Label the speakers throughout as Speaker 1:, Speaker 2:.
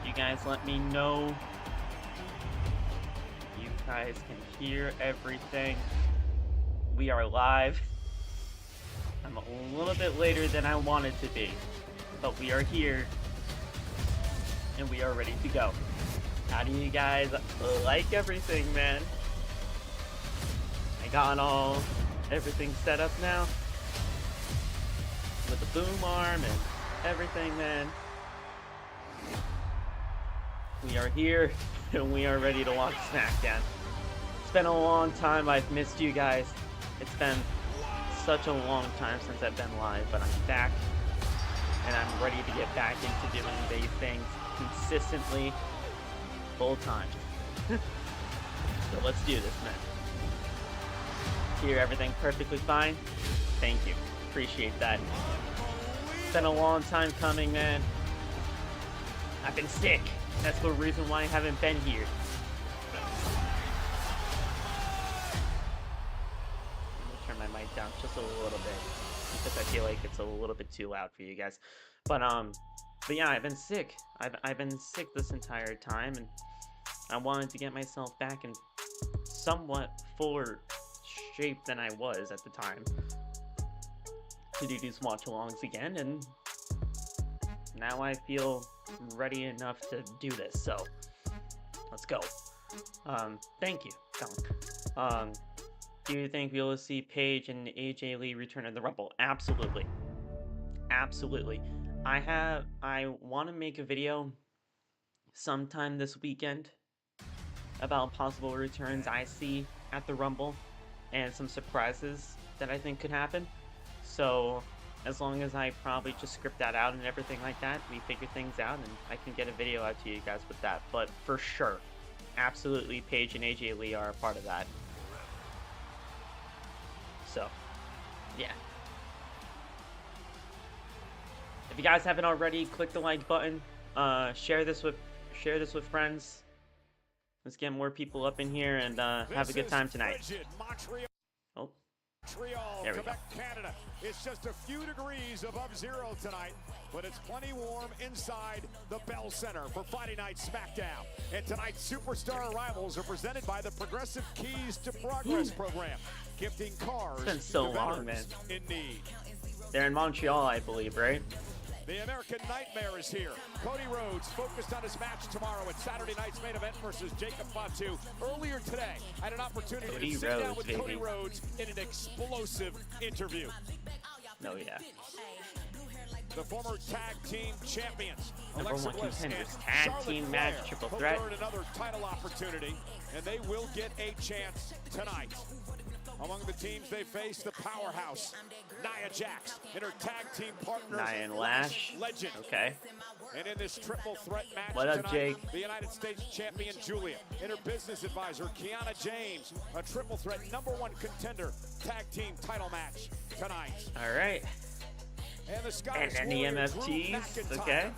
Speaker 1: you guys let me know? You guys can hear everything. We are live. I'm a little bit later than I wanted to be, but we are here and we are ready to go. How do you guys like everything, man? I got everything set up now with the boom arm and everything, man. We are here and we are ready to watch SmackDown. It's been a long time. I've missed you guys. It's been such a long time since I've been live, but I'm back and I'm ready to get back into doing these things consistently, full time. So let's do this, man. Hear everything perfectly fine? Thank you. Appreciate that. It's been a long time coming, man. I've been sick. That's the reason why I haven't been here. Let me turn my mic down just a little bit because I feel like it's a little bit too loud for you guys. But yeah, I've been sick. I've been sick this entire time, and I wanted to get myself back in somewhat fuller shape than I was at the time to do these watch-alongs again, and now I feel ready enough to do this, so let's go. Thank you, Dunk. Do you think we'll see Paige and AJ Lee return in the Rumble? Absolutely. Absolutely. I want to make a video sometime this weekend about possible returns I see at the Rumble and some surprises that I think could happen. So as long as I probably just script that out and everything like that, we figure things out and I can get a video out to you guys with that. But for sure, absolutely, Paige and AJ Lee are a part of that. So, yeah. If you guys haven't already, click the like button. Share this with friends. Let's get more people up in here and have a good time tonight. Oh. There we go.
Speaker 2: Canada. It's just a few degrees above zero tonight, but it's plenty warm inside the Bell Center for Friday Night SmackDown. And tonight's superstar arrivals are presented by the Progressive Keys to Progress program, gifting cars
Speaker 1: it's been so
Speaker 2: to
Speaker 1: long, man.
Speaker 2: In need.
Speaker 1: They're in Montreal, I believe, right?
Speaker 2: The American Nightmare is here. Cody Rhodes focused on his match tomorrow at Saturday night's main event versus Jacob Fatu. Earlier today, I had an opportunity to sit down with Cody Rhodes in an explosive interview.
Speaker 1: No, yeah.
Speaker 2: The former tag team champions,
Speaker 1: Number
Speaker 2: Alexa
Speaker 1: one
Speaker 2: Bliss
Speaker 1: contenders,
Speaker 2: and
Speaker 1: tag
Speaker 2: Charlotte
Speaker 1: team
Speaker 2: Flair
Speaker 1: match, triple
Speaker 2: both
Speaker 1: threat.
Speaker 2: earned another title opportunity, and they will get a chance tonight. Among the teams they face, the powerhouse, Nia Jax, and her tag team partners,
Speaker 1: Nia and Lash.
Speaker 2: Legend.
Speaker 1: Okay.
Speaker 2: And in this triple threat match
Speaker 1: What up,
Speaker 2: tonight,
Speaker 1: Jake?
Speaker 2: the United States champion Giulia and her business advisor Kiana James, a triple threat #1 contender tag team title match tonight.
Speaker 1: All right.
Speaker 2: And the Scottish
Speaker 1: And then the
Speaker 2: Warrior, Drew
Speaker 1: MFTs.
Speaker 2: McIntyre.
Speaker 1: Okay.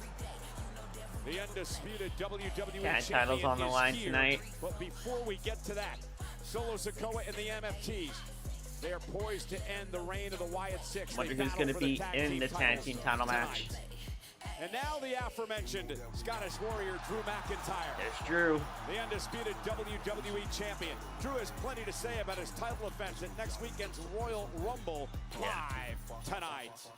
Speaker 2: The undisputed WWE
Speaker 1: Tag
Speaker 2: champion
Speaker 1: titles on the
Speaker 2: is
Speaker 1: line
Speaker 2: here.
Speaker 1: tonight.
Speaker 2: But before we get to that, Solo Sikoa and the MFTs, they are poised to end the reign of the Wyatt Six.
Speaker 1: Wonder who's going to be in the tag team title match.
Speaker 2: And now the aforementioned Scottish Warrior, Drew McIntyre.
Speaker 1: There's Drew.
Speaker 2: The undisputed WWE champion. Drew has plenty to say about his title offense at next weekend's Royal Rumble live tonight.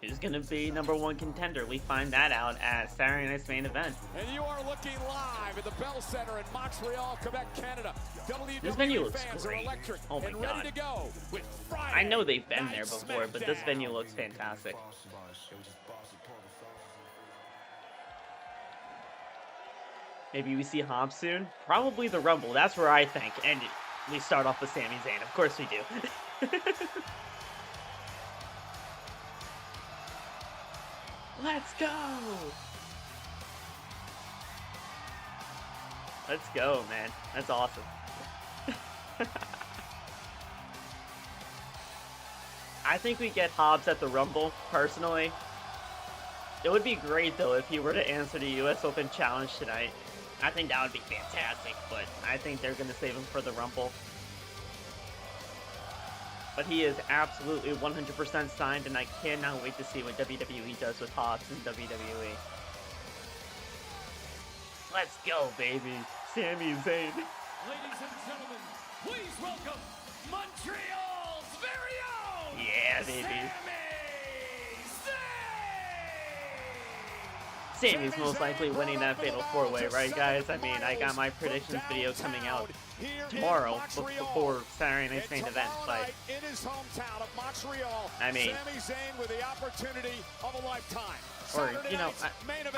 Speaker 1: Who's going to be #1 contender? We find that out at Saturday night's main event.
Speaker 2: And you are looking live at the Bell Center in Montreal, Quebec, Canada.
Speaker 1: This venue
Speaker 2: WWE
Speaker 1: looks
Speaker 2: fans
Speaker 1: great.
Speaker 2: are electric
Speaker 1: Oh my
Speaker 2: and
Speaker 1: God.
Speaker 2: ready to go with Friday
Speaker 1: I know they've been
Speaker 2: Night
Speaker 1: there before, but this
Speaker 2: SmackDown.
Speaker 1: venue looks fantastic. Maybe we see Hobbs soon? Probably the Rumble, that's where I think. And we start off with Sami Zayn, of course we do. Let's go! Let's go, man. That's awesome. I think we get Hobbs at the Rumble, personally. It would be great, though, if he were to answer the US Open Challenge tonight. I think that would be fantastic, but I think they're going to save him for the Rumble. But he is absolutely 100% signed, and I cannot wait to see what WWE does with Hobbs in WWE. Let's go, baby. Sami Zayn.
Speaker 3: Ladies and gentlemen, please welcome Montreal's very own
Speaker 1: Yeah, baby.
Speaker 3: Sami Zayn!
Speaker 1: Sami's most likely winning that Fatal 4-Way, right, guys? I mean, I got my predictions video coming out tomorrow before Saturday night's main event, but
Speaker 2: in his hometown of Montreal,
Speaker 1: I mean,
Speaker 2: Sami Zayn with the opportunity of a lifetime.
Speaker 1: or, you know,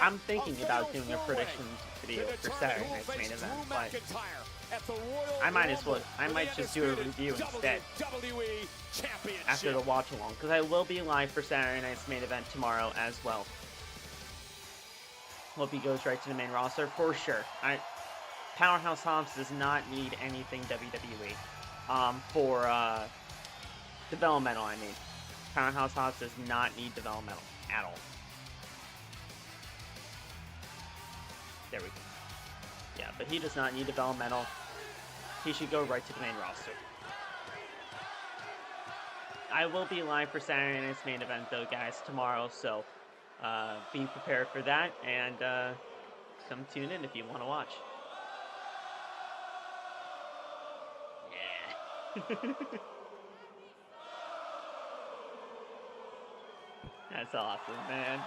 Speaker 1: I'm thinking about doing a predictions video for Saturday night's main event, but I might just do a review instead after the watch along, because I will be live for Saturday night's main event tomorrow as well. Hope he goes right to the main roster for sure. Powerhouse Hobbs does not need anything WWE for developmental. I mean, Powerhouse Hobbs does not need developmental at all. There we go. Yeah, but he does not need developmental. He should go right to the main roster. I will be live for Saturday night's main event though, guys, tomorrow, so be prepared for that, and come tune in if you want to watch. Yeah. That's awesome, man.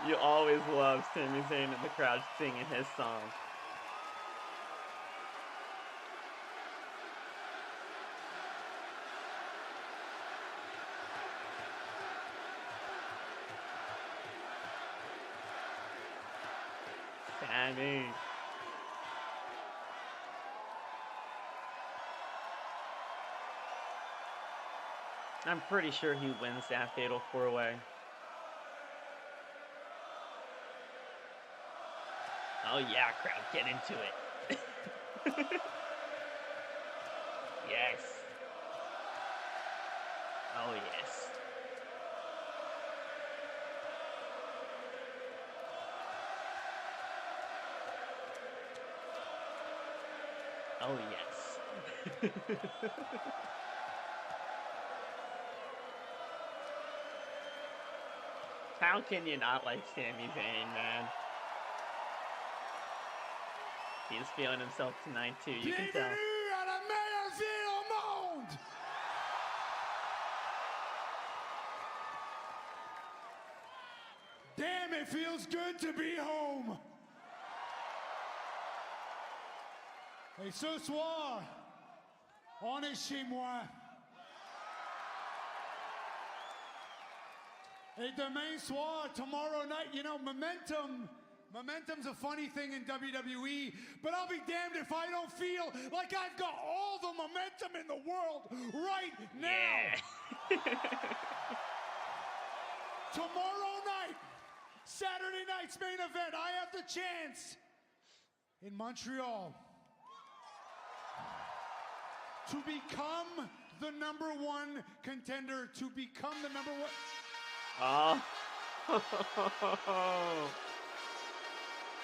Speaker 1: You always love Sami Zayn in the crowd singing his song. Sami. I'm pretty sure he wins that Fatal 4-Way. Oh yeah, crowd, get into it. Yes. Oh yes. Oh yes. How can you not like Sami Zayn, man? He's feeling himself tonight too, you can tell.
Speaker 3: Damn, it feels good to be home. Et ce soir, on est chez moi. Et demain soir, tomorrow night, you know, Momentum's a funny thing in WWE, but I'll be damned if I don't feel like I've got all the momentum in the world right now.
Speaker 1: Yeah.
Speaker 3: Tomorrow night, Saturday night's main event, I have the chance in Montreal to become the #1 contender, to become the #1.
Speaker 1: Oh.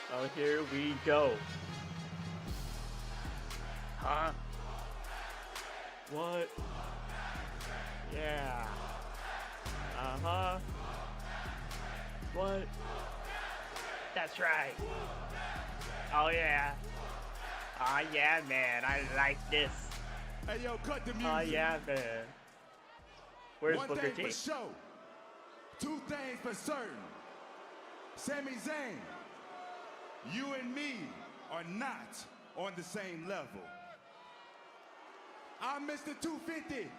Speaker 1: Oh, here we go. Huh? What? Yeah. Uh-huh. What? That's right. Oh, yeah. Oh, yeah, man. I like this.
Speaker 2: Hey, yo, cut the music.
Speaker 1: Oh, yeah, man. Where's
Speaker 2: One
Speaker 1: Booker
Speaker 2: thing
Speaker 1: T?
Speaker 2: for sure. Two things for certain. Sami Zayn, you and me are not on the same level. I'm Mr. 250.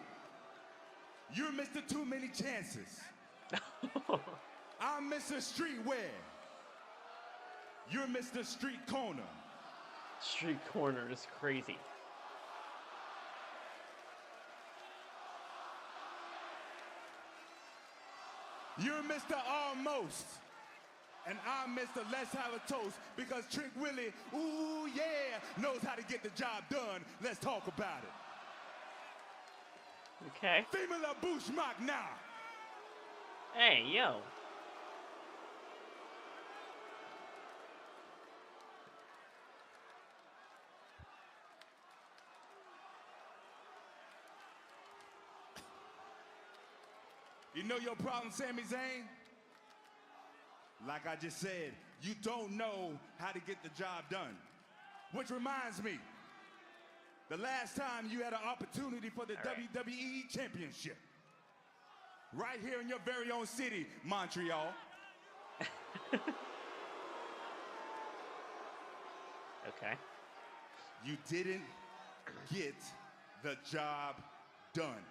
Speaker 2: You're Mr. Too Many Chances. I'm Mr. Streetwear. You're Mr. Street Corner.
Speaker 1: Street Corner is crazy.
Speaker 2: You're Mr. Almost. And I'm Mr. Let's Have a Toast, because Trick Willie, ooh yeah, knows how to get the job done. Let's talk about it.
Speaker 1: Okay.
Speaker 2: Female la bouche mock now.
Speaker 1: Hey, yo.
Speaker 2: You know your problem, Sami Zayn? Like I just said,
Speaker 4: you don't know how to get the job done. Which reminds me, the last time you had an opportunity for the WWE Championship, right here in your very own city, Montreal.
Speaker 1: Okay.
Speaker 4: You didn't get the job done.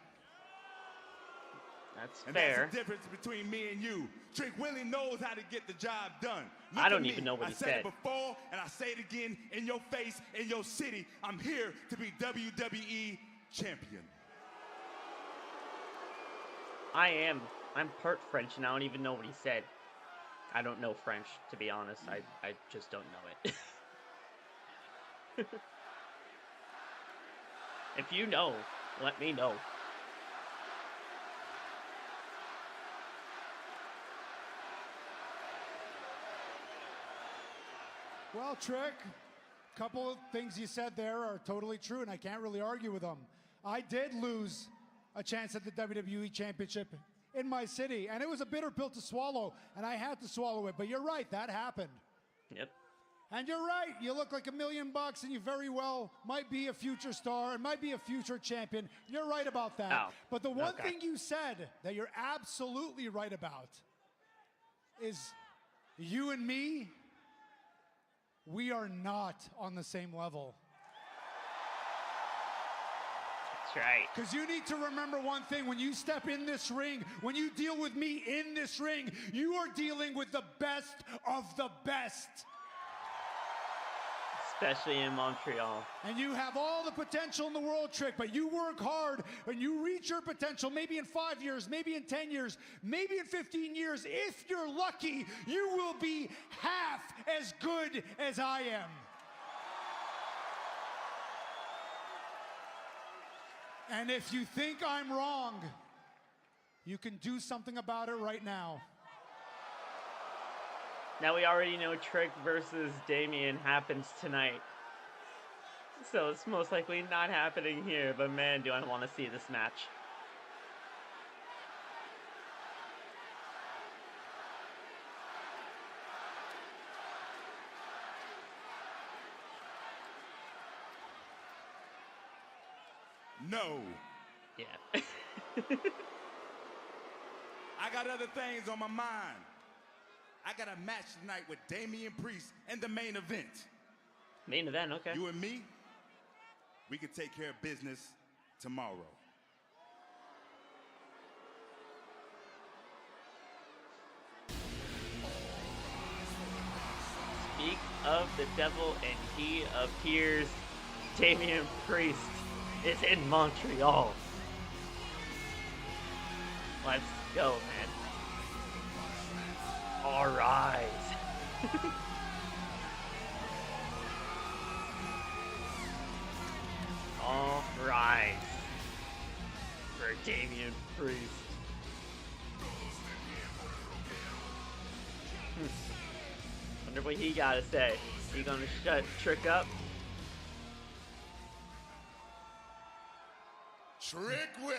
Speaker 1: That's
Speaker 4: and
Speaker 1: fair.
Speaker 4: That's the difference between me and you. Trick Willie knows how to get the job done. Look
Speaker 1: I don't
Speaker 4: at me.
Speaker 1: even know what he
Speaker 4: said. I said it before, and I say it again in your face, in your city. I'm here to be WWE champion.
Speaker 1: I'm part French, and I don't even know what he said. I don't know French, to be honest. I just don't know it. If you know, let me know.
Speaker 3: Well, Trick, a couple of things you said there are totally true, and I can't really argue with them. I did lose a chance at the WWE Championship in my city, and it was a bitter pill to swallow, and I had to swallow it. But you're right, that happened.
Speaker 1: Yep.
Speaker 3: And you're right, you look like $1 million, and you very well might be a future star and might be a future champion. You're right about that.
Speaker 1: Oh,
Speaker 3: but the one thing you said that you're absolutely right about is you and me, we are not on the same level.
Speaker 1: That's right.
Speaker 3: Because you need to remember one thing. When you step in this ring, when you deal with me in this ring, you are dealing with the best of the best.
Speaker 1: Especially in Montreal.
Speaker 3: And you have all the potential in the world, Trick, but you work hard and you reach your potential maybe in 5 years, maybe in 10 years, maybe in 15 years. If you're lucky, you will be half as good as I am. And if you think I'm wrong, you can do something about it right now.
Speaker 1: Now we already know Trick versus Damian happens tonight. So it's most likely not happening here, but man, do I want to see this match.
Speaker 4: No.
Speaker 1: Yeah.
Speaker 4: I got other things on my mind. I got a match tonight with Damian Priest in the main event.
Speaker 1: Main event, okay.
Speaker 4: You and me, we can take care of business tomorrow.
Speaker 1: Speak of the devil and he appears. Damian Priest is in Montreal. Let's go, man. All rise. All rise for Damian Priest. Wonder what he gotta say. He gonna shut Trick up?
Speaker 5: Trick Willie.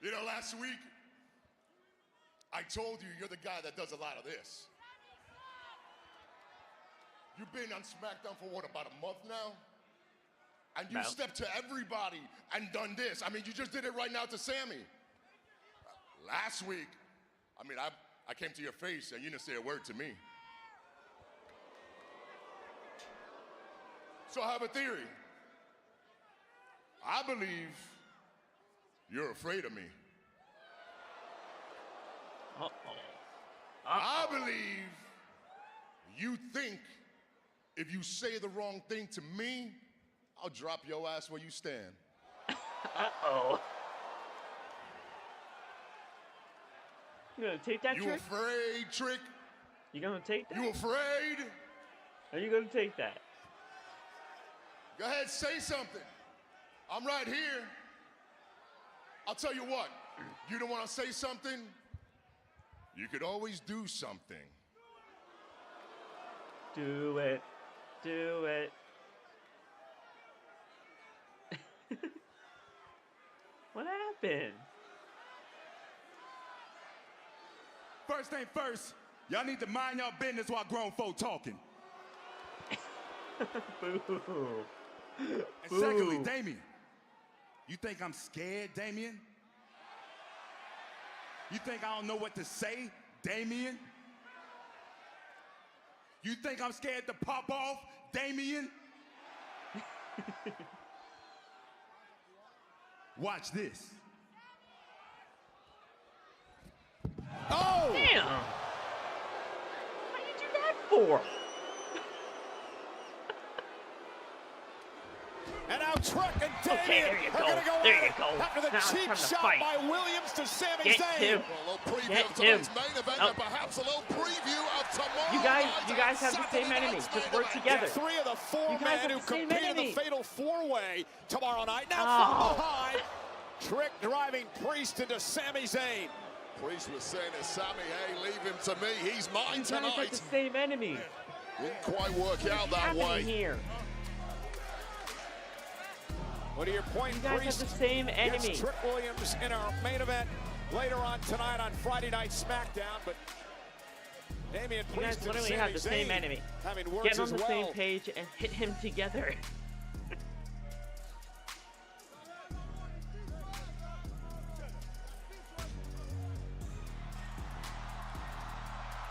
Speaker 5: You know, last week, I told you you're the guy that does a lot of this. You've been on SmackDown for what, about a month now? And you stepped to everybody and done this. I mean, you just did it right now to Sami. Last week, I mean, I came to your face and you didn't say a word to me. So I have a theory. I believe you're afraid of me. I believe you think if you say the wrong thing to me, I'll drop your ass where you stand.
Speaker 1: Uh-oh. You gonna take that,
Speaker 5: You
Speaker 1: Trick?
Speaker 5: afraid, Trick?
Speaker 1: You gonna take that?
Speaker 5: You afraid?
Speaker 1: Are you gonna take that?
Speaker 5: Go ahead, say something. I'm right here. I'll tell you what, you don't want to say something? You could always do something.
Speaker 1: Do it. Do it. What happened?
Speaker 4: first thing first, y'all need to mind y'all business while grown folk talking.
Speaker 1: Boo.
Speaker 4: And secondly, Damian, you think I'm scared, Damian? You think I don't know what to say, Damian? You think I'm scared to pop off, Damian? Watch this.
Speaker 2: Oh!
Speaker 1: Damn! What did you do that for?
Speaker 2: And now Truck and Damian
Speaker 1: Okay, there you
Speaker 2: are
Speaker 1: go.
Speaker 2: going to go
Speaker 1: There
Speaker 2: at
Speaker 1: you
Speaker 2: it
Speaker 1: go.
Speaker 2: after the
Speaker 1: Now it's
Speaker 2: cheap
Speaker 1: time to
Speaker 2: shot
Speaker 1: fight.
Speaker 2: by Williams to Sami
Speaker 1: Get
Speaker 2: Zayn.
Speaker 1: him.
Speaker 5: Well, a little preview
Speaker 1: Get
Speaker 5: of tonight's
Speaker 1: him.
Speaker 5: main event
Speaker 1: Oh.
Speaker 5: and perhaps a little preview of tomorrow.
Speaker 1: You guys have the same
Speaker 5: Saturday
Speaker 1: enemy.
Speaker 5: night's
Speaker 1: Just
Speaker 5: main
Speaker 1: work
Speaker 5: event.
Speaker 1: together.
Speaker 2: Three of the four
Speaker 1: You guys
Speaker 2: men
Speaker 1: have
Speaker 2: who
Speaker 1: the same
Speaker 2: compete in the
Speaker 1: enemy.
Speaker 2: fatal four-way tomorrow night. Now
Speaker 1: Oh.
Speaker 2: from behind, Trick driving Priest into Sami Zayn.
Speaker 5: Priest was saying to Sami, hey, leave him to me. He's mine
Speaker 1: You guys have the
Speaker 5: tonight.
Speaker 1: same enemy.
Speaker 5: Didn't quite work out
Speaker 1: What's
Speaker 5: that
Speaker 1: happening
Speaker 5: way.
Speaker 1: here?
Speaker 2: What are your point?
Speaker 1: You guys have the same enemy.
Speaker 2: Against Trick Williams in our main event later on tonight on Friday Night SmackDown. But Damian
Speaker 1: You guys
Speaker 2: Priest and
Speaker 1: literally
Speaker 2: Sami
Speaker 1: have the same
Speaker 2: Zayn
Speaker 1: enemy.
Speaker 2: having words
Speaker 1: Get on
Speaker 2: as
Speaker 1: the
Speaker 2: well.
Speaker 1: same page and hit him together.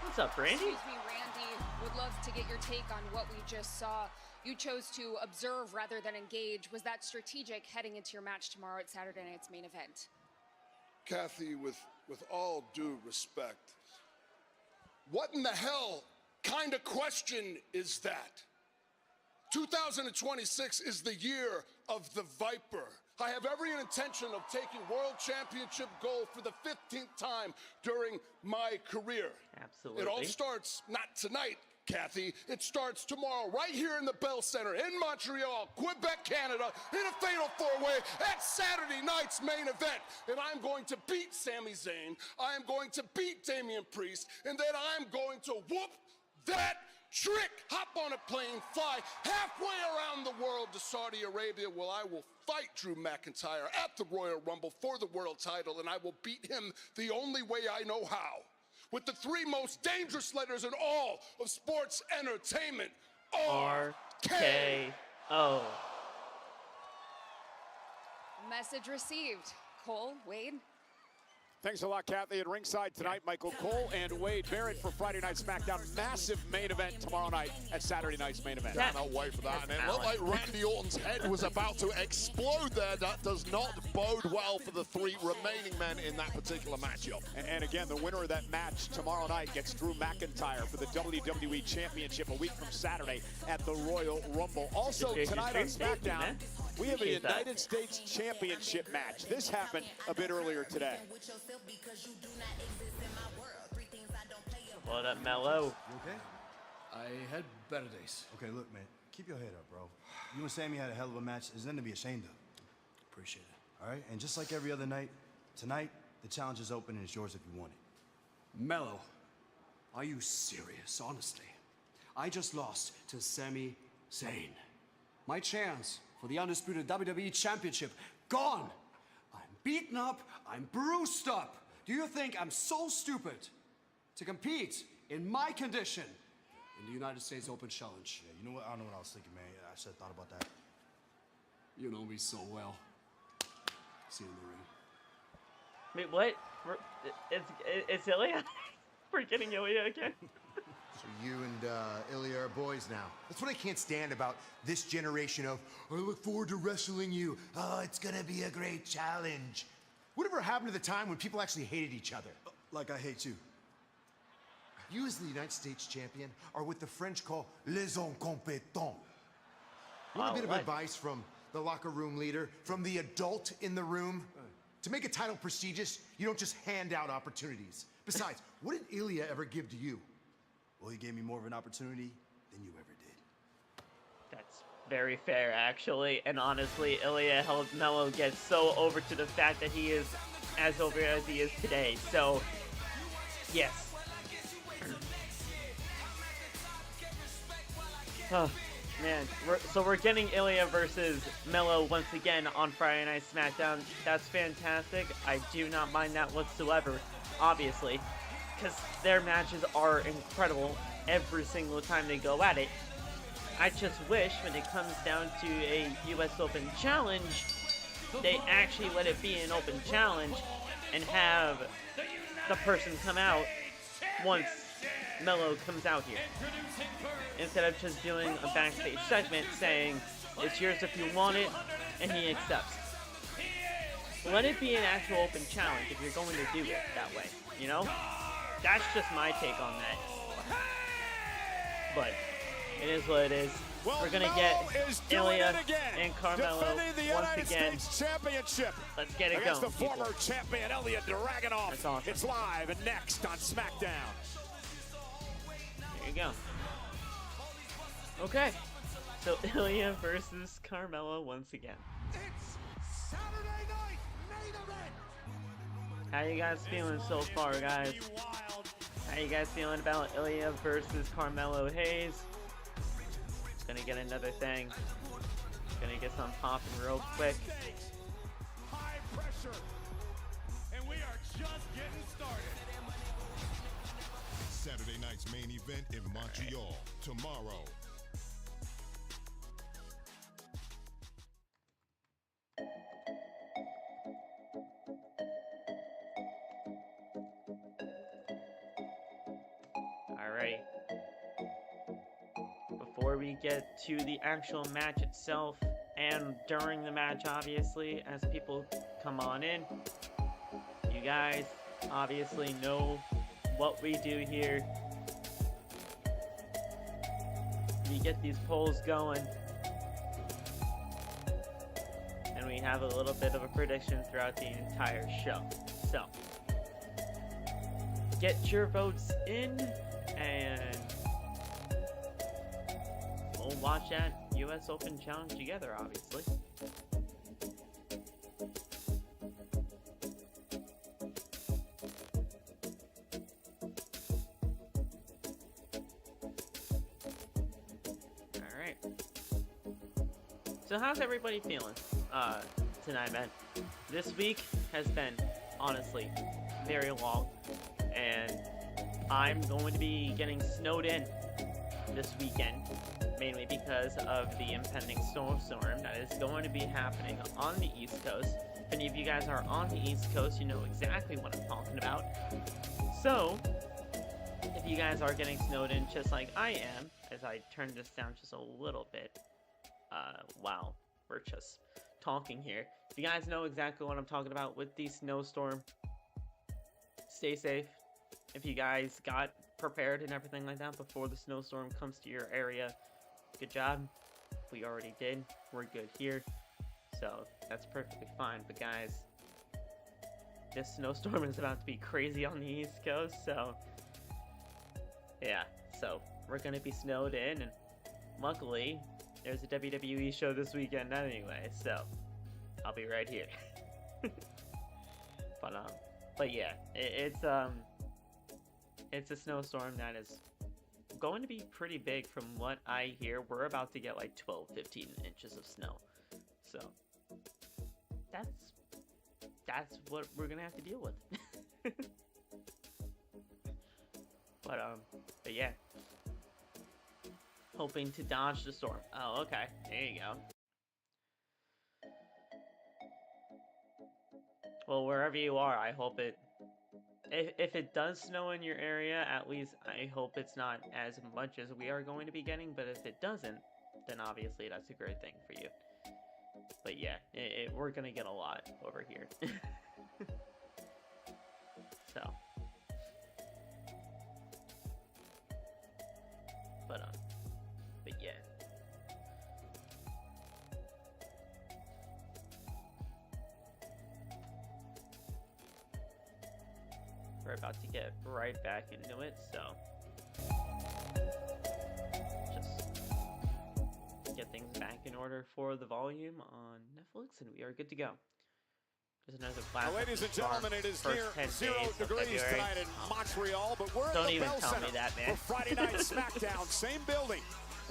Speaker 1: What's up, Brandy?
Speaker 6: Excuse me, Randy. Would love to get your take on what we just saw. You chose to observe rather than engage. Was that strategic heading into your match tomorrow at Saturday night's main event?
Speaker 5: Kathy, with all due respect, what in the hell kind of question is that? 2026 is the year of the Viper. I have every intention of taking World Championship gold for the 15th time during my career.
Speaker 1: Absolutely.
Speaker 5: It all starts not tonight, Kathy. It starts tomorrow, right here in the Bell Center in Montreal, Quebec, Canada, in a fatal four-way at Saturday night's main event. And I'm going to beat Sami Zayn. I am going to beat Damian Priest. And then I'm going to whoop that Trick, hop on a plane, fly halfway around the world to Saudi Arabia, where I will fight Drew McIntyre at the Royal Rumble for the world title, and I will beat him the only way I know how. With the three most dangerous letters in all of sports entertainment,
Speaker 1: RKO.
Speaker 6: Message received. Cole, Wade.
Speaker 2: Thanks a lot, Kathy. At ringside tonight, Michael Cole and Wade Barrett for Friday Night SmackDown. Massive main event tomorrow night at Saturday night's main event.
Speaker 5: Cannot wait for that. And it looked like Randy Orton's head was about to explode there. That does not bode well for the three remaining men in that particular matchup.
Speaker 2: And again, the winner of that match tomorrow night gets Drew McIntyre for the WWE Championship a week from Saturday at the Royal Rumble. Also tonight on SmackDown, we have a United States Championship match. This happened a bit earlier today.
Speaker 1: What up, Mello?
Speaker 7: You okay? I had better days. Okay, look, man. Keep your head up, bro. You and Sami had a hell of a match. There's nothing to be ashamed of. Appreciate it. All right? And just like every other night, tonight, the challenge is open and it's yours if you want it.
Speaker 8: Mello, are you serious, honestly? I just lost to Sami Zayn. My chance for the undisputed WWE Championship, gone. I'm beaten up, I'm bruised up. Do you think I'm so stupid to compete in my condition in the United States Open Challenge?
Speaker 7: Yeah, you know what? I don't know what I was thinking, man. I should have thought about that.
Speaker 8: You know me so well. See you in the ring.
Speaker 1: Wait, what? It's Ilja? We're getting Ilja again?
Speaker 9: So you and Ilja are boys now. That's what I can't stand about this generation of, I look forward to wrestling you. Oh, it's gonna be a great challenge. Whatever happened to the time when people actually hated each other?
Speaker 7: Like I hate you.
Speaker 9: You as the United States champion are what the French call les incompetents. You want a bit of advice from the locker room leader, from the adult in the room? To make a title prestigious, you don't just hand out opportunities. Besides, what did Ilja ever give to you?
Speaker 7: Well, he gave me more of an opportunity than you ever did.
Speaker 1: That's very fair, actually. And honestly, Ilja held Mello get so over to the fact that he is as over as he is today. So, yes. Oh, man. We're getting Ilja versus Mello once again on Friday Night SmackDown. That's fantastic. I do not mind that whatsoever, obviously. because their matches are incredible every single time they go at it. I just wish when it comes down to a US Open challenge, they actually let it be an open challenge and have the person come out once Melo comes out here. Instead of just doing a backstage segment saying, it's yours if you want it, and he accepts. Let it be an actual open challenge if you're going to do it that way, you know? That's just my take on that. But it is what it is. We're gonna get Ilja and Carmelo once again.
Speaker 2: Championship.
Speaker 1: Let's get it
Speaker 2: against
Speaker 1: going,
Speaker 2: the former champion Ilja Dragunov.
Speaker 1: That's awesome.
Speaker 2: It's live and next on SmackDown.
Speaker 1: There you go. Okay, so Ilja versus Carmelo once again.
Speaker 2: It's Saturday night main event.
Speaker 1: How you guys feeling so far, guys? How you guys feeling about Ilja versus Carmelo Hayes? Gonna get another thing. Gonna get some popping real quick.
Speaker 2: High pressure, and we are just getting started.
Speaker 10: Saturday night's main event in Montreal tomorrow.
Speaker 1: Alrighty. Before we get to the actual match itself, and during the match, obviously, as people come on in, you guys obviously know what we do here. We get these polls going, and we have a little bit of a prediction throughout the entire show. So, get your votes in, and we'll watch that US Open Challenge together, obviously. Alright. So how's everybody feeling tonight, man? This week has been, honestly, very long, and I'm going to be getting snowed in this weekend, mainly because of the impending snowstorm that is going to be happening on the East Coast. If any of you guys are on the East Coast, you know exactly what I'm talking about. So, if you guys are getting snowed in just like I am, as I turn this down just a little bit, while we're just talking here. If you guys know exactly what I'm talking about with the snowstorm, stay safe. If you guys got prepared and everything like that before the snowstorm comes to your area, good job. We already did. We're good here. So that's perfectly fine. But guys, this snowstorm is about to be crazy on the East Coast. So yeah, so we're going to be snowed in. And luckily, there's a WWE show this weekend anyway. So I'll be right here. But yeah, it's a snowstorm that is going to be pretty big from what I hear. We're about to get like 12-15 inches of snow. So that's what we're gonna have to deal with. but yeah. Hoping to dodge the storm. Oh, okay. There you go. Well, wherever you are, I hope it... If it does snow in your area, at least I hope it's not as much as we are going to be getting. But if it doesn't, then obviously that's a great thing for you. But yeah, we're going to get a lot over here. So. But yeah. We're about to get right back into it, so just get things back in order for the volume on Netflix, and we are good to go. Just another blast.
Speaker 2: Ladies and gentlemen, it is near 0 degrees tonight in Montreal, but we're
Speaker 1: Don't
Speaker 2: at the
Speaker 1: even
Speaker 2: Bell
Speaker 1: tell
Speaker 2: Center
Speaker 1: me that, man.
Speaker 2: for Friday night SmackDown, same building.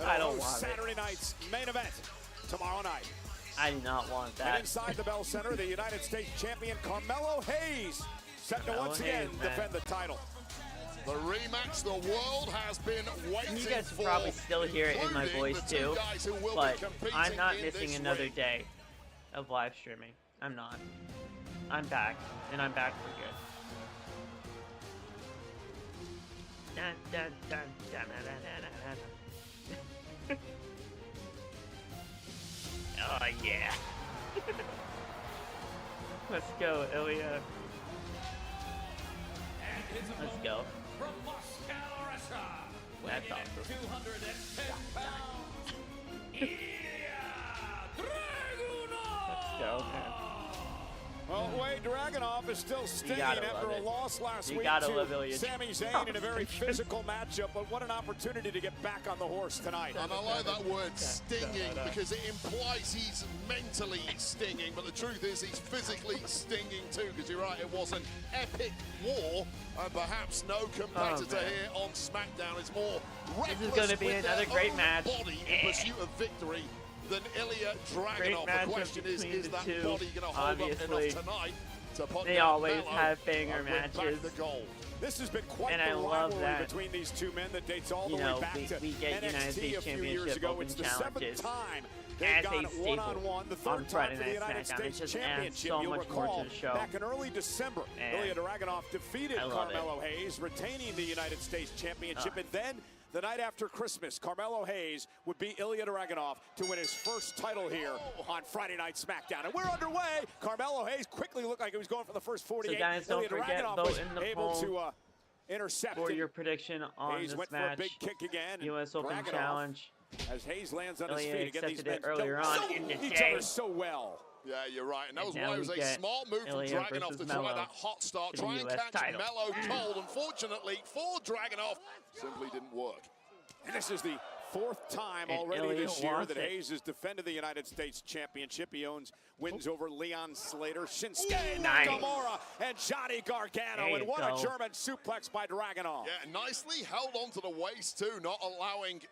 Speaker 1: I don't want
Speaker 2: Saturday night's main event tomorrow night.
Speaker 1: I do not want that.
Speaker 2: And inside the Bell Center, the United States champion Carmelo Hayes set to once again defend the title.
Speaker 5: The rematch the world has been waiting for.
Speaker 1: You guys can probably still hear it in my voice too, but I'm not missing another day of live streaming. I'm not. I'm back, and I'm back for good. Dun, dun, dun, dun, dun, dun, dun, dun. Oh yeah. Let's go, Ilja. Let's go. That's awesome.
Speaker 2: 210 pounds, Ilja Dragunov.
Speaker 1: Let's go, man.
Speaker 2: Well, Wade Dragunov is still stinging after a loss last week to Sami Zayn in a very physical matchup, but what an opportunity to get back on the horse tonight.
Speaker 5: And I like that word stinging because it implies he's mentally stinging, but the truth is he's physically stinging too, because you're right, it was an epic war, and perhaps no competitor here on SmackDown is more reckless
Speaker 1: This is going to be another great match.
Speaker 5: Body in pursuit of victory than Ilja Dragunov. The question is that body going to hold up enough tonight to put
Speaker 1: They
Speaker 5: down
Speaker 1: always
Speaker 5: Melo
Speaker 1: have banger
Speaker 5: and win back
Speaker 1: matches.
Speaker 5: the gold?
Speaker 2: This has been quite
Speaker 1: And
Speaker 2: the
Speaker 1: I love
Speaker 2: rivalry
Speaker 1: that.
Speaker 2: between these two men that dates all the
Speaker 1: You
Speaker 2: way
Speaker 1: know,
Speaker 2: back to
Speaker 1: we get United
Speaker 2: NXT
Speaker 1: States
Speaker 2: a few years
Speaker 1: Championship
Speaker 2: ago.
Speaker 1: Open
Speaker 2: It's the
Speaker 1: challenges
Speaker 2: 7th time
Speaker 1: as
Speaker 2: they've
Speaker 1: a
Speaker 2: gone
Speaker 1: staple
Speaker 2: one-on-one, the
Speaker 1: on
Speaker 2: 3rd
Speaker 1: Friday
Speaker 2: time for the
Speaker 1: Night
Speaker 2: United
Speaker 1: SmackDown. It
Speaker 2: States
Speaker 1: just adds
Speaker 2: Championship.
Speaker 1: so
Speaker 2: You'll
Speaker 1: much more
Speaker 2: recall,
Speaker 1: to the show.
Speaker 2: back in early December,
Speaker 1: And
Speaker 2: Ilja Dragunov defeated
Speaker 1: I love
Speaker 2: Carmelo Hayes, retaining the United States Championship, and then the night after Christmas, Carmelo Hayes would beat Ilja Dragunov to win his first title here on Friday Night SmackDown. And we're underway. Carmelo Hayes quickly looked like he was going for the first 48.
Speaker 1: So guys, don't
Speaker 2: Ilja
Speaker 1: forget,
Speaker 2: Dragunov
Speaker 1: vote
Speaker 2: was
Speaker 1: in the
Speaker 2: able
Speaker 1: poll
Speaker 2: to intercept
Speaker 1: for
Speaker 2: it.
Speaker 1: your prediction on
Speaker 2: Hayes
Speaker 1: this
Speaker 2: went for a
Speaker 1: match.
Speaker 2: big kick again.
Speaker 1: U.S. Open
Speaker 2: Dragunov,
Speaker 1: Challenge.
Speaker 2: as Hayes lands on his
Speaker 1: Ilja
Speaker 2: feet again, these
Speaker 1: accepted
Speaker 2: men
Speaker 1: it earlier
Speaker 2: don't
Speaker 1: on
Speaker 2: know
Speaker 1: in the
Speaker 2: each
Speaker 1: day.
Speaker 2: other so well.
Speaker 5: Yeah, you're right. And that was
Speaker 1: And
Speaker 5: why
Speaker 1: now
Speaker 5: it was
Speaker 1: we
Speaker 5: a
Speaker 1: get
Speaker 5: small move from
Speaker 1: Ilja
Speaker 5: Dragunov
Speaker 1: versus
Speaker 5: to try
Speaker 1: Melo
Speaker 5: that hot start,
Speaker 1: for the
Speaker 5: try and
Speaker 1: US
Speaker 5: catch
Speaker 1: title.
Speaker 5: Melo cold. Unfortunately for Dragunov, simply didn't work.
Speaker 2: And this is the 4th time
Speaker 1: And
Speaker 2: already
Speaker 1: Ilja
Speaker 2: this year
Speaker 1: wants
Speaker 2: that
Speaker 1: it.
Speaker 2: Hayes has defended the United States Championship. He wins over Leon Slater, Shinsuke
Speaker 1: Nice.
Speaker 2: Nakamura, and Johnny Gargano.
Speaker 1: There
Speaker 2: And
Speaker 1: you
Speaker 2: what
Speaker 1: go.
Speaker 2: a German suplex by Dragunov.
Speaker 5: Yeah, nicely held onto the waist too, not allowing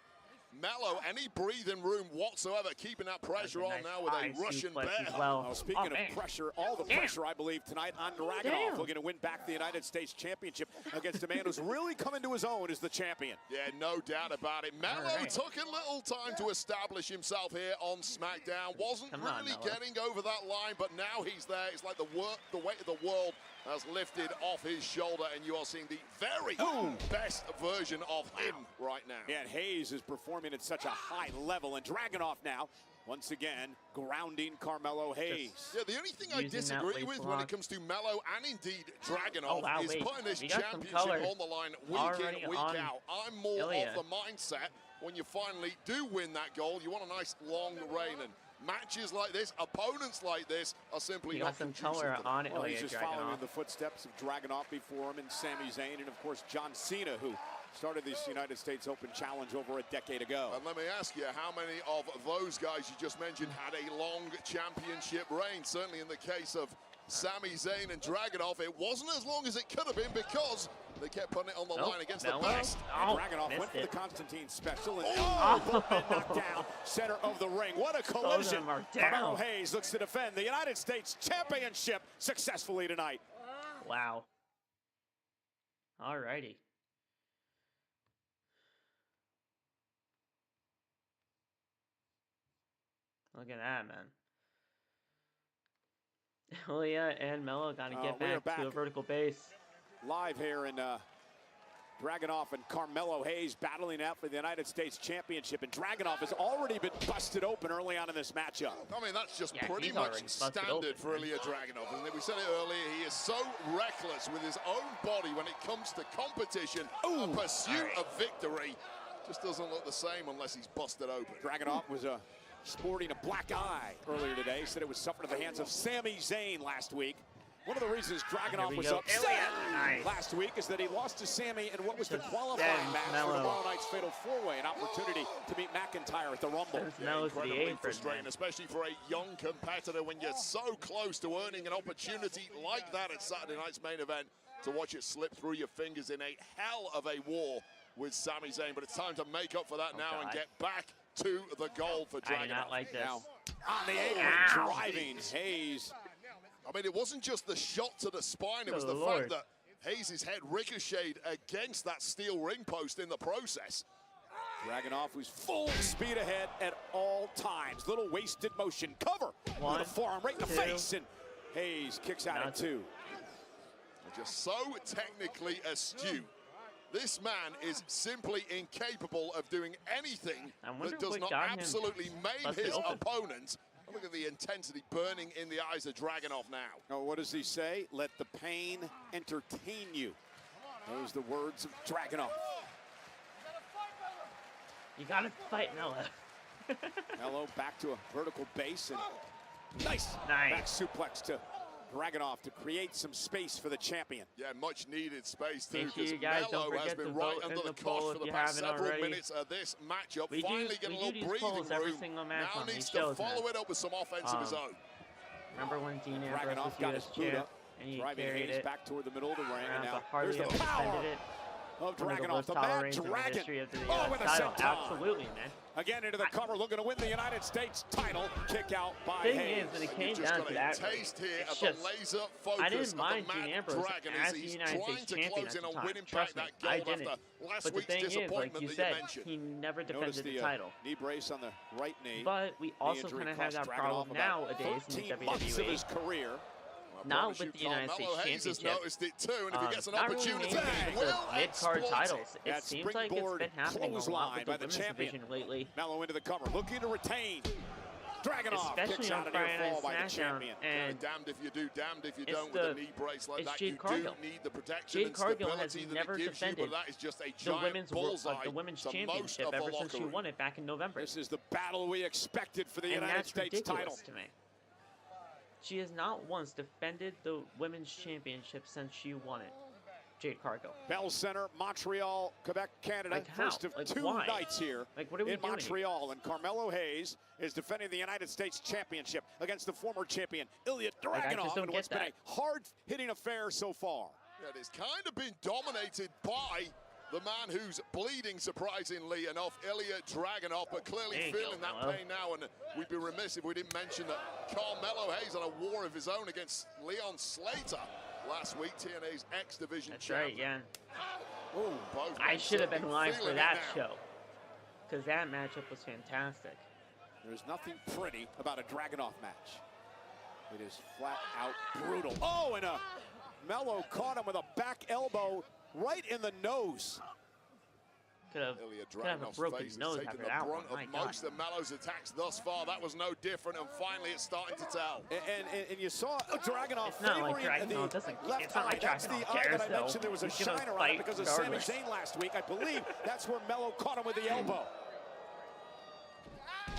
Speaker 5: Melo any breathing room whatsoever, keeping that pressure on
Speaker 1: nice
Speaker 5: now with
Speaker 1: high
Speaker 5: a Russian
Speaker 1: suplex
Speaker 5: bear.
Speaker 1: as well.
Speaker 2: Well, speaking
Speaker 1: Oh, man.
Speaker 2: of pressure, all the
Speaker 1: Damn.
Speaker 2: pressure, I believe, tonight on Dragunov,
Speaker 1: Damn.
Speaker 2: looking to win back the United States Championship against a man who's really come into his own as the champion.
Speaker 5: Yeah, no doubt about it. Melo
Speaker 1: right.
Speaker 5: took a little time to establish himself here on SmackDown. Wasn't
Speaker 1: Come on,
Speaker 5: really
Speaker 1: Melo.
Speaker 5: getting over that line, but now he's there. It's like the weight of the world has lifted off his shoulder, and you are seeing the very best version of him right now.
Speaker 2: Yeah, and Hayes is performing at such a high level, and Dragunov now, once again, grounding Carmelo Hayes.
Speaker 5: Yeah, the only thing I
Speaker 1: Using that
Speaker 5: disagree
Speaker 1: lace
Speaker 5: with when
Speaker 1: lock.
Speaker 5: it comes to Melo and indeed Dragunov
Speaker 1: Oh, wow,
Speaker 5: is
Speaker 1: wait.
Speaker 5: putting this
Speaker 1: We got some
Speaker 5: championship
Speaker 1: color
Speaker 5: on the line week
Speaker 1: already
Speaker 5: in, week
Speaker 1: on
Speaker 5: out. I'm more
Speaker 1: Ilja.
Speaker 5: of the mindset when you finally do win that goal, you want a nice long reign, and matches like this, opponents like this are simply
Speaker 1: You
Speaker 5: not
Speaker 1: got some
Speaker 5: conducive
Speaker 1: color
Speaker 5: to that.
Speaker 1: on
Speaker 2: Well, he's
Speaker 1: Ilja
Speaker 2: just following in
Speaker 1: Dragunov.
Speaker 2: the footsteps of Dragunov before him, and Sami Zayn, and of course John Cena, who started this United States Open Challenge over a decade ago.
Speaker 5: And let me ask you, how many of those guys you just mentioned had a long championship reign? Certainly in the case of Sami Zayn and Dragunov, it wasn't as long as it could have been because they kept putting it on the line against
Speaker 1: Melo.
Speaker 5: the best.
Speaker 2: And Dragunov went
Speaker 1: missed
Speaker 2: for the
Speaker 1: it.
Speaker 2: Constantine special, and both men knocked down center of the ring. What a collision.
Speaker 1: them are
Speaker 2: Carmelo
Speaker 1: down.
Speaker 2: Hayes looks to defend the United States Championship successfully tonight.
Speaker 1: Wow. Alrighty. Look at that, man. Ilja and Melo got to get
Speaker 2: we are
Speaker 1: back to a
Speaker 2: back.
Speaker 1: vertical base.
Speaker 2: Live here in Dragunov and Carmelo Hayes battling out for the United States Championship, and Dragunov has already been busted open early on in this matchup.
Speaker 5: I mean, that's just
Speaker 1: Yeah,
Speaker 5: pretty
Speaker 1: he's
Speaker 5: much
Speaker 1: already busted
Speaker 5: standard
Speaker 1: open,
Speaker 5: for
Speaker 1: man.
Speaker 5: Ilja Dragunov, isn't it? We said it earlier, he is so reckless with his own body when it comes to competition. A pursuit of victory just doesn't look the same unless he's busted open.
Speaker 2: Dragunov was sporting a black eye earlier today. Said it was suffered at the hands of Sami Zayn last week. One of the reasons Dragunov
Speaker 1: we
Speaker 2: was
Speaker 1: go.
Speaker 2: upset
Speaker 1: Nice.
Speaker 2: last week is that he lost to Sami in what was the
Speaker 1: Just
Speaker 2: qualifying
Speaker 1: sends
Speaker 2: match for
Speaker 1: Melo.
Speaker 2: tomorrow night's Fatal 4-Way, an opportunity to meet McIntyre at the Rumble.
Speaker 1: Sends Melo to the
Speaker 5: Incredibly
Speaker 1: apron,
Speaker 5: frustrating,
Speaker 1: man.
Speaker 5: especially for a young competitor when you're so close to earning an opportunity like that at Saturday night's main event, to watch it slip through your fingers in a hell of a war with Sami Zayn. But it's time to make up for that now and
Speaker 1: God.
Speaker 5: get back to the goal for
Speaker 1: I do
Speaker 5: Dragunov.
Speaker 1: not like this.
Speaker 2: Now, on the apron,
Speaker 1: Ow.
Speaker 2: driving Hayes.
Speaker 5: I mean, it wasn't just the shot to the spine, it was
Speaker 1: Good
Speaker 5: the
Speaker 1: Lord.
Speaker 5: fact that Hayes' head ricocheted against that steel ring post in the process.
Speaker 2: Dragunov, who's full speed ahead at all times. Little wasted motion. Cover.
Speaker 1: One,
Speaker 2: with a forearm right in the
Speaker 1: two.
Speaker 2: face. And Hayes kicks out at 2.
Speaker 5: Just so technically astute. This man is simply incapable of doing anything that does not absolutely maim his opponent. Look at the intensity burning in the eyes of Dragunov now.
Speaker 2: Oh, what does he say? Let the pain entertain you. Those are the words of Dragunov.
Speaker 1: You gotta fight Melo.
Speaker 2: Melo back to a vertical base and nice back suplex to Dragunov to create some space for the champion.
Speaker 5: Yeah, much needed space too,
Speaker 1: Make sure
Speaker 5: because
Speaker 1: you guys
Speaker 5: Melo
Speaker 1: don't
Speaker 5: has
Speaker 1: forget
Speaker 5: been
Speaker 1: to
Speaker 5: right
Speaker 1: vote
Speaker 5: under
Speaker 1: in
Speaker 5: the
Speaker 1: the poll
Speaker 5: cosh for
Speaker 1: if
Speaker 5: the
Speaker 1: you
Speaker 5: past
Speaker 1: haven't
Speaker 5: several
Speaker 1: already.
Speaker 5: minutes of this matchup.
Speaker 1: We
Speaker 5: Finally
Speaker 1: do
Speaker 5: getting a
Speaker 1: these
Speaker 5: little breathing
Speaker 1: polls every
Speaker 5: room.
Speaker 1: single match
Speaker 5: Now
Speaker 1: on
Speaker 5: needs
Speaker 1: these
Speaker 5: to
Speaker 1: shows,
Speaker 5: follow
Speaker 1: man.
Speaker 5: it up with some offense of his own.
Speaker 1: Remember when Dean
Speaker 2: Dragunov
Speaker 1: Ambrose
Speaker 2: got
Speaker 1: was
Speaker 2: his
Speaker 1: US
Speaker 2: boot
Speaker 1: champ
Speaker 2: up,
Speaker 1: and he
Speaker 2: driving
Speaker 1: carried
Speaker 2: Hayes
Speaker 1: it?
Speaker 2: back toward the middle of the ring, and now
Speaker 1: But hardly
Speaker 2: there's
Speaker 1: ever
Speaker 2: the power
Speaker 1: defended it.
Speaker 2: of
Speaker 1: One of the
Speaker 2: Dragunov,
Speaker 1: most
Speaker 2: the
Speaker 1: tolerated
Speaker 2: Mad
Speaker 1: in the
Speaker 2: Dragon.
Speaker 1: history of the
Speaker 2: Oh, with a
Speaker 1: title.
Speaker 2: senton.
Speaker 1: Absolutely, man.
Speaker 2: Again into the cover, looking to win the United States title. Kick out by
Speaker 1: Thing
Speaker 2: Hayes.
Speaker 1: is, when it
Speaker 5: And
Speaker 1: came
Speaker 5: you've just
Speaker 1: down
Speaker 5: got
Speaker 1: to
Speaker 5: a
Speaker 1: that,
Speaker 5: taste here
Speaker 1: it's
Speaker 5: of the
Speaker 1: just,
Speaker 5: laser
Speaker 1: I
Speaker 5: focus
Speaker 1: didn't
Speaker 5: of
Speaker 1: mind
Speaker 5: the
Speaker 1: Dean
Speaker 5: Mad
Speaker 1: Ambrose
Speaker 5: Dragon
Speaker 1: as
Speaker 5: as
Speaker 1: the
Speaker 5: he's
Speaker 1: United
Speaker 5: trying
Speaker 1: States
Speaker 5: to
Speaker 1: champion
Speaker 5: close
Speaker 1: at
Speaker 5: in
Speaker 1: the
Speaker 5: on
Speaker 1: time.
Speaker 5: winning
Speaker 1: Trust
Speaker 5: back
Speaker 1: me,
Speaker 5: that
Speaker 1: I
Speaker 5: gold
Speaker 1: didn't.
Speaker 5: after last
Speaker 1: But the
Speaker 5: week's
Speaker 1: thing is, like
Speaker 5: disappointment
Speaker 1: you
Speaker 5: that
Speaker 1: said,
Speaker 5: you mentioned.
Speaker 1: he never
Speaker 2: Notice
Speaker 1: defended the
Speaker 2: the
Speaker 1: title.
Speaker 2: knee brace on the right knee.
Speaker 1: But we also
Speaker 2: injury
Speaker 1: kind of have
Speaker 2: cost
Speaker 1: that
Speaker 2: Dragunov
Speaker 1: problem
Speaker 2: about
Speaker 1: nowadays in
Speaker 2: 13
Speaker 1: the
Speaker 2: months of
Speaker 1: WWE.
Speaker 2: his career.
Speaker 1: Now with the United States
Speaker 5: Carmelo Hayes has
Speaker 1: Championship,
Speaker 5: noticed it too, and if he gets an
Speaker 1: not really
Speaker 5: opportunity,
Speaker 1: mainly
Speaker 5: he
Speaker 1: the
Speaker 5: will
Speaker 1: mid-card
Speaker 5: exploit
Speaker 1: titles.
Speaker 5: it.
Speaker 1: It
Speaker 2: That
Speaker 1: seems like it's
Speaker 2: springboard
Speaker 1: been happening a lot
Speaker 2: clothesline
Speaker 1: with
Speaker 2: by
Speaker 1: the
Speaker 2: the
Speaker 1: women's
Speaker 2: champion.
Speaker 1: division lately.
Speaker 2: Melo into the cover, looking to retain. Dragunov
Speaker 1: Especially
Speaker 2: kicks
Speaker 1: on
Speaker 2: out a near
Speaker 1: Friday Night
Speaker 2: fall by the
Speaker 1: SmackDown,
Speaker 2: champion.
Speaker 1: and
Speaker 5: Damned if you do, damned if you
Speaker 1: it's
Speaker 5: don't with a
Speaker 1: the-
Speaker 5: knee brace like
Speaker 1: it's
Speaker 5: that.
Speaker 1: Jade
Speaker 5: You
Speaker 1: Cargill.
Speaker 5: do need the protection
Speaker 1: Jade
Speaker 5: and
Speaker 1: Cargill
Speaker 5: stability
Speaker 1: has
Speaker 5: that
Speaker 1: never
Speaker 5: it gives you,
Speaker 1: defended
Speaker 5: but that is just a
Speaker 1: the
Speaker 5: giant
Speaker 1: women's
Speaker 5: bullseye
Speaker 1: the women's
Speaker 5: to most
Speaker 1: championship
Speaker 5: of the
Speaker 1: ever since
Speaker 5: locker
Speaker 1: she
Speaker 5: room.
Speaker 1: won it back in November.
Speaker 2: This is the battle we expected for the
Speaker 1: And
Speaker 2: United
Speaker 1: that's
Speaker 2: States
Speaker 1: ridiculous
Speaker 2: title.
Speaker 1: to me. She has not once defended the women's championship since she won it. Jade Cargill.
Speaker 2: Bell Center, Montreal, Quebec, Canada.
Speaker 1: Like
Speaker 2: First
Speaker 1: how?
Speaker 2: of
Speaker 1: Like
Speaker 2: 2
Speaker 1: why?
Speaker 2: nights here
Speaker 1: Like, what are we
Speaker 2: in
Speaker 1: doing
Speaker 2: Montreal. And Carmelo Hayes is defending the United States Championship against the former champion, Ilja
Speaker 1: I just
Speaker 2: Dragunov,
Speaker 1: don't
Speaker 2: in
Speaker 1: get
Speaker 2: what's been
Speaker 1: that.
Speaker 2: a hard-hitting affair so far.
Speaker 5: Yeah, it's kind of been dominated by the man who's bleeding, surprisingly enough, Ilja Dragunov, but clearly
Speaker 1: There you
Speaker 5: feeling
Speaker 1: go,
Speaker 5: that
Speaker 1: Melo.
Speaker 5: pain now. And we'd be remiss if we didn't mention that Carmelo Hayes on a war of his own against Leon Slater last week, TNA's X Division
Speaker 1: That's
Speaker 5: champion.
Speaker 1: right, yeah.
Speaker 5: Oh, both
Speaker 1: I
Speaker 5: men
Speaker 1: should have been
Speaker 5: certainly
Speaker 1: live for
Speaker 5: feeling it
Speaker 1: that
Speaker 5: now.
Speaker 1: show. Because that matchup was fantastic.
Speaker 2: There's nothing pretty about a Dragunov match. It is flat out brutal. Oh, and Melo caught him with a back elbow right in the nose.
Speaker 1: Could have a
Speaker 5: Dragunov's
Speaker 1: broken
Speaker 5: face has
Speaker 1: nose
Speaker 5: taken
Speaker 1: after
Speaker 5: the
Speaker 1: that one.
Speaker 5: brunt
Speaker 1: My
Speaker 5: of
Speaker 1: God.
Speaker 5: most of Melo's attacks thus far. That was no different, and finally it's starting to tell.
Speaker 2: And you saw Dragunov
Speaker 1: It's not like
Speaker 2: favoring
Speaker 1: Dragunov
Speaker 2: the
Speaker 1: doesn't.
Speaker 2: left
Speaker 1: It's not
Speaker 2: eye.
Speaker 1: like
Speaker 2: That's the
Speaker 1: Dragunov
Speaker 2: eye
Speaker 1: cares,
Speaker 2: that I
Speaker 1: though.
Speaker 2: mentioned there was a
Speaker 1: He's gonna
Speaker 2: shiner on it
Speaker 1: fight
Speaker 2: because of Sami
Speaker 1: regardless.
Speaker 2: Zayn last week. I believe that's where Melo caught him with the elbow.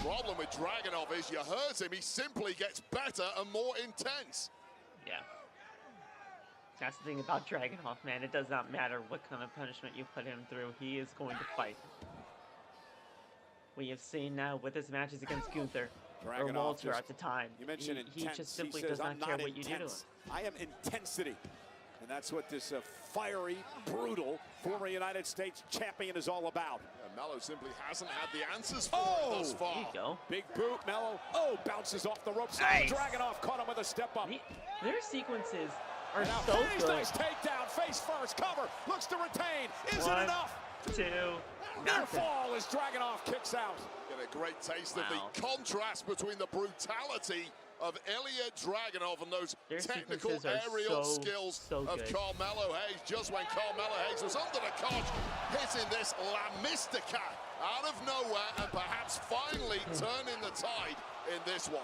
Speaker 5: Problem with Dragunov is you hurt him, he simply gets better and more intense.
Speaker 1: Yeah. That's the thing about Dragunov, man. It does not matter what kind of punishment you put him through. He is going to fight. We have seen now with his matches against Gunther or
Speaker 2: Dragunov
Speaker 1: Walter
Speaker 2: just-
Speaker 1: at the time.
Speaker 2: You mentioned
Speaker 1: he
Speaker 2: intense.
Speaker 1: just simply
Speaker 2: he says,
Speaker 1: does
Speaker 2: I'm
Speaker 1: not care
Speaker 2: not
Speaker 1: what you do to him.
Speaker 2: intense. I am intensity. And that's what this fiery, brutal former United States champion is all about.
Speaker 5: And Melo simply hasn't had the answers for
Speaker 2: Oh!
Speaker 5: it thus far.
Speaker 1: There you go.
Speaker 2: Big boot, Melo. Oh, bounces off the ropes.
Speaker 1: Nice.
Speaker 2: Oh, Dragunov caught him with a step up.
Speaker 1: Their sequences are
Speaker 2: Now
Speaker 1: so
Speaker 2: Hayes,
Speaker 1: good.
Speaker 2: nice takedown, face first, cover, looks to retain. Is it
Speaker 1: One,
Speaker 2: enough?
Speaker 1: 2,
Speaker 2: Near
Speaker 1: nothing.
Speaker 2: fall as Dragunov kicks out.
Speaker 5: Get a great taste
Speaker 1: Wow.
Speaker 5: of the contrast between the brutality of Ilja Dragunov and those
Speaker 1: Their
Speaker 5: technical
Speaker 1: sequences are
Speaker 5: aerial
Speaker 1: so
Speaker 5: skills
Speaker 1: good.
Speaker 5: of Carmelo Hayes. Just when Carmelo Hayes was under the cosh, hitting this La Mystica out of nowhere and perhaps finally turning the tide in this one.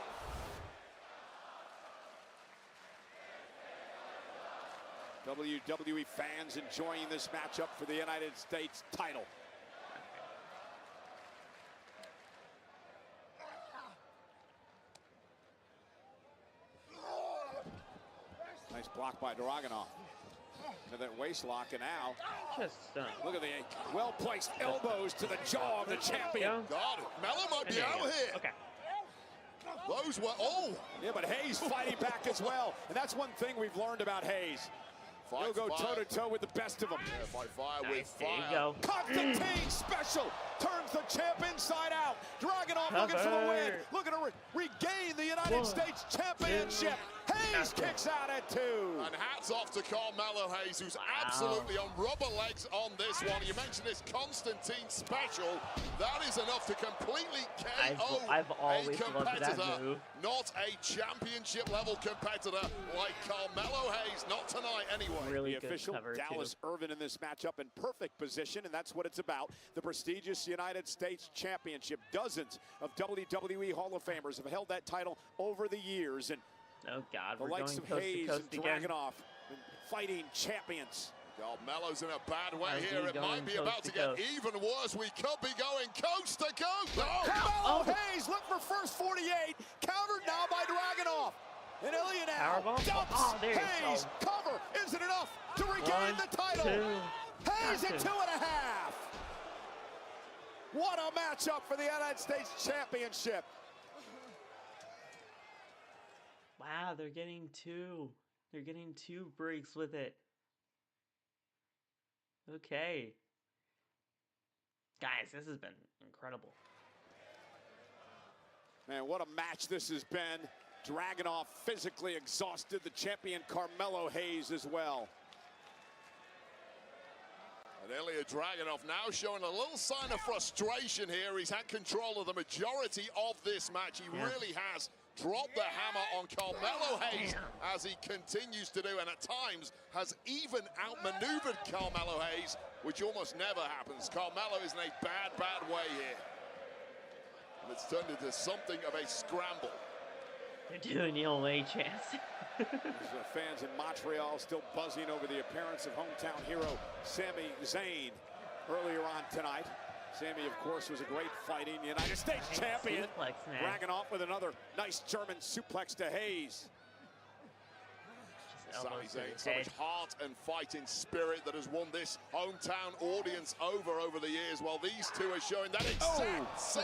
Speaker 2: WWE fans enjoying this matchup for the United States title. Nice block by Dragunov. To that waist lock, and now
Speaker 1: Just
Speaker 2: look at the well-placed elbows to the jaw of the champion.
Speaker 5: Got it. Melo might be out here.
Speaker 1: Okay.
Speaker 5: Those were, oh!
Speaker 2: Yeah, but Hayes fighting back as well. And that's one thing we've learned about Hayes. He'll go toe-to-toe with the best of them.
Speaker 5: Yeah, fight fire with
Speaker 1: Nice. There
Speaker 5: fire.
Speaker 1: you go.
Speaker 2: Constantine special turns the champ inside out. Dragunov looking for the win, looking to regain the United States Championship. Hayes kicks out at 2.
Speaker 5: And hats off to Carmelo Hayes, who's absolutely on rubber legs on this one. You mentioned this Constantine special. That is enough to completely KO
Speaker 1: I've always
Speaker 5: a
Speaker 1: loved
Speaker 5: competitor.
Speaker 1: that move.
Speaker 5: Not a championship level competitor like Carmelo Hayes. Not tonight, anyway.
Speaker 1: Really
Speaker 2: The
Speaker 1: good
Speaker 2: official
Speaker 1: cover
Speaker 2: Dallas
Speaker 1: too.
Speaker 2: Irvin in this matchup in perfect position, and that's what it's about. The prestigious United States Championship. Dozens of WWE Hall of Famers have held that title over the years, and
Speaker 1: Oh God,
Speaker 2: the
Speaker 1: we're
Speaker 2: likes
Speaker 1: going
Speaker 2: of
Speaker 1: coast
Speaker 2: Hayes
Speaker 1: to coast
Speaker 2: and
Speaker 1: again.
Speaker 2: Dragunov, fighting champions.
Speaker 5: Carmelo's in a bad way
Speaker 1: Are
Speaker 5: here.
Speaker 1: we
Speaker 5: It might
Speaker 1: going
Speaker 5: be
Speaker 1: coast
Speaker 5: about
Speaker 1: to
Speaker 5: to get
Speaker 1: coast?
Speaker 5: even worse. We could be going coast to coast. Oh,
Speaker 2: Carmelo Hayes look for first 48, countered now by Dragunov. And Ilja now
Speaker 1: Powerbomb?
Speaker 2: dumps
Speaker 1: Oh, there you
Speaker 2: Hayes.
Speaker 1: go.
Speaker 2: Cover isn't enough to regain
Speaker 1: 1,
Speaker 2: the title.
Speaker 1: 2.
Speaker 2: Hayes at
Speaker 1: Got to.
Speaker 2: 2.5. What a matchup for the United States Championship.
Speaker 1: Wow, they're getting 2. They're getting 2 breaks with it. Okay. Guys, this has been incredible.
Speaker 2: Man, what a match this has been. Dragunov physically exhausted, the champion Carmelo Hayes as well.
Speaker 5: And Ilja Dragunov now showing a little sign of frustration here. He's had control of the majority of this match. He really has dropped the hammer on Carmelo Hayes as he continues to do, and at times has even outmaneuvered Carmelo Hayes, which almost never happens. Carmelo is in a bad, bad way here. And it's turned into something of a scramble.
Speaker 1: They're doing the old A chance.
Speaker 2: Fans in Montreal still buzzing over the appearance of hometown hero Sami Zayn earlier on tonight. Sami, of course, was a great fighting United States champion.
Speaker 1: Suplex, man.
Speaker 2: Dragunov with another nice German suplex to Hayes.
Speaker 1: Just
Speaker 5: Sami
Speaker 1: elbows to
Speaker 5: Zayn,
Speaker 1: the
Speaker 5: so
Speaker 1: head.
Speaker 5: much heart and fighting spirit that has won this hometown audience over the years, while these two are showing that exact same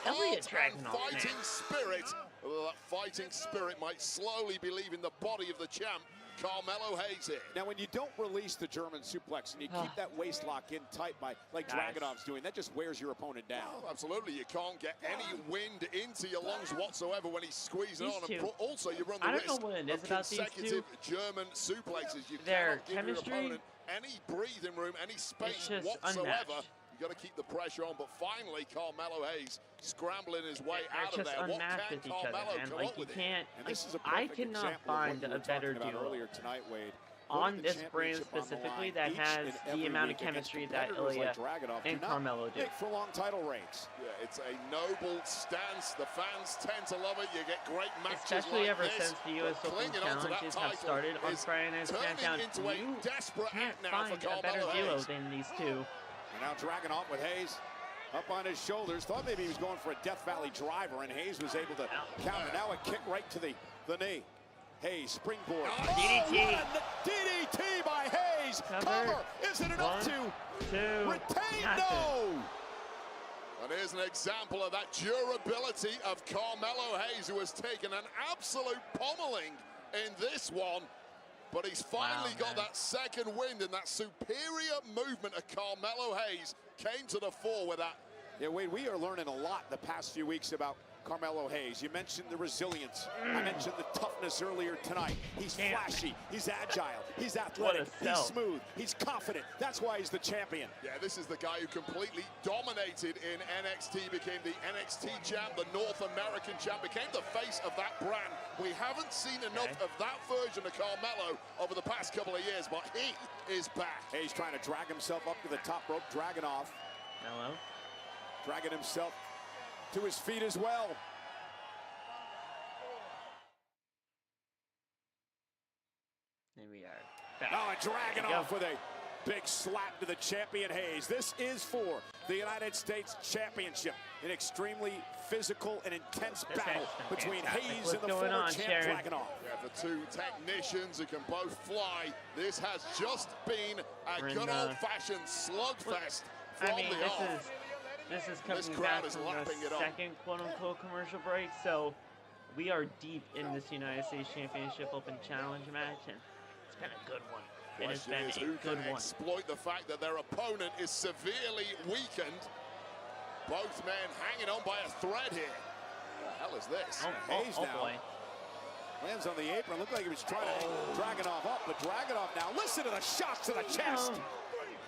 Speaker 1: Elliot
Speaker 5: heart and
Speaker 1: Dragunov,
Speaker 5: fighting
Speaker 1: man.
Speaker 5: spirit. Well, that fighting spirit might slowly be leaving the body of the champ, Carmelo Hayes here.
Speaker 2: Now, when you don't release the German suplex and you keep that waist lock in tight like
Speaker 1: Guys.
Speaker 2: Dragunov's doing, that just wears your opponent down.
Speaker 5: Oh, absolutely, you can't get any wind into your lungs whatsoever when he's squeezing
Speaker 1: These
Speaker 5: on.
Speaker 1: two.
Speaker 5: And also, you run the
Speaker 1: I don't
Speaker 5: risk
Speaker 1: know what it is
Speaker 5: of
Speaker 1: about these
Speaker 5: consecutive German suplexes. You
Speaker 1: Their
Speaker 5: cannot give
Speaker 1: chemistry,
Speaker 5: your opponent any breathing room, any space
Speaker 1: just
Speaker 5: whatsoever.
Speaker 1: unmatched.
Speaker 5: You got to keep the pressure on, but finally, Carmelo Hayes scrambling his way
Speaker 1: They're
Speaker 5: out of
Speaker 1: just
Speaker 5: there. What
Speaker 1: unmatched
Speaker 5: can
Speaker 1: with each other,
Speaker 5: Carmelo
Speaker 1: man.
Speaker 5: come
Speaker 1: Like,
Speaker 5: up
Speaker 1: you
Speaker 5: with here?
Speaker 1: can't.
Speaker 2: And
Speaker 1: Like,
Speaker 2: this is a
Speaker 1: I
Speaker 2: perfect
Speaker 1: cannot
Speaker 2: example of
Speaker 1: find
Speaker 2: what you
Speaker 1: a
Speaker 2: were
Speaker 1: better
Speaker 2: talking about
Speaker 1: duo
Speaker 2: earlier tonight, Wade.
Speaker 1: on
Speaker 2: Putting the
Speaker 1: this brand
Speaker 2: championship on the
Speaker 1: specifically
Speaker 2: line
Speaker 1: that
Speaker 2: each
Speaker 1: has
Speaker 2: and
Speaker 1: the
Speaker 2: every
Speaker 1: amount of
Speaker 2: week against
Speaker 1: chemistry that
Speaker 2: competitors
Speaker 1: Ilja
Speaker 2: like Dragunov do
Speaker 1: and
Speaker 2: not
Speaker 1: Carmelo do.
Speaker 2: make for long title reigns.
Speaker 5: Yeah, it's a noble stance. The fans tend to love it. You get great matches
Speaker 1: Especially
Speaker 5: like
Speaker 1: ever
Speaker 5: this,
Speaker 1: since the US
Speaker 5: but
Speaker 1: Open
Speaker 5: clinging onto that
Speaker 1: challenges have
Speaker 5: title
Speaker 1: started on
Speaker 5: is
Speaker 1: Friday Night
Speaker 5: turning
Speaker 1: SmackDown.
Speaker 5: into a
Speaker 1: You
Speaker 5: desperate
Speaker 1: can't
Speaker 5: act now for
Speaker 1: find a better
Speaker 5: Carmelo
Speaker 1: duo
Speaker 5: Hayes.
Speaker 1: than these two.
Speaker 2: And now Dragunov with Hayes up on his shoulders. Thought maybe he was going for a Death Valley driver, and Hayes was able to counter. Now a kick right to the knee. Hayes, springboard.
Speaker 1: DDT.
Speaker 2: What a DDT by Hayes.
Speaker 1: Cover.
Speaker 2: Isn't enough
Speaker 1: 1,
Speaker 2: to
Speaker 1: 2.
Speaker 2: retain.
Speaker 1: Nothing.
Speaker 2: No.
Speaker 5: And here's an example of that durability of Carmelo Hayes, who has taken an absolute pummeling in this one. But he's finally got
Speaker 1: man.
Speaker 5: that second wind, and that superior movement of Carmelo Hayes came to the fore with that.
Speaker 2: Yeah, Wade, we are learning a lot the past few weeks about Carmelo Hayes. You mentioned the resilience. I mentioned the toughness earlier tonight. He's flashy, he's agile, he's athletic, he's smooth, he's confident. That's why he's the champion.
Speaker 5: Yeah, this is the guy who completely dominated in NXT, became the NXT champ, the North American champ, became the face of that brand. We haven't seen enough of that version of Carmelo over the past couple of years, but he is back.
Speaker 2: Hayes trying to drag himself up to the top rope. Dragunov
Speaker 1: Hello?
Speaker 2: dragging himself to his feet as well.
Speaker 1: Here we are. Back.
Speaker 2: Now a Dragunov with a big slap to the champion Hayes. This is for the United States Championship. An extremely physical and intense
Speaker 1: This
Speaker 2: battle
Speaker 1: match has been
Speaker 2: between
Speaker 1: fantastic.
Speaker 2: Hayes
Speaker 1: What's
Speaker 2: and the
Speaker 1: going
Speaker 2: former
Speaker 1: on,
Speaker 2: champ
Speaker 1: Sharon?
Speaker 2: Dragunov.
Speaker 5: Yeah, for two technicians who can both fly, this has just been a
Speaker 1: We're in
Speaker 5: good
Speaker 1: the-
Speaker 5: old-fashioned slugfest from
Speaker 1: I mean,
Speaker 5: the off.
Speaker 1: this is coming
Speaker 5: crowd
Speaker 1: back
Speaker 5: is
Speaker 1: from
Speaker 5: lapping it
Speaker 1: the
Speaker 5: up.
Speaker 1: second quote-unquote commercial break, so we are deep in this United States Championship Open Challenge match, and it's been a good one. It has
Speaker 5: Question
Speaker 1: been
Speaker 5: is,
Speaker 1: a
Speaker 5: who
Speaker 1: good
Speaker 5: can
Speaker 1: one.
Speaker 5: exploit the fact that their opponent is severely weakened? Both men hanging on by a thread here. What the hell is this?
Speaker 1: Oh
Speaker 2: Hayes now
Speaker 1: boy.
Speaker 2: Lands on the apron. Looked like he was trying to Dragunov up, but Dragunov now. Listen to the shots to the chest.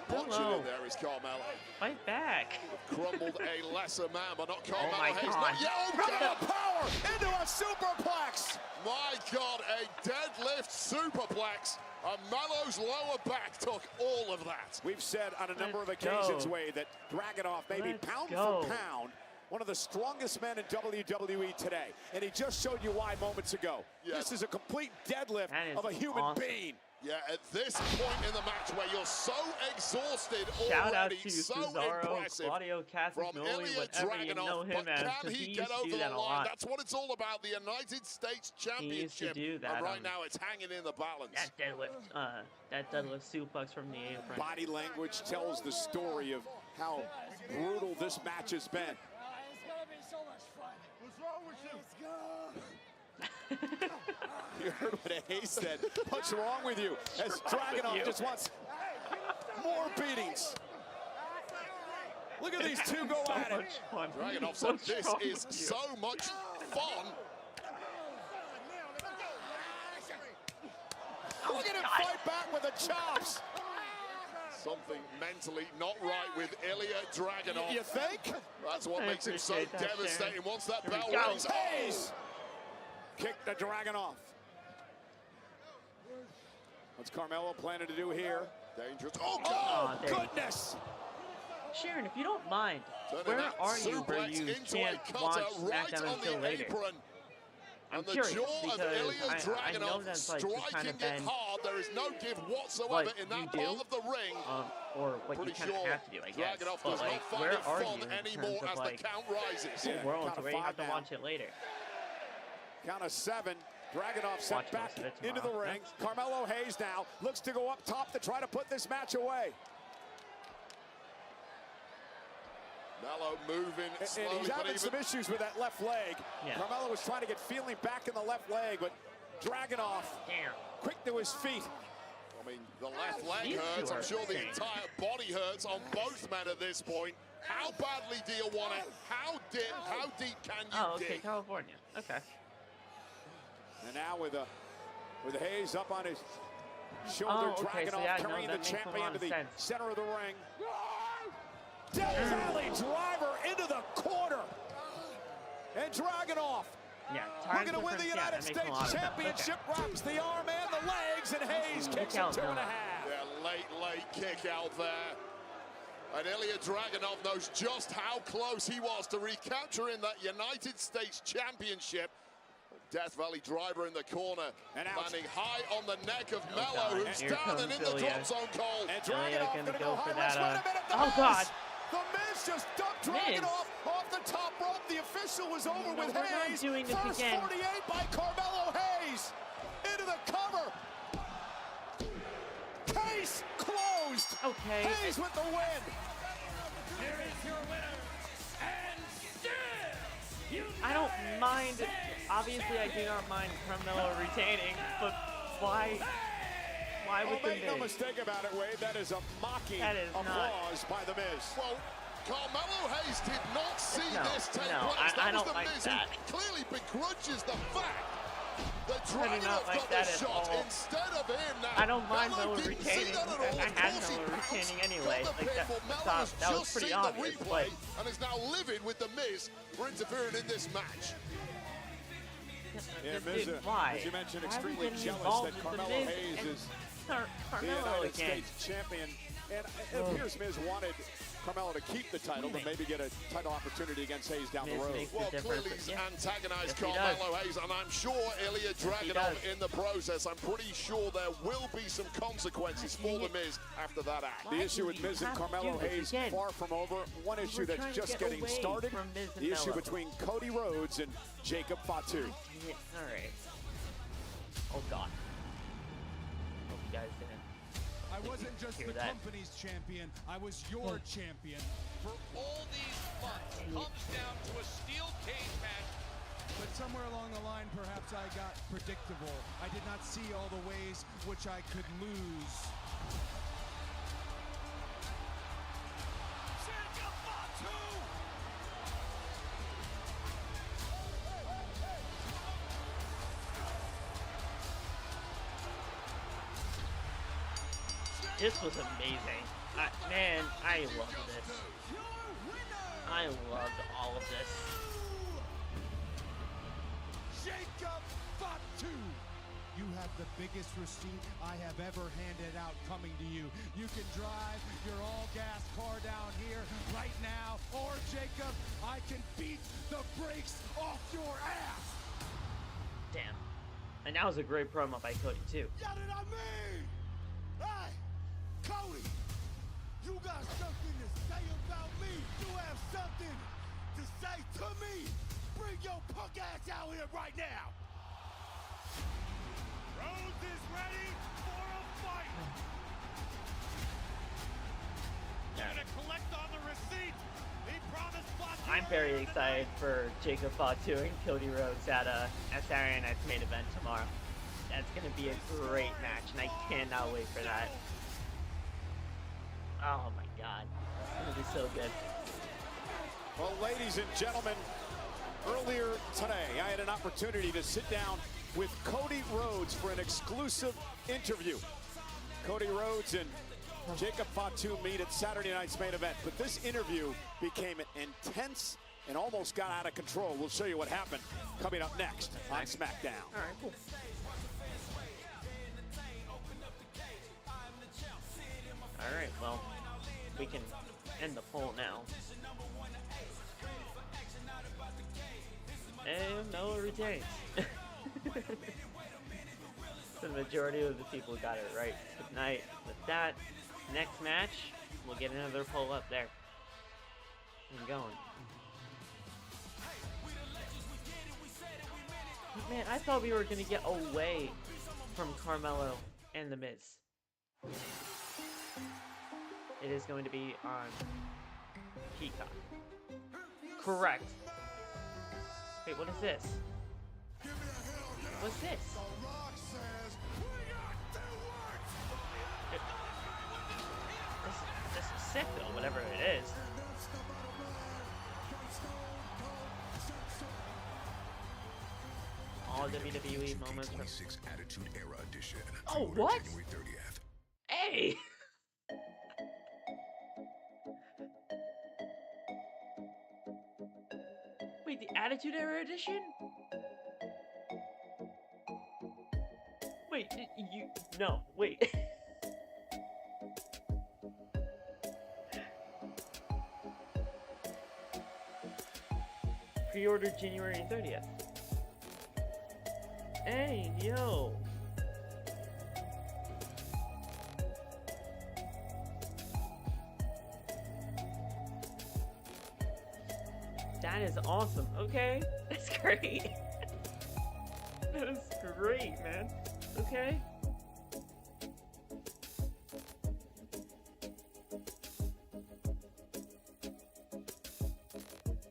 Speaker 5: Punching in there is Carmelo.
Speaker 1: Fight back.
Speaker 5: Crumbled a lesser man, but not Carmelo.
Speaker 1: Oh my God.
Speaker 5: Yeah,
Speaker 2: Power into a superplex.
Speaker 5: my God, a deadlift superplex. And Melo's lower back took all of that.
Speaker 2: We've said on a number of
Speaker 1: Let's
Speaker 2: occasions,
Speaker 1: go.
Speaker 2: Wade, that Dragunov may be
Speaker 1: Let's
Speaker 2: pound
Speaker 1: go.
Speaker 2: for pound one of the strongest men in WWE today. And he just showed you why moments ago.
Speaker 5: Yeah.
Speaker 2: This is a complete deadlift
Speaker 1: That is
Speaker 2: of a human
Speaker 1: awesome.
Speaker 2: being.
Speaker 5: Yeah, at this point in the match where you're so exhausted
Speaker 1: Shout out
Speaker 5: already,
Speaker 1: to
Speaker 5: so
Speaker 1: Cesaro,
Speaker 5: impressive.
Speaker 1: Claudio
Speaker 5: From
Speaker 1: Castagnoli,
Speaker 5: Ilja
Speaker 1: whatever you know
Speaker 5: Dragunov,
Speaker 1: him
Speaker 5: but
Speaker 1: as,
Speaker 5: can
Speaker 1: because
Speaker 5: he
Speaker 1: he
Speaker 5: get
Speaker 1: used to
Speaker 5: over
Speaker 1: do that
Speaker 5: the
Speaker 1: a
Speaker 5: line?
Speaker 1: lot.
Speaker 5: That's what it's all about, the United States Championship.
Speaker 1: do that,
Speaker 5: and right now it's hanging in the balance.
Speaker 1: That deadlift suplex from the apron.
Speaker 2: Body language tells the story of how brutal this match has been.
Speaker 3: It's gonna be so much fun. What's wrong with you? Let's go.
Speaker 2: You heard what Hayes said. What's wrong with you? As Dragunov just wants more beatings. Look at these two go at it.
Speaker 5: Dragunov said this is so much fun.
Speaker 2: Look at him fight back with the chops.
Speaker 5: Something mentally not right with Ilja Dragunov.
Speaker 2: You think?
Speaker 5: That's what
Speaker 1: I
Speaker 5: makes him so
Speaker 1: appreciate that,
Speaker 5: devastating.
Speaker 1: Sharon.
Speaker 5: Once that
Speaker 1: Here we
Speaker 5: bell
Speaker 1: go.
Speaker 5: rings,
Speaker 2: Hayes kicked the Dragunov. What's Carmelo planning to do here?
Speaker 5: dangerous. Oh,
Speaker 2: Oh,
Speaker 5: God!
Speaker 1: there you go.
Speaker 2: goodness!
Speaker 1: Sharon, if you don't mind,
Speaker 5: Turning
Speaker 1: where
Speaker 5: that
Speaker 1: are you where
Speaker 5: suplex
Speaker 1: you
Speaker 5: into
Speaker 1: can't
Speaker 5: a
Speaker 1: watch
Speaker 5: cutter right
Speaker 1: SmackDown
Speaker 5: on
Speaker 1: until
Speaker 5: the
Speaker 1: later?
Speaker 5: apron.
Speaker 1: I'm
Speaker 5: And the
Speaker 1: curious
Speaker 5: jaw of
Speaker 1: because
Speaker 5: Ilja
Speaker 1: I know
Speaker 5: Dragunov
Speaker 1: that's like just kind
Speaker 5: striking
Speaker 1: of
Speaker 5: it
Speaker 1: been
Speaker 5: hard. There is no give whatsoever
Speaker 1: what
Speaker 5: in
Speaker 1: you
Speaker 5: that
Speaker 1: do,
Speaker 5: part of the ring.
Speaker 1: or what you
Speaker 5: Pretty
Speaker 1: kind of
Speaker 5: sure
Speaker 1: have to do, I guess.
Speaker 5: Dragunov
Speaker 1: But
Speaker 5: does
Speaker 1: like,
Speaker 5: not find
Speaker 1: where
Speaker 5: it
Speaker 1: are
Speaker 5: fun
Speaker 1: you in
Speaker 5: anymore
Speaker 1: terms
Speaker 5: as
Speaker 1: of like
Speaker 5: the count rises.
Speaker 2: Yeah.
Speaker 1: world
Speaker 2: count of
Speaker 1: where you have
Speaker 2: five
Speaker 1: to
Speaker 2: now.
Speaker 1: watch it later?
Speaker 2: Count of 7. Dragunov
Speaker 1: Watch
Speaker 2: sent back
Speaker 1: most of it
Speaker 2: into the
Speaker 1: tomorrow.
Speaker 2: ring. Carmelo Hayes now looks to go up top to try to put this match away.
Speaker 5: Melo moving
Speaker 2: And
Speaker 5: slowly,
Speaker 2: he's
Speaker 5: but
Speaker 2: having
Speaker 5: even
Speaker 2: some issues with that left leg.
Speaker 1: Yeah.
Speaker 2: Carmelo was trying to get feeling back in the left leg, but Dragunov
Speaker 1: Damn.
Speaker 2: quick to his feet.
Speaker 5: I mean, the left leg
Speaker 1: These
Speaker 5: hurts.
Speaker 1: two
Speaker 5: I'm
Speaker 1: are
Speaker 5: sure the
Speaker 1: insane.
Speaker 5: entire body hurts on both men at this point. How badly do you want it? How deep can you
Speaker 1: Oh, okay,
Speaker 5: dig?
Speaker 1: California. Okay.
Speaker 2: And now with Hayes up on his shoulder,
Speaker 1: Oh, okay,
Speaker 2: Dragunov
Speaker 1: so yeah, no,
Speaker 2: carrying
Speaker 1: that
Speaker 2: the
Speaker 1: makes a
Speaker 2: champion
Speaker 1: lot
Speaker 2: to
Speaker 1: of
Speaker 2: the
Speaker 1: sense.
Speaker 2: center of the ring. Death Valley driver into the corner. And Dragunov,
Speaker 1: Yeah.
Speaker 2: looking to win the United States Championship, wraps the arm and the legs, and Hayes kicks him
Speaker 1: out
Speaker 2: 2.5.
Speaker 5: Yeah, late kick out there. And Ilja Dragunov knows just how close he was to recapturing that United States Championship. Death Valley driver in the corner,
Speaker 2: And out.
Speaker 5: landing high on the neck of
Speaker 1: Oh,
Speaker 5: Melo,
Speaker 1: God.
Speaker 5: who's
Speaker 1: Here
Speaker 5: down
Speaker 1: comes
Speaker 5: and in the
Speaker 1: Giulia.
Speaker 5: drop zone, Cole.
Speaker 2: And
Speaker 1: Ilja
Speaker 2: Dragunov
Speaker 1: gonna
Speaker 2: gonna
Speaker 1: go
Speaker 2: go
Speaker 1: for
Speaker 2: high.
Speaker 1: that,
Speaker 2: Wait a minute, the
Speaker 1: oh,
Speaker 2: Miz!
Speaker 1: God.
Speaker 2: The Miz just dumped
Speaker 1: Miz.
Speaker 2: Dragunov off the top rope. The official was over
Speaker 1: No,
Speaker 2: with
Speaker 1: we're not
Speaker 2: Hayes.
Speaker 1: doing this
Speaker 2: First
Speaker 1: again.
Speaker 2: 48 by Carmelo Hayes. Into the cover. Case closed.
Speaker 1: Okay.
Speaker 2: Hayes with the win.
Speaker 3: Here is your winner, and still,
Speaker 1: I don't mind. Obviously, I do not mind Carmelo retaining, but why? Why
Speaker 2: Oh,
Speaker 1: with the
Speaker 2: make no
Speaker 1: Miz?
Speaker 2: mistake about it, Wade. That is a mocking
Speaker 1: That is not-
Speaker 2: applause by the Miz.
Speaker 5: Well, Carmelo Hayes did not see
Speaker 1: No,
Speaker 5: this take
Speaker 1: no,
Speaker 5: place.
Speaker 1: I
Speaker 5: That was
Speaker 1: don't
Speaker 5: the
Speaker 1: like
Speaker 5: Miz
Speaker 1: that.
Speaker 5: who clearly begrudges the fact that
Speaker 1: I do not
Speaker 5: Dragunov
Speaker 1: like
Speaker 5: got
Speaker 1: that
Speaker 5: the
Speaker 1: at
Speaker 5: shot
Speaker 1: all.
Speaker 5: instead of him. Now,
Speaker 1: I don't mind
Speaker 5: Melo
Speaker 1: Melo
Speaker 5: didn't see
Speaker 1: retaining.
Speaker 5: that at all.
Speaker 1: I
Speaker 5: Of
Speaker 1: had
Speaker 5: course he
Speaker 1: Melo
Speaker 5: pounced,
Speaker 1: retaining anyway.
Speaker 5: got the
Speaker 1: Like, that-
Speaker 5: pinfall. Melo
Speaker 1: that
Speaker 5: has
Speaker 1: was
Speaker 5: just
Speaker 1: pretty
Speaker 5: seen
Speaker 1: obvious,
Speaker 5: the
Speaker 1: but-
Speaker 5: replay and is now livid with the Miz for interfering in this match.
Speaker 2: Yeah,
Speaker 1: Dude,
Speaker 2: Miz,
Speaker 1: why?
Speaker 2: as you mentioned,
Speaker 1: Why are we
Speaker 2: extremely
Speaker 1: getting
Speaker 2: jealous
Speaker 1: involved
Speaker 2: that
Speaker 1: with the
Speaker 2: Carmelo
Speaker 1: Miz
Speaker 2: Hayes
Speaker 1: and
Speaker 2: is
Speaker 1: the
Speaker 2: the
Speaker 1: Carmelo
Speaker 2: United
Speaker 1: again.
Speaker 2: States champion. And it appears Miz wanted Carmelo to keep the title to maybe get a title opportunity against Hayes down the
Speaker 1: Miz
Speaker 2: road.
Speaker 1: makes
Speaker 5: Well,
Speaker 1: the
Speaker 5: clearly
Speaker 1: difference.
Speaker 5: he's
Speaker 1: Yeah.
Speaker 5: antagonized
Speaker 1: Yes, he does.
Speaker 5: Carmelo Hayes, and I'm sure Ilja
Speaker 1: he
Speaker 5: Dragunov
Speaker 1: does.
Speaker 5: in the process. I'm pretty sure there will be some consequences for the Miz after that act.
Speaker 2: The
Speaker 1: Why
Speaker 2: issue
Speaker 1: do
Speaker 2: with
Speaker 1: we
Speaker 2: Miz and
Speaker 1: have to
Speaker 2: Carmelo
Speaker 1: do this
Speaker 2: Hayes
Speaker 1: again?
Speaker 2: far from over. One issue
Speaker 1: We're
Speaker 2: that's
Speaker 1: trying to
Speaker 2: just
Speaker 1: get
Speaker 2: getting
Speaker 1: away
Speaker 2: started.
Speaker 1: from Miz and
Speaker 2: The issue
Speaker 1: Melo.
Speaker 2: between Cody Rhodes and Jacob Fatu.
Speaker 1: Yeah, all right. Oh God. Hope you guys didn't.
Speaker 3: I wasn't just
Speaker 1: Hear
Speaker 3: the
Speaker 1: that?
Speaker 3: company's champion, I was your champion.
Speaker 11: For all these months comes down to a steel cage match.
Speaker 3: But somewhere along the line, perhaps I got predictable. I did not see all the ways which I could lose.
Speaker 1: This was amazing. Man, I loved this. I loved all of this.
Speaker 3: Jacob Fatu. You have the biggest receipt I have ever handed out coming to you. You can drive your all-gas car down here right now, or Jacob, I can beat the brakes off your ass.
Speaker 1: Damn. And that was a great promo by Cody too.
Speaker 3: What did I mean? Hey, Cody, you got something to say about me. You have something to say to me. Bring your punk ass out here right now. Rhodes is ready for a fight.
Speaker 11: Gonna collect on the receipt. He promised Fatu.
Speaker 1: I'm very excited for Jacob Fatu and Cody Rhodes at Saturday Night's main event tomorrow. That's gonna be a great match, and I cannot wait for that. Oh my god, it's gonna be so good.
Speaker 2: Well, ladies and gentlemen, earlier today, I had an opportunity to sit down with Cody Rhodes for an exclusive interview. Cody Rhodes and Jacob Fatu meet at Saturday night's main event, but this interview became intense and almost got out of control. We'll show you what happened coming up next on SmackDown.
Speaker 1: All right, cool. All right, well, we can end the poll now. And no retains. The majority of the people got it right tonight. With that, next match, we'll get another poll up there. I'm going. Man, I thought we were gonna get away from Carmelo and The Miz. It is going to be on Peacock. Correct. Wait, what is this? What's this? This is sick though, whatever it is. All WWE moments from
Speaker 10: 26 Attitude Era Edition.
Speaker 1: Oh, what?
Speaker 10: January 30th.
Speaker 1: Hey! Wait, the Attitude Era Edition? Wait, you... No, wait. Pre-order January 30th. Hey, yo! That is awesome. Okay, that's great. That is great, man. Okay.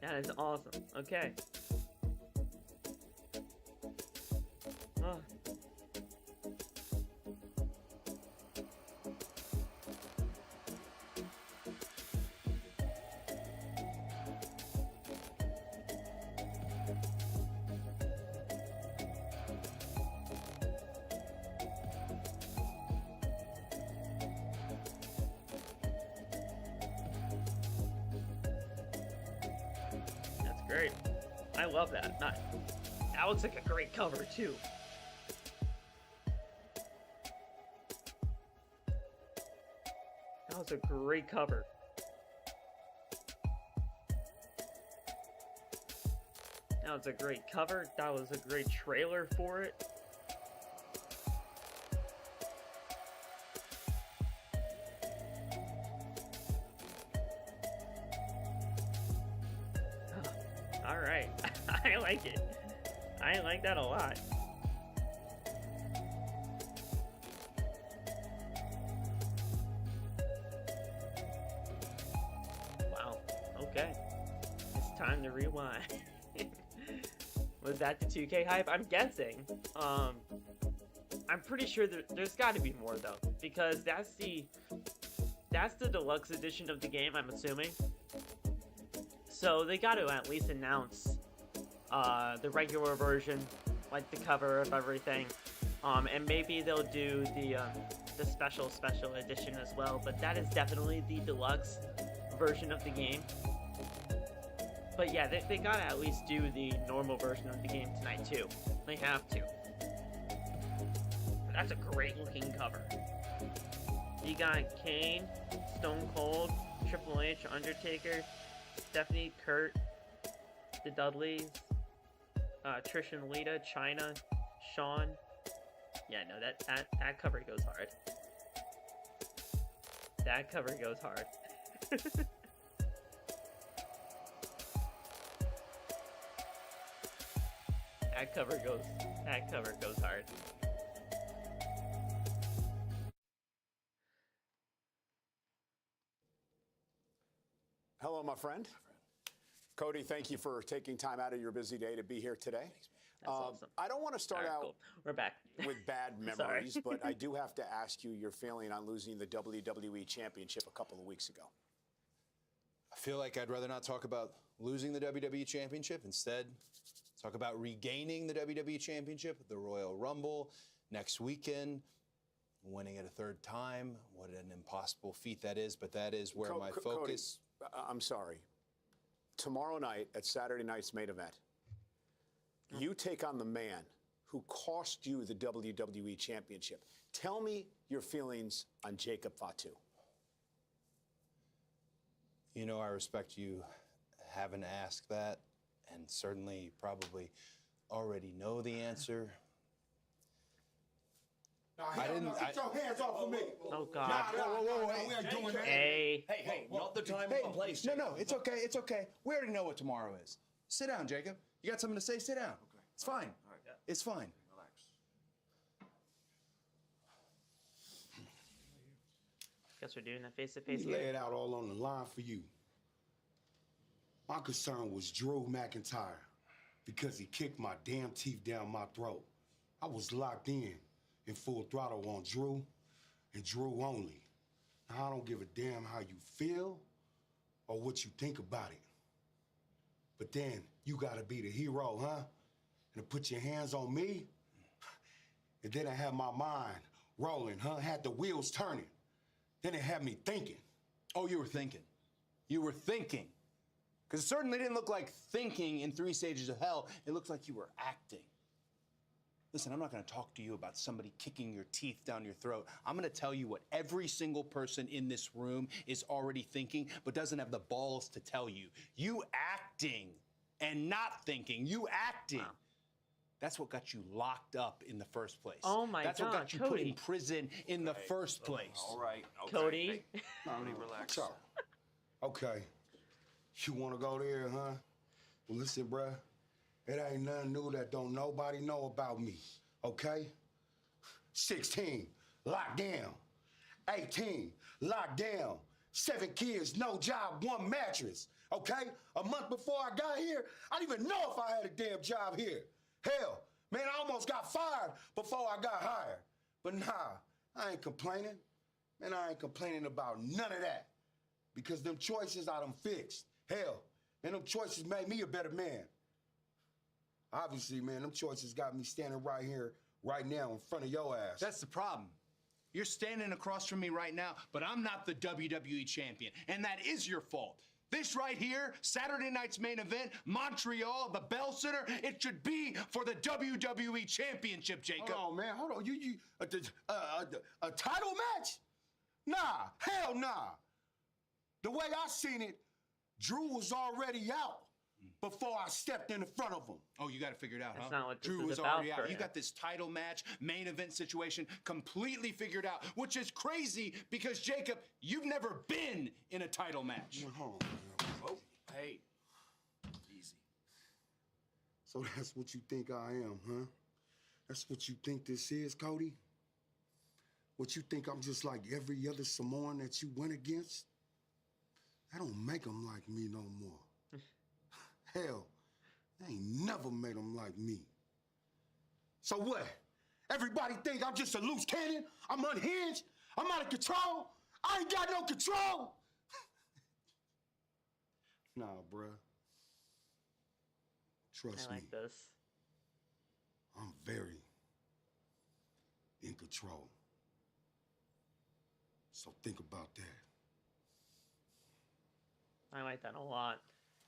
Speaker 1: That is awesome. Okay. Oh. Great. I love that. That looks like a great cover too. That was a great cover. That was a great cover. That was a great trailer for it. Alright, I like it. I like that a lot. Wow, okay. It's time to rewind. Was that the 2K hype? I'm guessing. I'm pretty sure there's got to be more though, because that's the deluxe edition of the game, I'm assuming. So they got to at least announce the regular version, like the cover of everything, and maybe they'll do the special edition as well, but that is definitely the deluxe version of the game. But yeah, they gotta at least do the normal version of the game tonight too. They have to. But that's a great looking cover. You got Kane, Stone Cold, Triple H, Undertaker, Stephanie, Kurt, the Dudleys, Trish and Lita, Chyna, Shawn. Yeah, no, that cover goes hard. That cover goes hard. That cover goes hard.
Speaker 12: Hello, my friend. Cody, thank you for taking time out of your busy day to be here today.
Speaker 1: That's awesome.
Speaker 12: I don't want to start out
Speaker 1: cool. We're back.
Speaker 12: with bad memories, but I do have to ask you your feeling on losing the WWE Championship a couple of weeks ago.
Speaker 13: I feel like I'd rather not talk about losing the WWE Championship. Instead, talk about regaining the WWE Championship at the Royal Rumble next weekend, winning it a third time. What an impossible feat that is, but that is where my focus...
Speaker 12: Cody, I'm sorry. Tomorrow night at Saturday night's main event, you take on the man who cost you the WWE Championship. Tell me your feelings on Jacob Fatu.
Speaker 13: You know, I respect you having asked that, and certainly probably already know the answer.
Speaker 9: I didn't. Get your hands off of me.
Speaker 1: Oh God.
Speaker 9: Whoa, we ain't doing that.
Speaker 1: Hey.
Speaker 8: Hey, not the time or the place.
Speaker 13: No, it's okay, it's okay. We already know what tomorrow is. Sit down, Jacob. You got something to say? Sit down. Okay. It's fine. All right. Yeah. It's fine.
Speaker 8: Relax.
Speaker 1: Guess we're doing a face-to-face.
Speaker 14: Lay it out all on the line for you. My concern was Drew McIntyre because he kicked my damn teeth down my throat. I was locked in full throttle on Drew and Drew only. Now, I don't give a damn how you feel or what you think about it. But then you gotta be the hero, huh? And to put your hands on me? And then I had my mind rolling, huh? Had the wheels turning. Then it had me thinking.
Speaker 13: Oh, you were thinking. You were thinking. Because it certainly didn't look like thinking in 3 Stages of Hell. It looked like you were acting. Listen, I'm not going to talk to you about somebody kicking your teeth down your throat. I'm going to tell you what every single person in this room is already thinking, but doesn't have the balls to tell you. You acting and not thinking. You acting. Wow. That's what got you locked up in the first place.
Speaker 1: Oh my God,
Speaker 13: That's what got you put in prison in the first place.
Speaker 8: All right. Okay.
Speaker 1: Cody.
Speaker 8: Hey, Cody, relax.
Speaker 14: So, okay. You want to go there, huh? Well, listen, bruh. It ain't nothing new that don't nobody know about me, okay? 16, locked down. 18, locked down. 7 kids, no job, 1 mattress, okay? A month before I got here, I didn't even know if I had a damn job here. Hell, man, I almost got fired before I got hired. But nah, I ain't complaining. Man, I ain't complaining about none of that. Because them choices I done fixed. Hell, man, them choices made me a better man. Obviously, man, them choices got me standing right here, right now, in front of your ass.
Speaker 13: That's the problem. You're standing across from me right now, but I'm not the WWE champion, and that is your fault. This right here, Saturday night's main event, Montreal, the Bell Center, it should be for the WWE Championship, Jacob.
Speaker 14: Hold on, man, hold on. A title match? Nah, hell nah. The way I seen it, Drew was already out before I stepped in front of him.
Speaker 13: Oh, you got to figure it out,
Speaker 1: That's
Speaker 13: huh?
Speaker 1: not what this
Speaker 13: Drew
Speaker 1: is
Speaker 13: was
Speaker 1: about
Speaker 13: already out.
Speaker 1: for
Speaker 13: You
Speaker 1: him.
Speaker 13: got this title match, main event situation completely figured out, which is crazy because, Jacob, you've never been in a title match.
Speaker 14: Hold on, man.
Speaker 8: Oh, hey. Easy.
Speaker 14: So that's what you think I am, huh? That's what you think this is, Cody? What you think I'm just like every other Samoan that you went against? That don't make them like me no more. Hell, they ain't never made them like me. So what? Everybody think I'm just a loose cannon? I'm unhinged? I'm out of control? I ain't got no control? Nah, bruh. Trust
Speaker 1: I
Speaker 14: me.
Speaker 1: like this.
Speaker 14: I'm very in control. So think about that.
Speaker 1: I like that a lot.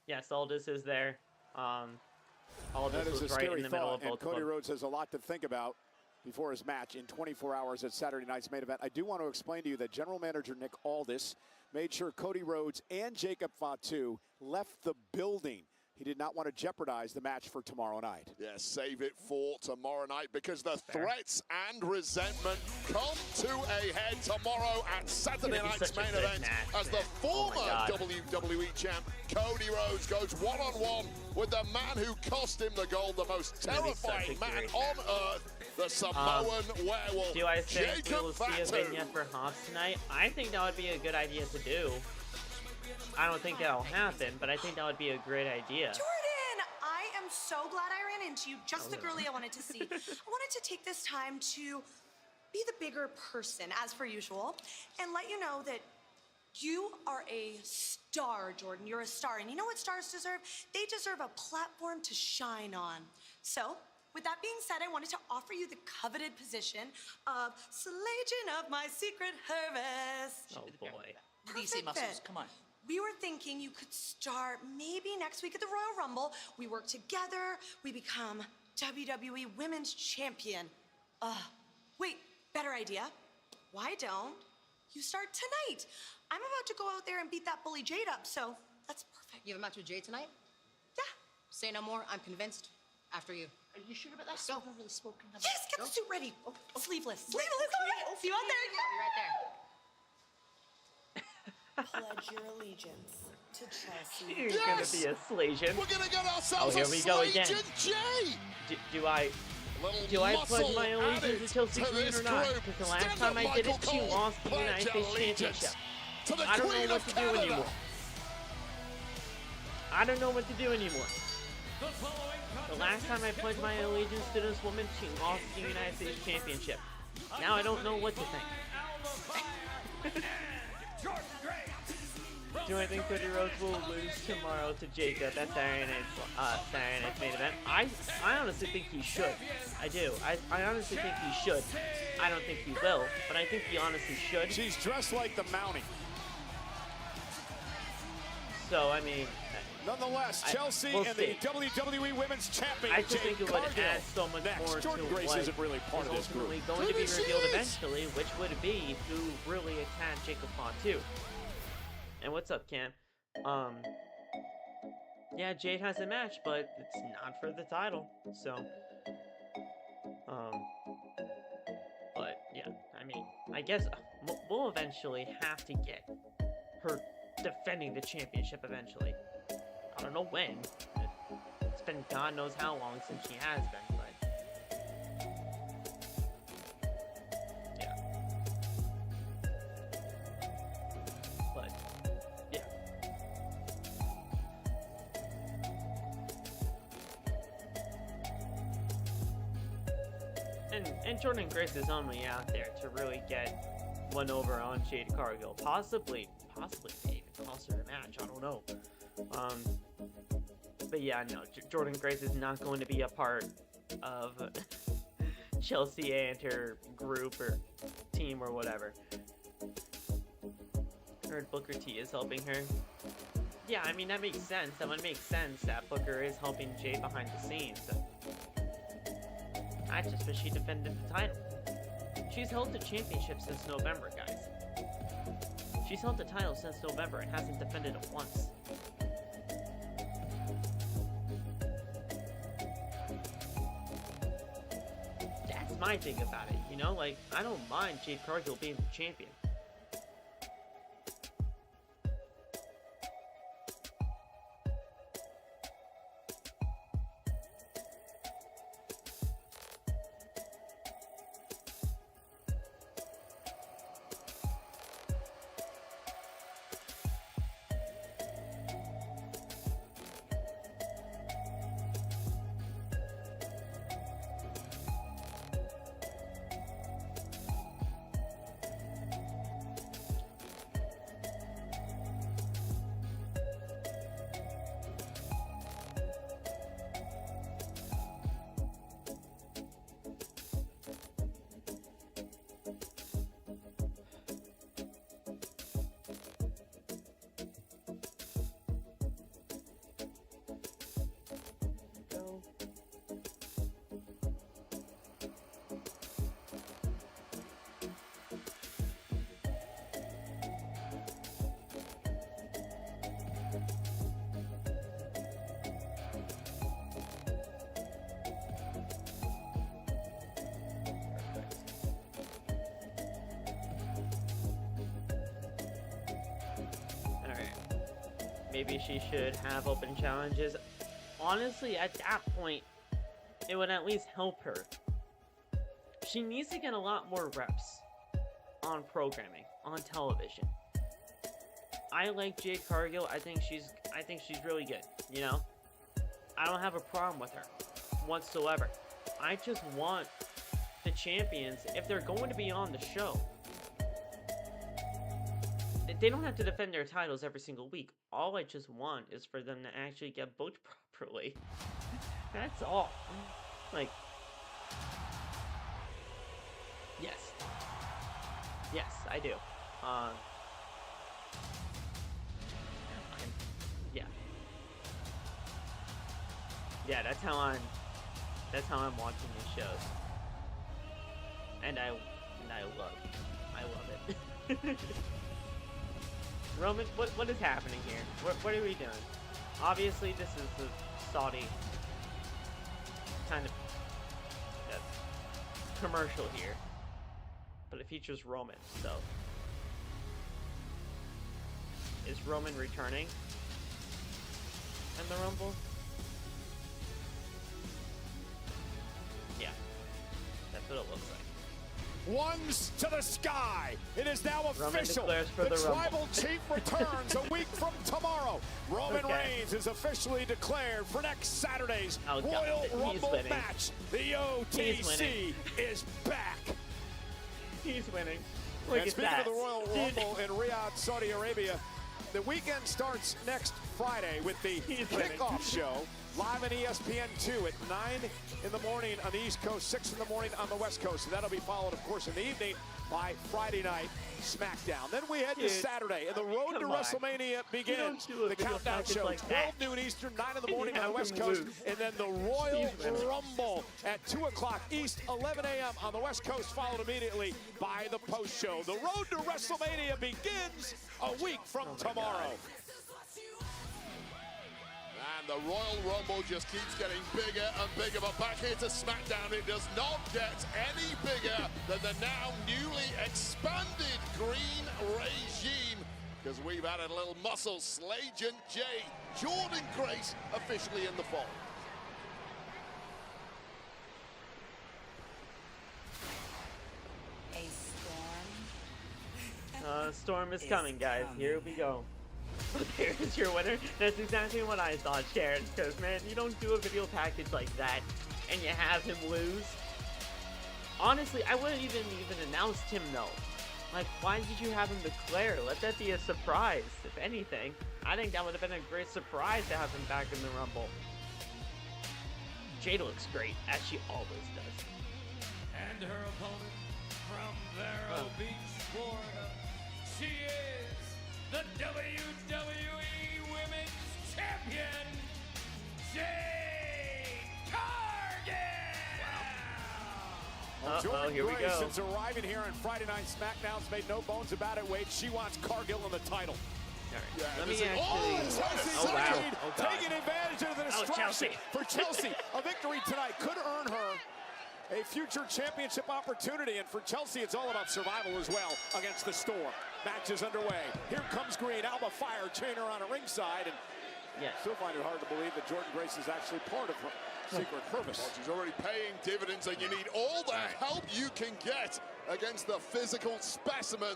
Speaker 1: Yes, Aldis is there. Aldis
Speaker 2: That is
Speaker 1: was
Speaker 2: a
Speaker 1: right
Speaker 2: scary
Speaker 1: in the middle
Speaker 2: thought,
Speaker 1: of
Speaker 2: and
Speaker 1: both of
Speaker 2: Cody
Speaker 1: them.
Speaker 2: Rhodes has a lot to think about before his match in 24 hours at Saturday night's main event. I do want to explain to you that General Manager Nick Aldis made sure Cody Rhodes and Jacob Fatu left the building. He did not want to jeopardize the match for tomorrow night.
Speaker 5: Yeah, save it for tomorrow night because the threats and resentment come to a head tomorrow at Saturday night's main event as the former WWE champ Cody Rhodes goes one-on-one with the man who cost him the gold, the most terrifying man on earth, the Samoan werewolf,
Speaker 1: Do I think
Speaker 5: Jacob
Speaker 1: we'll see a
Speaker 5: Fatu.
Speaker 1: vignette for Hobbs tonight? I think that would be a good idea to do. I don't think that'll happen, but I think that would be a great idea.
Speaker 15: Jordan, I am so glad I ran into you. Just the girly I wanted to see. I wanted to take this time to be the bigger person, as per usual, and let you know that you are a star, Jordan. You're a star. And you know what stars deserve? They deserve a platform to shine on. So, with that being said, I wanted to offer you the coveted position of Legion of my secret harvest.
Speaker 1: Oh, boy.
Speaker 15: DC muscles, come on. We were thinking you could start maybe next week at the Royal Rumble. We work together, we become WWE Women's Champion. Wait, better idea. Why don't you start tonight? I'm about to go out there and beat that bully Jade up, so that's perfect.
Speaker 16: You have a match with Jade tonight?
Speaker 15: Yeah.
Speaker 16: Say no more, I'm convinced. After you.
Speaker 15: Are you sure about that?
Speaker 16: Go.
Speaker 15: I've really spoken about. Yes, get the suit ready. Sleeveless.
Speaker 16: Wait,
Speaker 15: Sleeveless.
Speaker 16: okay.
Speaker 15: See you out there.
Speaker 16: I'll be right there.
Speaker 15: Pledge your allegiance to Chelsea.
Speaker 1: You're gonna be a Slavian.
Speaker 5: We're gonna get ourselves
Speaker 1: here we go again.
Speaker 5: Jade.
Speaker 1: Do I pledge my allegiance to Chelsea Green or not? Because the last time I did it, she lost the United States Championship. I don't know what to do anymore. I don't know what to do anymore. The last time I pledged my allegiance to this woman, she lost the United States Championship. Now I don't know what to think. Do I think Cody Rhodes will lose tomorrow to Jacob at Saturday night's main event? I honestly think he should. I do. I honestly think he should. I don't think he will, but I think he honestly should.
Speaker 2: She's dressed like the Mountie.
Speaker 1: So, I mean...
Speaker 2: Nonetheless, Chelsea
Speaker 1: we'll
Speaker 2: and
Speaker 1: see.
Speaker 2: the WWE Women's Champion,
Speaker 1: I just think it would
Speaker 2: Cargill.
Speaker 1: add so much
Speaker 2: Next,
Speaker 1: more
Speaker 2: Jordan
Speaker 1: to
Speaker 2: Grace
Speaker 1: what
Speaker 2: isn't really part
Speaker 1: is
Speaker 2: of this group.
Speaker 1: ultimately going to be revealed eventually, which would be who really attacked Jacob Fatu. And what's up, Cam? Yeah, Jade has a match, but it's not for the title, so... But, yeah, I mean, I guess we'll eventually have to get her defending the championship eventually. I don't know when. It's been God knows how long since she has been, but... Yeah. But, yeah. And Jordan Grace is only out there to really get one over on Jade Cargill. Possibly maybe even cost her a match. I don't know. But yeah, no, Jordan Grace is not going to be a part of Chelsea and her group or team or whatever. Heard Booker T is helping her. Yeah, I mean, that makes sense. That would make sense that Booker is helping Jay behind the scenes. I just wish she defended the title. She's held the championship since November, guys. She's held the title since November and hasn't defended it once. That's my thing about it, you know? Like, I don't mind Jade Cargill being the champion. maybe she should have open challenges. Honestly, at that point, it would at least help her. She needs to get a lot more reps on programming, on television. I like Jade Cargill. I think she's really good, you know? I don't have a problem with her whatsoever. I just want the champions, if they're going to be on the show, they don't have to defend their titles every single week. All I just want is for them to actually get booked properly. That's all. Like, yes. Yes, I do. Yeah. Yeah, that's how I'm watching these shows. And I love it. Roman, what is happening here? What are we doing? Obviously, this is the Saudi kind of commercial here, but it features Roman, so is Roman returning in the Rumble? Yeah, that's what it looks like.
Speaker 2: Ones to the sky. It is now official.
Speaker 1: The
Speaker 2: Tribal Chief returns a week from tomorrow. Roman Reigns is officially declared for next Saturday's Royal Rumble match. The OTC is back.
Speaker 1: He's winning.
Speaker 2: And speaking of the Royal Rumble in Riyadh, Saudi Arabia, the weekend starts next Friday with the kickoff show live on ESPN2 at 9 in the morning on the East Coast, 6 in the morning on the West Coast. And that'll be followed, of course, in the evening by Friday Night SmackDown. Then we head to Saturday, and the road to WrestleMania begins. The countdown show, 12 noon Eastern, 9 in the morning on the West Coast, and then the Royal Rumble at 2 o'clock East, 11 a.m. on the West Coast, followed immediately by the post show. The road to WrestleMania begins a week from tomorrow.
Speaker 5: And the Royal Rumble just keeps getting bigger and bigger. But back here to SmackDown, it does not get any bigger than the now newly expanded green regime. Because we've added a little muscle. Slade and Jade, Jordan Grace officially in the fold.
Speaker 1: Storm is coming, guys. Here we go. There's your winner. That's exactly what I thought, Sharon. Because, man, you don't do a video package like that and you have him lose. Honestly, I wouldn't even announced him, though. Like, why did you have him declare? Let that be a surprise, if anything. I think that would have been a great surprise to have him back in the Rumble. Jade looks great, as she always does.
Speaker 11: And her opponent from Vero Beach, Florida, she is the WWE Women's Champion, Jade Cargill!
Speaker 2: Wow.
Speaker 1: Well, here we go.
Speaker 2: Since arriving here on Friday Night SmackDown's made no bones about it, Wade. She wants Cargill in the title.
Speaker 1: All right.
Speaker 2: Yeah,
Speaker 1: Let me actually...
Speaker 2: wow. Taking advantage of the distraction for Chelsea. A victory tonight could earn her a future championship opportunity, and for Chelsea, it's all about survival as well against the Storm. Match is underway. Here comes Green. Alba Fire chain her on a ringside, and still find it hard to believe that Jordan Grace is actually part of her secret purpose.
Speaker 5: Well, she's already paying dividends, and you need all the help you can get against the physical specimen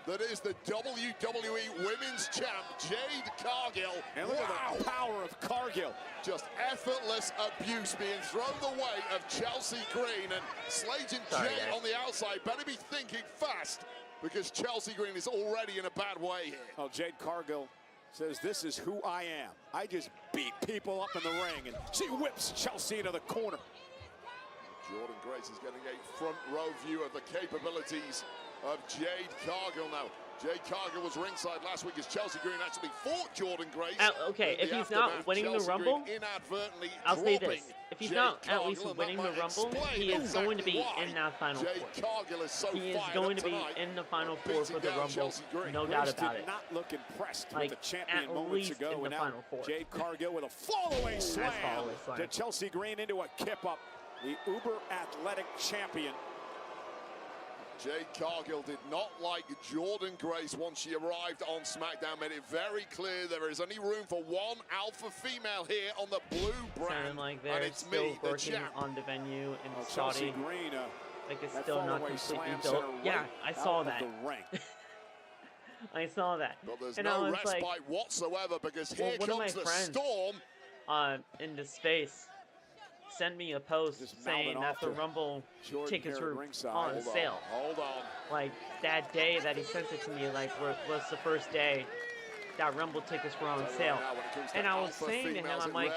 Speaker 5: that is the WWE Women's Champ, Jade Cargill.
Speaker 2: And look at the power of Cargill.
Speaker 5: Just effortless abuse being thrown the way of Chelsea Green, and Slade and Jade on the outside better be thinking fast, because Chelsea Green is already in a bad way here.
Speaker 2: Well, Jade Cargill says, "This is who I am. I just beat people up in the ring," and she whips Chelsea into the corner.
Speaker 5: Jordan Grace is getting a front row view of the capabilities of Jade Cargill now. Jade Cargill was ringside last week as Chelsea Green actually fought Jordan Grace.
Speaker 1: Okay, if he's not winning the Rumble, I'll say this. If he's not at least winning the Rumble, he is going to be in that Final Four. He is going to be in the Final Four for the Rumble, no doubt about it.
Speaker 2: Did not look impressed
Speaker 1: like,
Speaker 2: with the champion moments ago.
Speaker 1: In the Final Four.
Speaker 2: Jade Cargill with a fall-away slam to Chelsea Green into a kip-up. The uber-athletic champion.
Speaker 5: Jade Cargill did not like Jordan Grace once she arrived on SmackDown, made it very clear there is only room for one alpha female here on the blue brand.
Speaker 1: Sounding like
Speaker 5: and
Speaker 1: they're
Speaker 5: it's
Speaker 1: still
Speaker 5: me, the
Speaker 1: working
Speaker 5: champ.
Speaker 1: on the venue in
Speaker 12: Chelsea
Speaker 1: Saudi.
Speaker 12: Green,
Speaker 1: Like it's
Speaker 12: that
Speaker 1: still not
Speaker 12: far-away
Speaker 1: completely
Speaker 12: slam
Speaker 1: built.
Speaker 12: center
Speaker 1: Yeah,
Speaker 12: right
Speaker 1: I
Speaker 12: out
Speaker 1: saw
Speaker 12: of
Speaker 1: that.
Speaker 12: the ring.
Speaker 1: I saw that.
Speaker 5: But there's
Speaker 1: and I
Speaker 5: no
Speaker 1: was
Speaker 5: respite
Speaker 1: like,
Speaker 5: whatsoever because
Speaker 1: well,
Speaker 5: here
Speaker 1: one of my
Speaker 5: comes the
Speaker 1: friends,
Speaker 5: storm.
Speaker 1: in the space, send me a post saying that the Rumble tickets were on sale.
Speaker 5: Hold on.
Speaker 1: Like that day that he sent it to me, like was the first day that Rumble tickets were on sale. And I was saying to him, I'm like,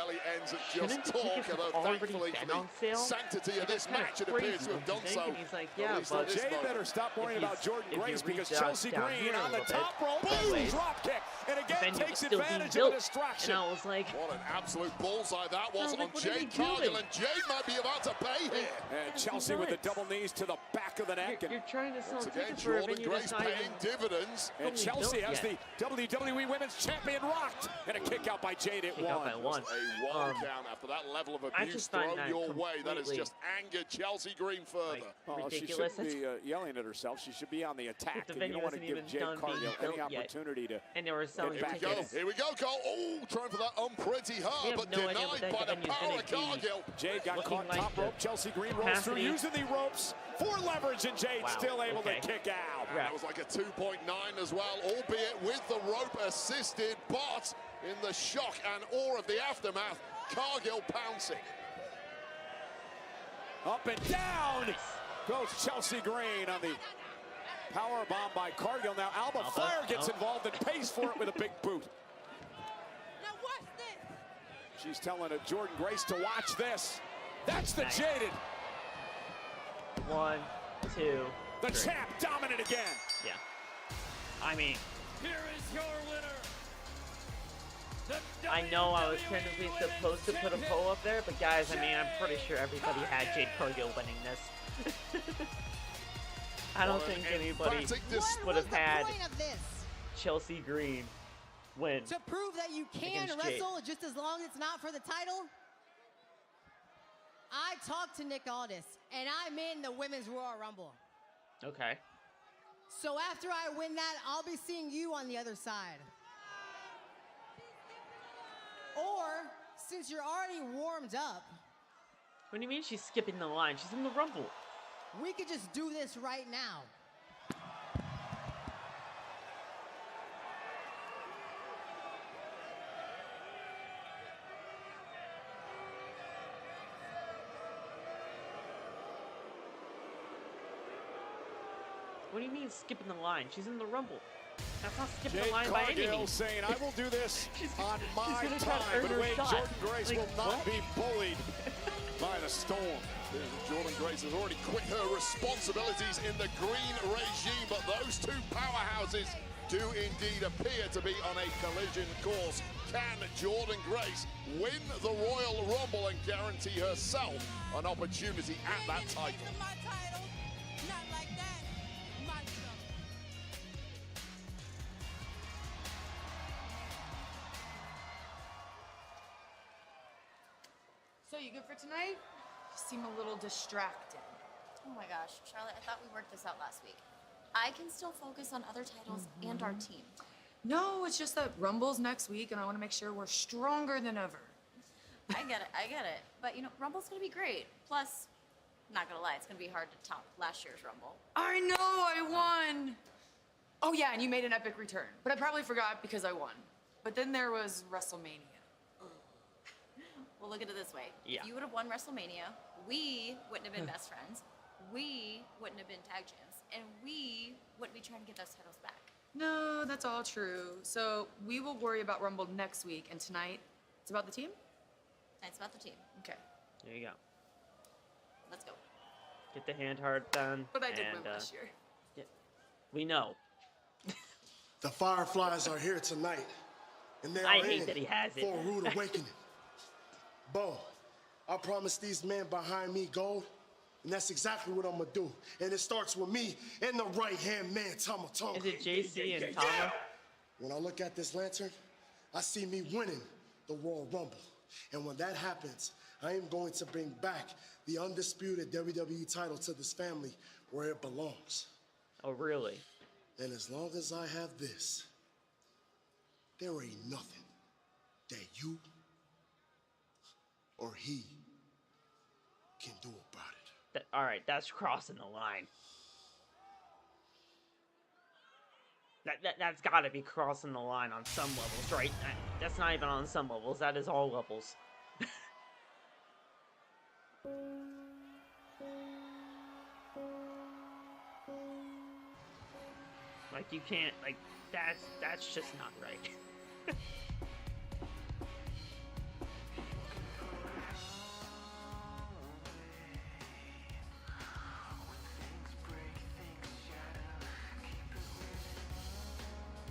Speaker 1: shouldn't the tickets have already been on sale?
Speaker 5: Sanctity of this match, it appears to have done so.
Speaker 1: And he's like, yeah, but
Speaker 12: Jay better stop worrying about Jordan Grace because Chelsea Green on the top rope, boom, drop kick, and again takes advantage of a distraction.
Speaker 1: And I was like,
Speaker 5: what an absolute bullseye that was on
Speaker 1: like,
Speaker 5: Jade Cargill, and Jade might be about to pay here.
Speaker 12: And Chelsea with the double knees to the back of the neck.
Speaker 1: You're trying to sell
Speaker 5: Once again,
Speaker 1: tickets for a
Speaker 5: Jordan
Speaker 1: venue
Speaker 5: Grace
Speaker 1: that's not
Speaker 5: paying
Speaker 1: even
Speaker 5: dividends.
Speaker 12: And Chelsea has
Speaker 1: yet.
Speaker 12: the WWE Women's Champion rocked, and a kick out by Jade at
Speaker 1: Kick out by one.
Speaker 5: A one count after that level of
Speaker 1: I
Speaker 5: abuse
Speaker 1: just find
Speaker 5: thrown
Speaker 1: that
Speaker 5: your way. That has
Speaker 1: completely,
Speaker 5: just angered Chelsea Green further.
Speaker 12: Well, she
Speaker 1: ridiculous.
Speaker 12: shouldn't be yelling at herself. She should be on the attack.
Speaker 1: The
Speaker 12: And you
Speaker 1: venue
Speaker 12: don't want to
Speaker 1: isn't
Speaker 12: give
Speaker 1: even
Speaker 12: Jade
Speaker 1: done being
Speaker 12: Cargill
Speaker 1: built
Speaker 12: any
Speaker 1: yet.
Speaker 12: opportunity to
Speaker 1: And they were selling
Speaker 5: Here we go.
Speaker 1: tickets.
Speaker 5: Here we go, Cole. Oh, trying for that unpretty
Speaker 1: We
Speaker 5: her,
Speaker 1: have
Speaker 5: but
Speaker 1: no idea what
Speaker 5: denied
Speaker 1: that
Speaker 5: by the
Speaker 1: venue's
Speaker 5: power
Speaker 1: gonna
Speaker 5: of
Speaker 1: be.
Speaker 5: Cargill.
Speaker 12: Jade got
Speaker 1: Looking
Speaker 12: caught
Speaker 1: like
Speaker 12: top
Speaker 1: the
Speaker 12: rope. Chelsea Green rolls through
Speaker 1: capacity.
Speaker 12: using the ropes for leverage, and Jade
Speaker 1: Wow,
Speaker 12: still able
Speaker 1: okay.
Speaker 12: to kick out.
Speaker 5: That was like a 2.9 as well, albeit with the rope assisted, but in the shock and awe of the aftermath, Cargill pouncing.
Speaker 12: Up and down goes Chelsea Green on the power bomb by Cargill. Now Alba Fire gets involved and pays for it with a big boot.
Speaker 16: Now watch this.
Speaker 12: She's telling Jordan Grace to watch this. That's the
Speaker 1: Nice.
Speaker 12: Jaded.
Speaker 1: 1, 2,
Speaker 12: The
Speaker 1: 3.
Speaker 12: champ dominant again.
Speaker 1: Yeah. I mean,
Speaker 11: Here is your winner.
Speaker 1: I know I was technically supposed to put a poll up there, but guys, I mean, I'm pretty sure everybody had Jade Cargill winning this. I don't think anybody would have had Chelsea Green win.
Speaker 17: To prove that you can
Speaker 1: against Jade.
Speaker 17: wrestle just as long as it's not for the title? I talked to Nick Aldis, and I'm in the Women's Royal Rumble.
Speaker 1: Okay.
Speaker 17: So after I win that, I'll be seeing you on the other side. Or, since you're already warmed up,
Speaker 1: What do you mean she's skipping the line? She's in the Rumble.
Speaker 17: we could just do this right now.
Speaker 1: What do you mean skipping the line? She's in the Rumble. That's not skipping
Speaker 12: Jade
Speaker 1: the line by any
Speaker 12: Cargill
Speaker 1: means.
Speaker 12: saying, I will do this on my
Speaker 1: gonna try to
Speaker 12: time.
Speaker 1: earn
Speaker 12: But
Speaker 1: her
Speaker 12: wait,
Speaker 1: shot.
Speaker 12: Jordan Grace
Speaker 1: Like,
Speaker 12: will not
Speaker 1: what?
Speaker 12: be bullied by the Storm.
Speaker 5: Jordan Grace has already quit her responsibilities in the green regime, but those two powerhouses do indeed appear to be on a collision course. Can Jordan Grace win the Royal Rumble and guarantee herself an opportunity at that title?
Speaker 18: So you good for tonight? You seem a little distracted.
Speaker 19: Oh my gosh, Charlotte, I thought we worked this out last week. I can still focus on other titles and our team.
Speaker 18: No, it's just that Rumble's next week, and I want to make sure we're stronger than ever.
Speaker 19: I get it. But you know, Rumble's gonna be great. Plus, not gonna lie, it's gonna be hard to top last year's Rumble.
Speaker 18: I know, I won! Oh yeah, and you made an epic return. But I probably forgot because I won. But then there was WrestleMania.
Speaker 19: Well, look at it this way.
Speaker 1: Yeah.
Speaker 19: If you would have won WrestleMania, we wouldn't have been best friends. We wouldn't have been tag champs. And we wouldn't be trying to get those titles back.
Speaker 18: No, that's all true. So we will worry about Rumble next week, and tonight, it's about the team?
Speaker 19: It's about the team.
Speaker 18: Okay.
Speaker 1: There you go.
Speaker 19: Let's go.
Speaker 1: Get the hand hard done.
Speaker 18: But I did
Speaker 1: and,
Speaker 18: win last year.
Speaker 1: Yeah, we know.
Speaker 20: The Fireflies are here tonight, and they are
Speaker 1: I hate
Speaker 20: in
Speaker 1: that he has it.
Speaker 20: for a rude awakening. Bo, I promised these men behind me gold, and that's exactly what I'm gonna do. And it starts with me and the right-hand man, Tama Tonga.
Speaker 1: Is it JC and Tama?
Speaker 20: When I look at this lantern, I see me winning the Royal Rumble. And when that happens, I am going to bring back the undisputed WWE title to this family where it belongs.
Speaker 1: Oh, really?
Speaker 20: And as long as I have this, there ain't nothing that you or he can do about it.
Speaker 1: All right, that's crossing the line. That's got to be crossing the line on some levels, right? That's not even on some levels. That is all levels. Like, you can't, like, that's just not right.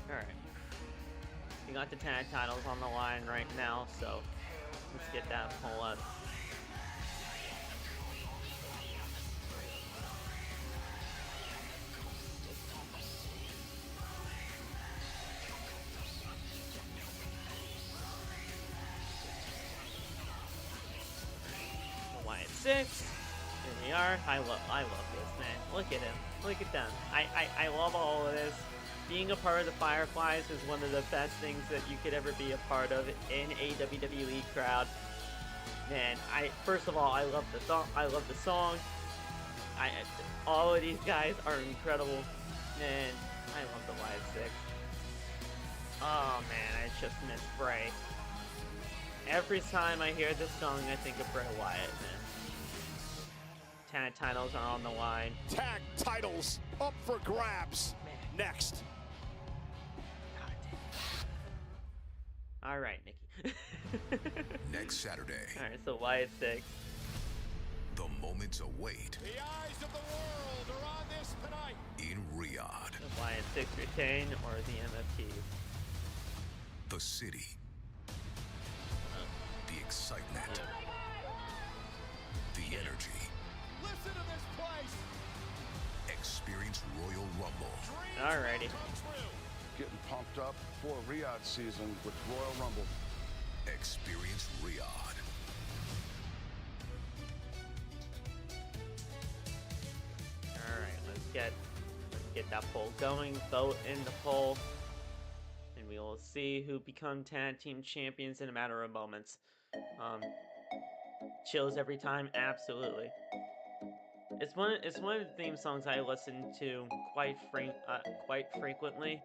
Speaker 1: Alright. We got the tag titles on the line right now, so let's get that pull up. Wyatt 6. Here we are. I love this, man. Look at him. Look at them. I love all of this. Being a part of the Fireflies is one of the best things that you could ever be a part of in a WWE crowd. Man, first of all, I love the song. All of these guys are incredible. Man, I love the Wyatt 6. Oh man, I just miss Bray. Every time I hear this song, I think of Bray Wyatt, man. Tag titles are on the line.
Speaker 2: Tag titles up for grabs. Next.
Speaker 1: All right, Nikki.
Speaker 21: Next Saturday.
Speaker 1: All right, so Wyatt 6.
Speaker 21: The moments await.
Speaker 2: The eyes of the world are on this tonight.
Speaker 21: In Riyadh.
Speaker 1: The Wyatt 6 retain or the MFTs?
Speaker 21: The city. The excitement. The energy.
Speaker 2: Listen to this place.
Speaker 21: Experience Royal Rumble.
Speaker 1: Alrighty.
Speaker 22: Getting pumped up for Riyadh season with Royal Rumble.
Speaker 21: Experience Riyadh.
Speaker 1: Alright, let's get that poll going. Vote in the poll. And we will see who become tag team champions in a matter of moments. Chills every time, absolutely. It's one of the theme songs I listen to quite frequently.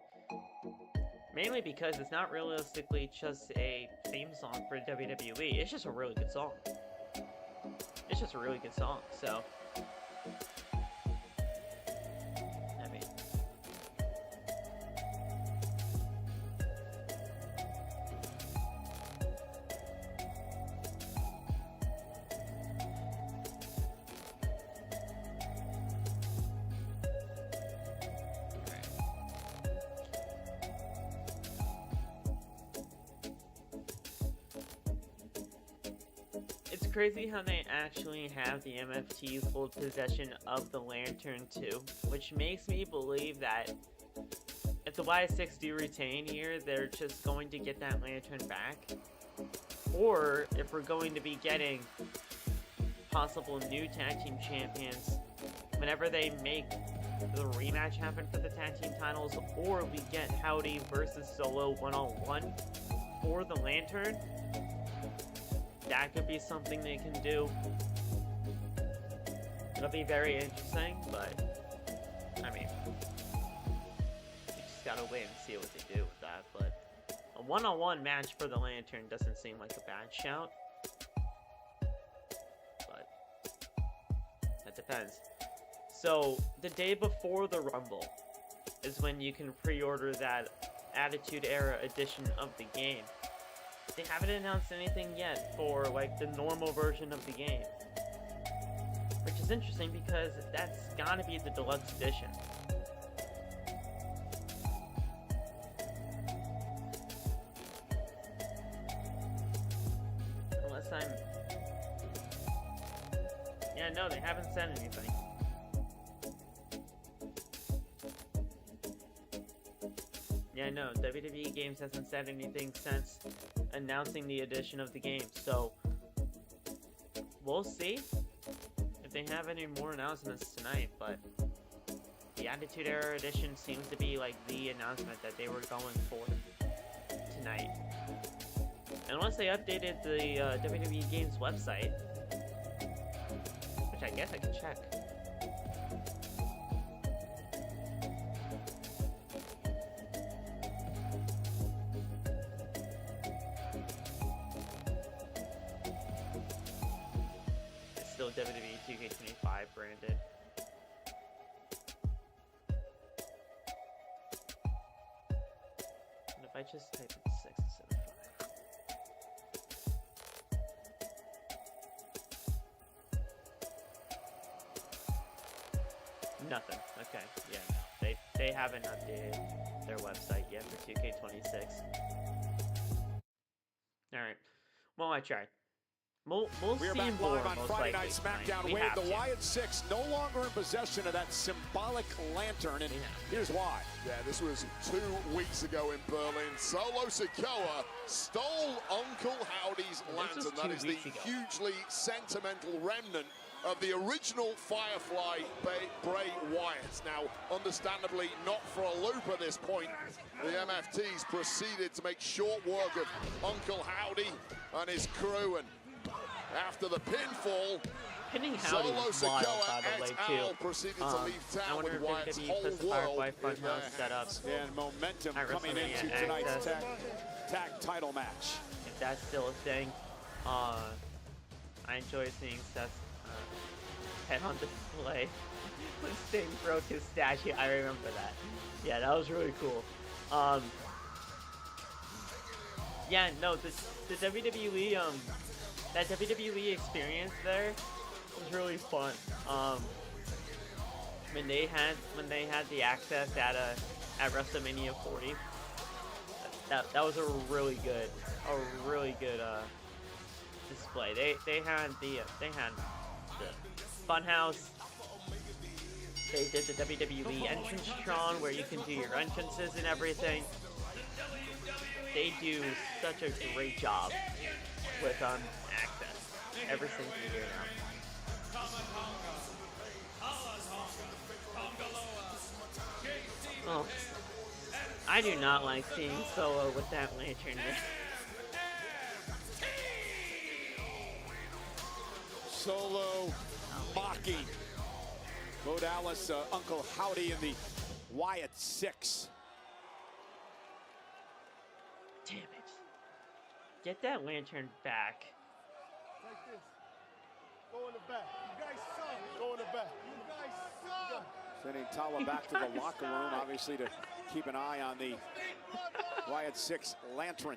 Speaker 1: Mainly because it's not realistically just a theme song for WWE. It's just a really good song. It's just a really good song. So, I mean, it's crazy how they actually have the MFTs hold possession of the lantern too, which makes me believe that if the Wyatt 6 do retain here, they're just going to get that lantern back. Or if we're going to be getting possible new tag team champions whenever they make the rematch happen for the tag team titles, or we get Howdy versus Solo one-on-one for the lantern. That could be something they can do. It'll be very interesting, but I mean, we just gotta wait and see what they do with that. But a one-on-one match for the lantern doesn't seem like a bad shout, but that depends. So the day before the Rumble is when you can pre-order that Attitude Era edition of the game. They haven't announced anything yet for like the normal version of the game, which is interesting because that's gotta be the deluxe edition. Unless I'm... Yeah, no, they haven't said anything. Yeah, no, WWE Games hasn't said anything since announcing the addition of the game, so we'll see if they have any more announcements tonight. But the Attitude Era Edition seems to be like the announcement that they were going for tonight. And once they updated the WWE Games website, which I guess I can check. It's still WWE 2K25 branded. And if I just type in 6 instead of 5. Nothing. Okay. Yeah, no. They haven't updated their website yet for 2K26. Alright. Well, I tried. We'll
Speaker 2: We are
Speaker 1: see
Speaker 2: back
Speaker 1: more
Speaker 2: live on
Speaker 1: most
Speaker 2: Friday
Speaker 1: likely
Speaker 2: Night
Speaker 1: tonight.
Speaker 2: SmackDown.
Speaker 1: We
Speaker 2: Wade,
Speaker 1: have
Speaker 2: the
Speaker 1: to.
Speaker 2: Wyatt Six no longer in possession of that symbolic lantern, and here's why.
Speaker 5: Yeah, this was 2 weeks ago in Berlin. Solo Sikoa stole Uncle Howdy's lantern. That is the hugely sentimental remnant of the original Firefly Bray Wyatt. Now, understandably, not for a loop at this point. The MFTs proceeded to make short work of Uncle Howdy and his crew, and after the pinfall,
Speaker 1: Pinning Howdy
Speaker 5: Solo
Speaker 1: was wild,
Speaker 5: Sikoa
Speaker 1: by the way,
Speaker 5: et al.
Speaker 1: too.
Speaker 5: proceeded to leave
Speaker 1: I
Speaker 5: town
Speaker 1: wonder
Speaker 5: with
Speaker 1: if
Speaker 5: Wyatt's
Speaker 1: WWE
Speaker 5: whole
Speaker 1: puts the
Speaker 5: world
Speaker 1: Firefly
Speaker 5: in their
Speaker 1: Funhouse set up.
Speaker 2: And momentum
Speaker 1: at
Speaker 2: coming into
Speaker 1: WrestleMania
Speaker 2: tonight's
Speaker 1: Access.
Speaker 2: tag title match.
Speaker 1: If that's still a thing, I enjoy seeing Seth's head on display when Sting broke his statue. I remember that. Yeah, that was really cool. Yeah, no, the WWE that WWE experience there was really fun. When they had the access at WrestleMania 40, that was a really good display. They had the Funhouse. They did the WWE Entrance-tron where you can do your entrances and everything. They do such a great job with access every single year now. Oh, I do not like seeing Solo with that lantern there.
Speaker 2: Solo mocking Bo Dallas, Uncle Howdy, and the Wyatt Six.
Speaker 1: Damn it. Get that lantern back.
Speaker 20: Like this. Go in the back. You guys suck. Go in the back. You guys suck.
Speaker 2: Sending Tala back to the locker room, obviously, to keep an eye on the Wyatt Six lantern.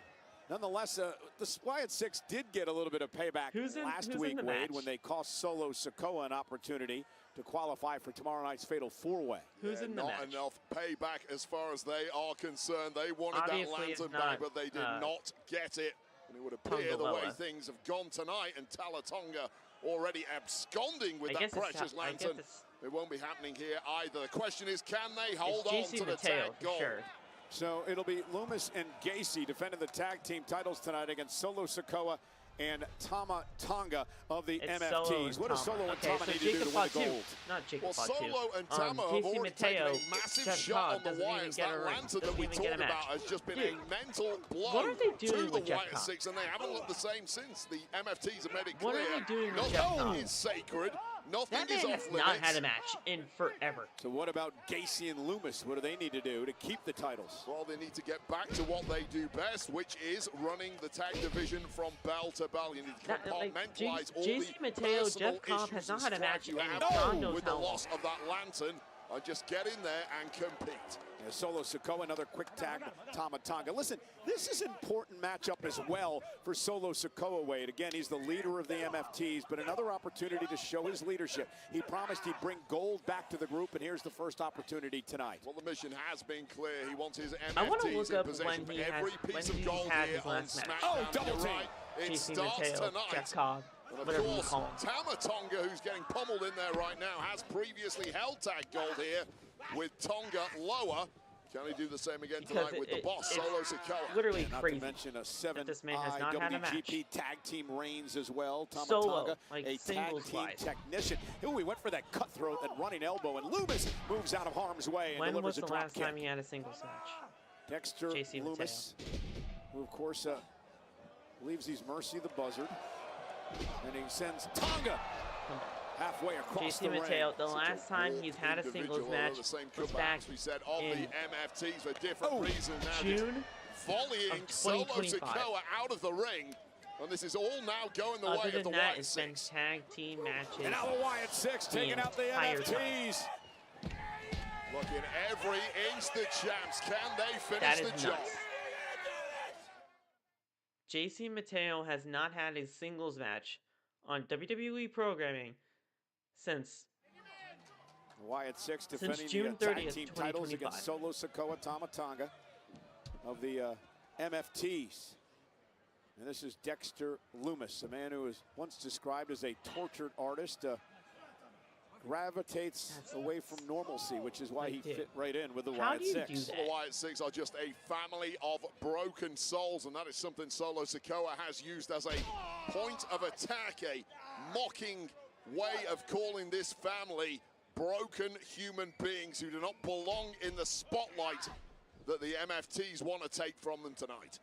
Speaker 2: Nonetheless, the Wyatt Six did get a little bit of payback last week, Wade, when they cost Solo Sikoa an opportunity to qualify for tomorrow night's Fatal 4-Way.
Speaker 1: Who's in the match?
Speaker 5: Not enough payback as far as they are concerned. They wanted
Speaker 1: Obviously,
Speaker 5: that
Speaker 1: it's
Speaker 5: lantern
Speaker 1: not,
Speaker 5: back, but they did not get it. And it would appear the way things have gone tonight, and Talatonga already absconding with that precious lantern. It won't be happening here either. The question is, can they hold on to the tag goal?
Speaker 1: Sure.
Speaker 2: So it'll be Loomis and Gacy defending the tag team titles tonight against Solo Sikoa and Tama Tonga of the MFTs. What does Solo and Tama need to do to win the gold?
Speaker 1: Not Jacob
Speaker 5: Well, Solo and Tama have already taken a massive shot on the Wyatts. That lantern that we talked about has just been a mental blow to the Wyatt Six, and they haven't looked the same since. The MFTs have made it clear.
Speaker 1: What are they doing with Jeff
Speaker 5: Nothing
Speaker 1: Cobb?
Speaker 5: is sacred. Nothing
Speaker 1: That
Speaker 5: is
Speaker 1: man
Speaker 5: off
Speaker 1: has
Speaker 5: limits.
Speaker 1: not had a match in forever.
Speaker 2: So what about Gacy and Loomis? What do they need to do to keep the titles?
Speaker 5: Well, they need to get back to what they do best, which is running the tag division from bell to bell. You need to compartmentalize all the
Speaker 1: Mateo,
Speaker 5: personal
Speaker 1: Jeff Cobb
Speaker 5: issues
Speaker 1: has not
Speaker 5: and
Speaker 1: had a match
Speaker 5: strife you
Speaker 1: in
Speaker 5: have
Speaker 1: God knows
Speaker 5: with the
Speaker 1: how long.
Speaker 5: loss of that lantern. And just get in there and compete.
Speaker 2: Solo Sikoa, another quick tag to Tama Tonga. Listen, this is an important matchup as well for Solo Sikoa, Wade. Again, he's the leader of the MFTs, but another opportunity to show his leadership. He promised he'd bring gold back to the group, and here's the first opportunity tonight.
Speaker 5: Well, the mission has been clear. He wants his
Speaker 1: I want to
Speaker 5: MFTs
Speaker 1: look
Speaker 5: in
Speaker 1: up
Speaker 5: possession
Speaker 1: when
Speaker 5: for
Speaker 1: he
Speaker 5: every
Speaker 1: has
Speaker 5: piece
Speaker 1: when
Speaker 5: of
Speaker 1: he
Speaker 5: gold
Speaker 1: had
Speaker 5: here
Speaker 1: his
Speaker 5: on
Speaker 1: last match.
Speaker 5: SmackDown.
Speaker 2: Oh, double
Speaker 5: You're
Speaker 2: team.
Speaker 5: right. It
Speaker 1: JC
Speaker 5: starts
Speaker 1: Mateo,
Speaker 5: tonight.
Speaker 1: Jeff Cobb,
Speaker 5: And of
Speaker 1: whatever you
Speaker 5: course,
Speaker 1: call him.
Speaker 5: Tama Tonga, who's getting pummeled in there right now, has previously held tag gold here with Tonga lower.
Speaker 2: Can he do the same again
Speaker 1: Because
Speaker 2: tonight with the boss, Solo Sikoa?
Speaker 1: Literally
Speaker 4: Not
Speaker 1: crazy.
Speaker 4: to mention a
Speaker 1: that this man has not had a match.
Speaker 4: WGP tag team reigns as well. Tama
Speaker 1: Solo,
Speaker 4: Tonga,
Speaker 1: like
Speaker 4: a tag team
Speaker 1: singles-wise.
Speaker 4: technician. Ooh, we went for that cutthroat and running elbow, and Loomis moves out of harm's way and
Speaker 1: When
Speaker 4: delivers
Speaker 1: was the
Speaker 4: a drop
Speaker 1: last
Speaker 4: kick.
Speaker 1: time he had a singles match?
Speaker 4: Dexter
Speaker 1: JC
Speaker 4: Loomis, who of course believes he's Mercy the Buzzard, and he sends Tonga halfway across the
Speaker 1: JC
Speaker 4: ring.
Speaker 1: Mateo, the last time he's had a singles match was back
Speaker 2: we said of
Speaker 1: in
Speaker 2: the MFTs for different reasons. Now
Speaker 1: June
Speaker 2: volleying
Speaker 1: of
Speaker 2: Solo
Speaker 1: 2025.
Speaker 2: Sikoa out of the ring, and this is all now going the
Speaker 1: Other
Speaker 2: way of the
Speaker 1: than that,
Speaker 2: Wyatt
Speaker 1: it's been
Speaker 2: Six.
Speaker 1: tag team matches.
Speaker 4: And now the Wyatt Six taking out the
Speaker 1: entire
Speaker 4: MFTs.
Speaker 2: Looking every inch the champs. Can they
Speaker 1: That
Speaker 2: finish
Speaker 1: is
Speaker 2: the job?
Speaker 1: nuts. JC Mateo has not had a singles match on WWE programming since
Speaker 4: Wyatt Six defending
Speaker 1: June
Speaker 4: the tag
Speaker 1: 30th,
Speaker 4: team titles
Speaker 1: 2025.
Speaker 4: against Solo Sikoa, Tama Tonga of the MFTs. And this is Dexter Loomis, a man who was once described as a tortured artist, gravitates away from normalcy, which is why he fit right in with the Wyatt Six.
Speaker 2: The Wyatt Six are just a family of broken souls, and that is something Solo Sikoa has used as a point of attack, a mocking way of calling this family broken human beings who do not belong in the spotlight that the MFTs want to take from them tonight.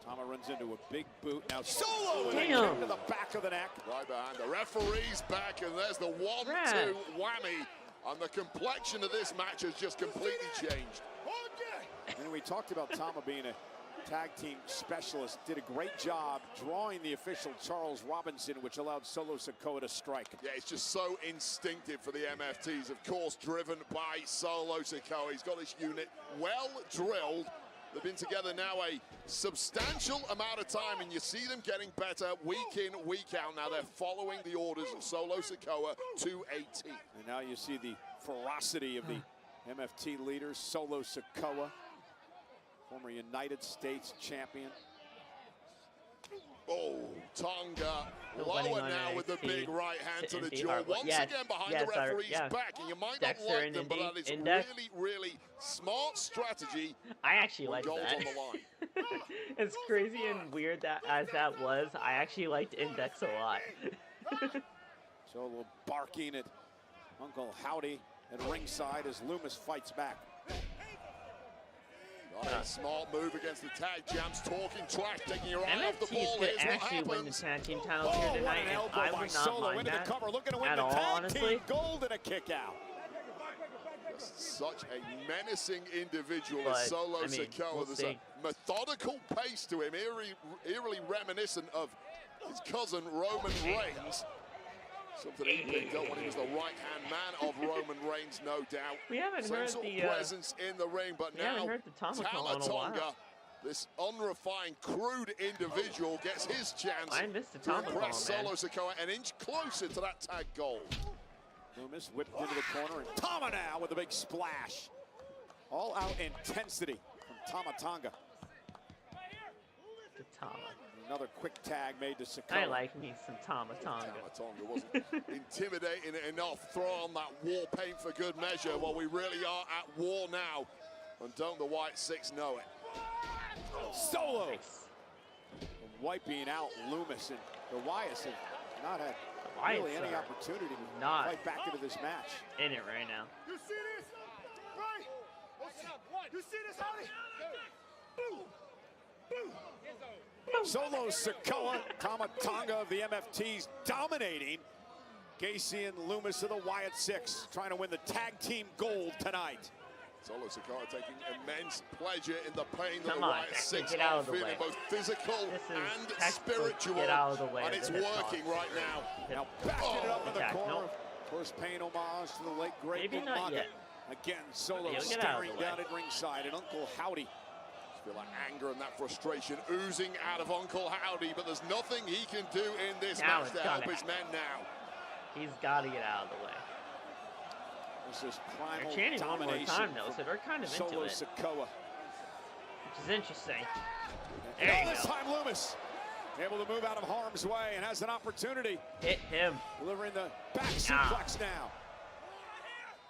Speaker 4: Tama runs into a big boot. Now Solo
Speaker 1: Damn.
Speaker 4: kick to the back of the neck.
Speaker 2: Right behind the referee's back, and there's the 1-2 whammy. And the complexion of this match has just completely changed.
Speaker 4: And we talked about Tama being a tag team specialist. Did a great job drawing the official Charles Robinson, which allowed Solo Sikoa to strike.
Speaker 2: Yeah, it's just so instinctive for the MFTs. Of course, driven by Solo Sikoa. He's got this unit well drilled. They've been together now a substantial amount of time, and you see them getting better week in, week out. Now they're following the orders of Solo Sikoa to a T.
Speaker 4: And now you see the ferocity of the MFT leaders, Solo Sikoa, former United States champion.
Speaker 2: Oh, Tonga
Speaker 1: Nobody
Speaker 2: lower
Speaker 1: on
Speaker 2: now with the
Speaker 1: NXT
Speaker 2: big right hand to the
Speaker 1: NXT
Speaker 2: jaw.
Speaker 1: hard work.
Speaker 2: Once
Speaker 1: Yes,
Speaker 2: again behind
Speaker 1: yes,
Speaker 2: the referee's back. And you might
Speaker 1: Dexter
Speaker 2: not like
Speaker 1: and
Speaker 2: them, but that is
Speaker 1: Index.
Speaker 2: really, really smart strategy.
Speaker 1: I actually
Speaker 2: when
Speaker 1: like
Speaker 2: goals
Speaker 1: that.
Speaker 2: on the line.
Speaker 1: As crazy and weird that as that was, I actually liked Index a lot.
Speaker 4: Solo barking at Uncle Howdy at ringside as Loomis fights back.
Speaker 2: A smart move against the tag jams, talking trash, taking your eye off the
Speaker 1: MFTs
Speaker 2: ball.
Speaker 1: could
Speaker 2: Here's what
Speaker 1: actually win the
Speaker 2: happens.
Speaker 1: tag team titles here tonight, and I would not mind that
Speaker 4: cover, looking to win
Speaker 1: at
Speaker 4: the
Speaker 1: all,
Speaker 4: tag
Speaker 1: honestly.
Speaker 4: team gold and a kick out.
Speaker 2: Such a menacing individual
Speaker 1: But,
Speaker 2: as Solo
Speaker 1: I mean,
Speaker 2: Sikoa.
Speaker 1: we'll
Speaker 2: There's
Speaker 1: see.
Speaker 2: a methodical pace to him, eerily reminiscent of his cousin Roman Reigns. Something he picked up when he was the right-hand man of Roman Reigns, no doubt.
Speaker 1: We haven't
Speaker 2: Same
Speaker 1: heard
Speaker 2: sort of
Speaker 1: the,
Speaker 2: presence in the ring, but
Speaker 1: we
Speaker 2: now
Speaker 1: haven't heard the Tama call in a
Speaker 2: Tonga,
Speaker 1: while.
Speaker 2: this unrefined, crude individual, gets his chance
Speaker 1: I missed the
Speaker 2: to
Speaker 1: Tama
Speaker 2: impress
Speaker 1: call, man.
Speaker 2: Solo Sikoa an inch closer to that tag goal.
Speaker 4: Loomis whipped into the corner, and Tama now with a big splash. All out intensity from Tama Tonga.
Speaker 1: The Tama.
Speaker 4: Another quick tag made to Sikoa.
Speaker 1: I like me some Tama Tonga.
Speaker 2: Tonga wasn't intimidating enough. Throw on that war paint for good measure. Well, we really are at war now. And don't the Wyatt Six know it?
Speaker 4: Solo! Wiping out Loomis, and the Wyatts have not had really any opportunity to fight back into this match.
Speaker 1: In it right now.
Speaker 3: You see this? Right? You see this, Howdy? Boom! Boom!
Speaker 4: Solo Sikoa, Tama Tonga of the MFTs dominating. Gacy and Loomis of the Wyatt Six trying to win the tag team gold tonight.
Speaker 2: Solo Sikoa taking immense pleasure in the pain that
Speaker 1: Come
Speaker 2: the
Speaker 1: on,
Speaker 2: Wyatt
Speaker 1: Dexter,
Speaker 2: Six
Speaker 1: get out
Speaker 2: are
Speaker 1: of the
Speaker 2: feeling,
Speaker 1: way.
Speaker 2: both physical and
Speaker 1: textbook,
Speaker 2: spiritual.
Speaker 1: get out of the way
Speaker 2: And
Speaker 1: of
Speaker 2: it's
Speaker 1: the hip
Speaker 2: working
Speaker 1: toss.
Speaker 2: right now.
Speaker 4: Now backing it up in the
Speaker 1: attack,
Speaker 4: corner.
Speaker 1: nope.
Speaker 4: Of course, paying homage to the late great
Speaker 1: Maybe not
Speaker 4: Umaga.
Speaker 1: yet.
Speaker 4: Again, Solo
Speaker 1: He'll get out of
Speaker 4: staring
Speaker 1: the way.
Speaker 4: down at ringside, and Uncle Howdy.
Speaker 2: Feel like anger and that frustration oozing out of Uncle Howdy, but there's nothing he can do in this
Speaker 1: Now
Speaker 2: match
Speaker 1: it's
Speaker 2: to help
Speaker 1: gotta
Speaker 2: his men now.
Speaker 1: He's got to get out of the way.
Speaker 4: This is
Speaker 1: They're
Speaker 4: primal
Speaker 1: chanting one more
Speaker 4: domination
Speaker 1: time, though,
Speaker 4: from
Speaker 1: so they're kind of into
Speaker 4: Solo
Speaker 1: it,
Speaker 4: Sikoa.
Speaker 1: which is interesting.
Speaker 4: And
Speaker 1: There you
Speaker 4: this
Speaker 1: go.
Speaker 4: time Loomis able to move out of harm's way and has an opportunity.
Speaker 1: Hit him.
Speaker 4: Delivering the back suplex now.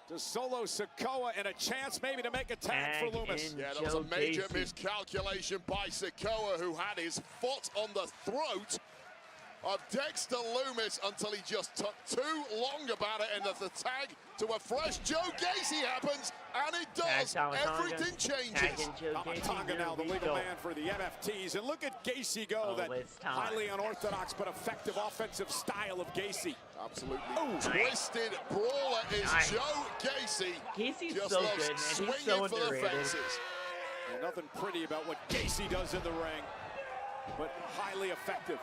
Speaker 4: to Solo Sikoa and a chance maybe to make a tag for Loomis.
Speaker 2: Yeah, that was a major miscalculation by Sikoa, who had his foot on the throat of Dexter Loomis until he just took too long about it, and the tag to a fresh Joe Gacy happens, and it does. Everything changes.
Speaker 4: Tonga now the legal man for the MFTs, and look at Gacy go. That highly unorthodox but effective offensive style of Gacy.
Speaker 2: Absolutely twisted brawler is Joe Gacy.
Speaker 1: Gacy's
Speaker 2: just
Speaker 1: so
Speaker 2: loves
Speaker 1: good, and he's
Speaker 2: swinging
Speaker 1: so
Speaker 2: for the
Speaker 1: underrated.
Speaker 2: fences.
Speaker 4: And nothing pretty about what Gacy does in the ring, but highly effective.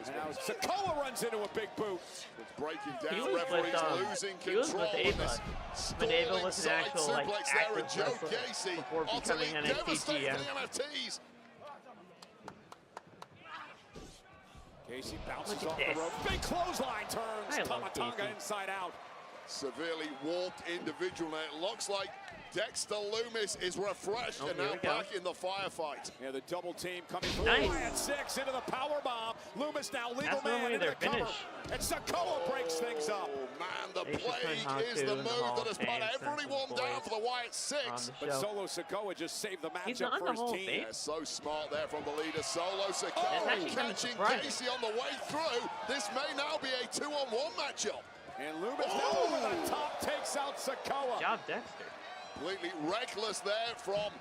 Speaker 4: And now Sikoa runs into a big boot.
Speaker 2: It's breaking down. Referees losing control.
Speaker 1: But Ava was an actual active
Speaker 2: Joe
Speaker 1: wrestler
Speaker 2: Gacy
Speaker 1: before becoming an NXT GM.
Speaker 2: MFTs.
Speaker 4: Gacy bounces off the rope. Big clothesline turns. Tonga inside out.
Speaker 2: Severely warped individual. Now it looks like Dexter Loomis is refreshed and now back in the firefight.
Speaker 4: Yeah, the double team coming from Wyatt 6 into the power bomb. Loomis now legal man into the cover. And Sikoa breaks things up.
Speaker 2: Oh man, the plague is the move that has put everyone down for the Wyatt 6.
Speaker 4: But Solo Sikoa just saved the matchup for his team.
Speaker 2: Yeah, so smart there from the leader, Solo Sikoa catching Gacy on the way through. This may now be a 2-on-1 matchup.
Speaker 4: And Loomis now over the top takes out Sikoa.
Speaker 1: Job, Dexter.
Speaker 2: Completely reckless there from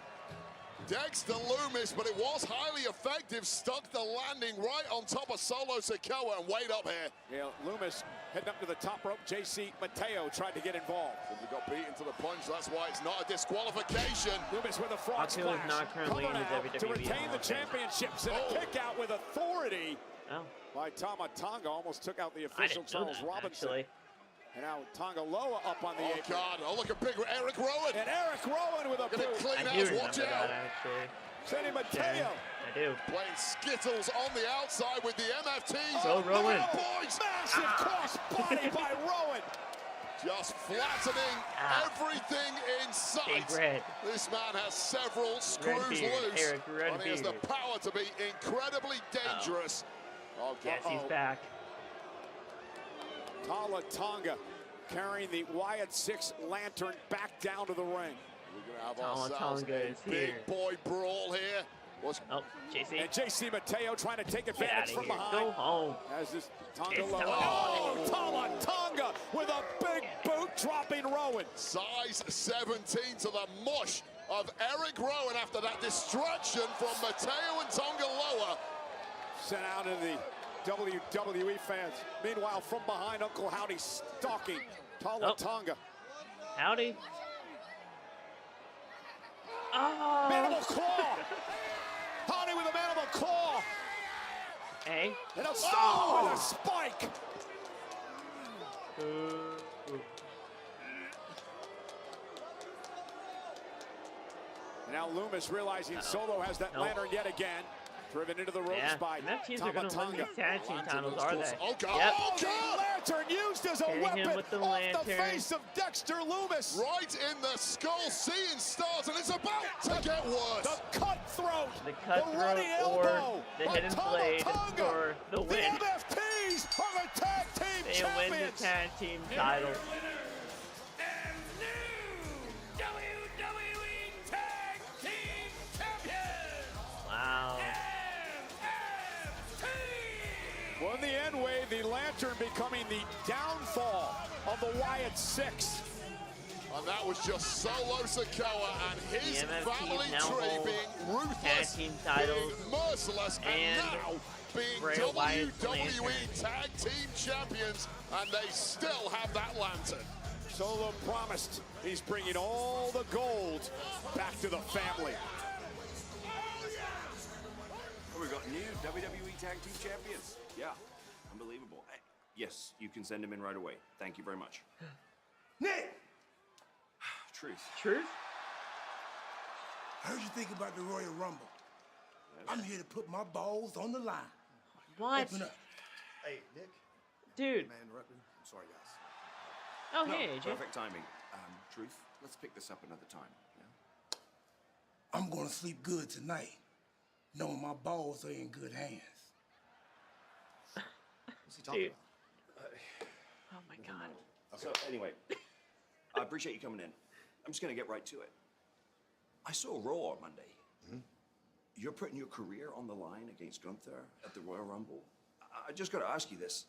Speaker 2: Dexter Loomis, but it was highly effective. Stuck the landing right on top of Solo Sikoa and wait up here.
Speaker 4: Yeah, Loomis heading up to the top rope. JC Mateo tried to get involved.
Speaker 2: He got beaten to the punch. That's why it's not a disqualification.
Speaker 4: Loomis with a frog splash. Not currently in the WWE to retain the championships and a kick out with authority by Tonga. Almost took out the official Charles Robinson. Actually. And now Tonga Loa up on the apron.
Speaker 2: Oh, God. Oh, look at big Eric Rowan.
Speaker 4: And Eric Rowan with a boot.
Speaker 2: Clean house. Watch out.
Speaker 4: Sandy Mateo.
Speaker 1: I do.
Speaker 2: Playing Skittles on the outside with the MFTs.
Speaker 1: Go, Rowan.
Speaker 2: Boys.
Speaker 4: Massive cross body by Rowan.
Speaker 2: Just flattening everything in sight. This man has several screws loose. And he has the power to be incredibly dangerous.
Speaker 1: Yes, he's back.
Speaker 4: Tala Tonga carrying the Wyatt 6 lantern back down to the ring.
Speaker 2: We're going to have ourselves a big boy brawl here.
Speaker 1: JC.
Speaker 4: And JC Mateo trying to take advantage from behind.
Speaker 1: Go home.
Speaker 4: As this Tonga low. Tala Tonga with a big boot dropping Rowan.
Speaker 2: Size 17 to the mush of Eric Rowan after that distraction from Mateo and Tonga Loa.
Speaker 4: Sent out in the WWE fans. Meanwhile, from behind, Uncle Howdy stalking Tala Tonga.
Speaker 1: Howdy.
Speaker 4: Mandible claw. Howdy with a mandible claw.
Speaker 1: Hey.
Speaker 4: And a stop with a spike. And now Loomis realizing Solo has that lantern yet again. Driven into the ropes by
Speaker 1: MFTs are going to win these tag team titles, are they?
Speaker 2: Oh, God.
Speaker 1: Yep.
Speaker 2: Oh, God.
Speaker 4: Lantern used as a weapon off the face of Dexter Loomis.
Speaker 2: Right in the skull, seeing stars, and it's about to get worse.
Speaker 4: The cutthroat.
Speaker 1: The cutthroat or the hidden blade for the win.
Speaker 4: The MFTs are the tag team
Speaker 1: they
Speaker 4: champions.
Speaker 1: win the tag team titles. Wow.
Speaker 4: Well, in the end way, the lantern becoming the downfall of the Wyatt 6.
Speaker 2: And that was just Solo Sikoa and his family tree being ruthless, being merciless, and now being WWE Tag Team Champions, and they still have that lantern.
Speaker 4: Solo promised he's bringing all the gold back to the family.
Speaker 6: We've got new WWE Tag Team Champions. Yeah, unbelievable. Yes, you can send him in right away. Thank you very much.
Speaker 3: Nick!
Speaker 6: Truth.
Speaker 1: Truth?
Speaker 3: I heard you think about the Royal Rumble. I'm here to put my balls on the line.
Speaker 1: What?
Speaker 3: Open up.
Speaker 9: Hey, Nick.
Speaker 1: Dude.
Speaker 9: Man, I'm sorry, guys.
Speaker 1: Oh,
Speaker 6: No,
Speaker 1: hey, AJ.
Speaker 6: perfect timing. Truth, let's pick this up another time. Yeah?
Speaker 3: I'm gonna sleep good tonight, knowing my balls are in good hands.
Speaker 6: What's he talking
Speaker 1: Dude.
Speaker 6: about?
Speaker 1: Oh my God.
Speaker 6: So anyway, I appreciate you coming in. I'm just going to get right to it. I saw Raw on Monday. You're putting your career on the line against Gunther at the Royal Rumble. I just got to ask you this.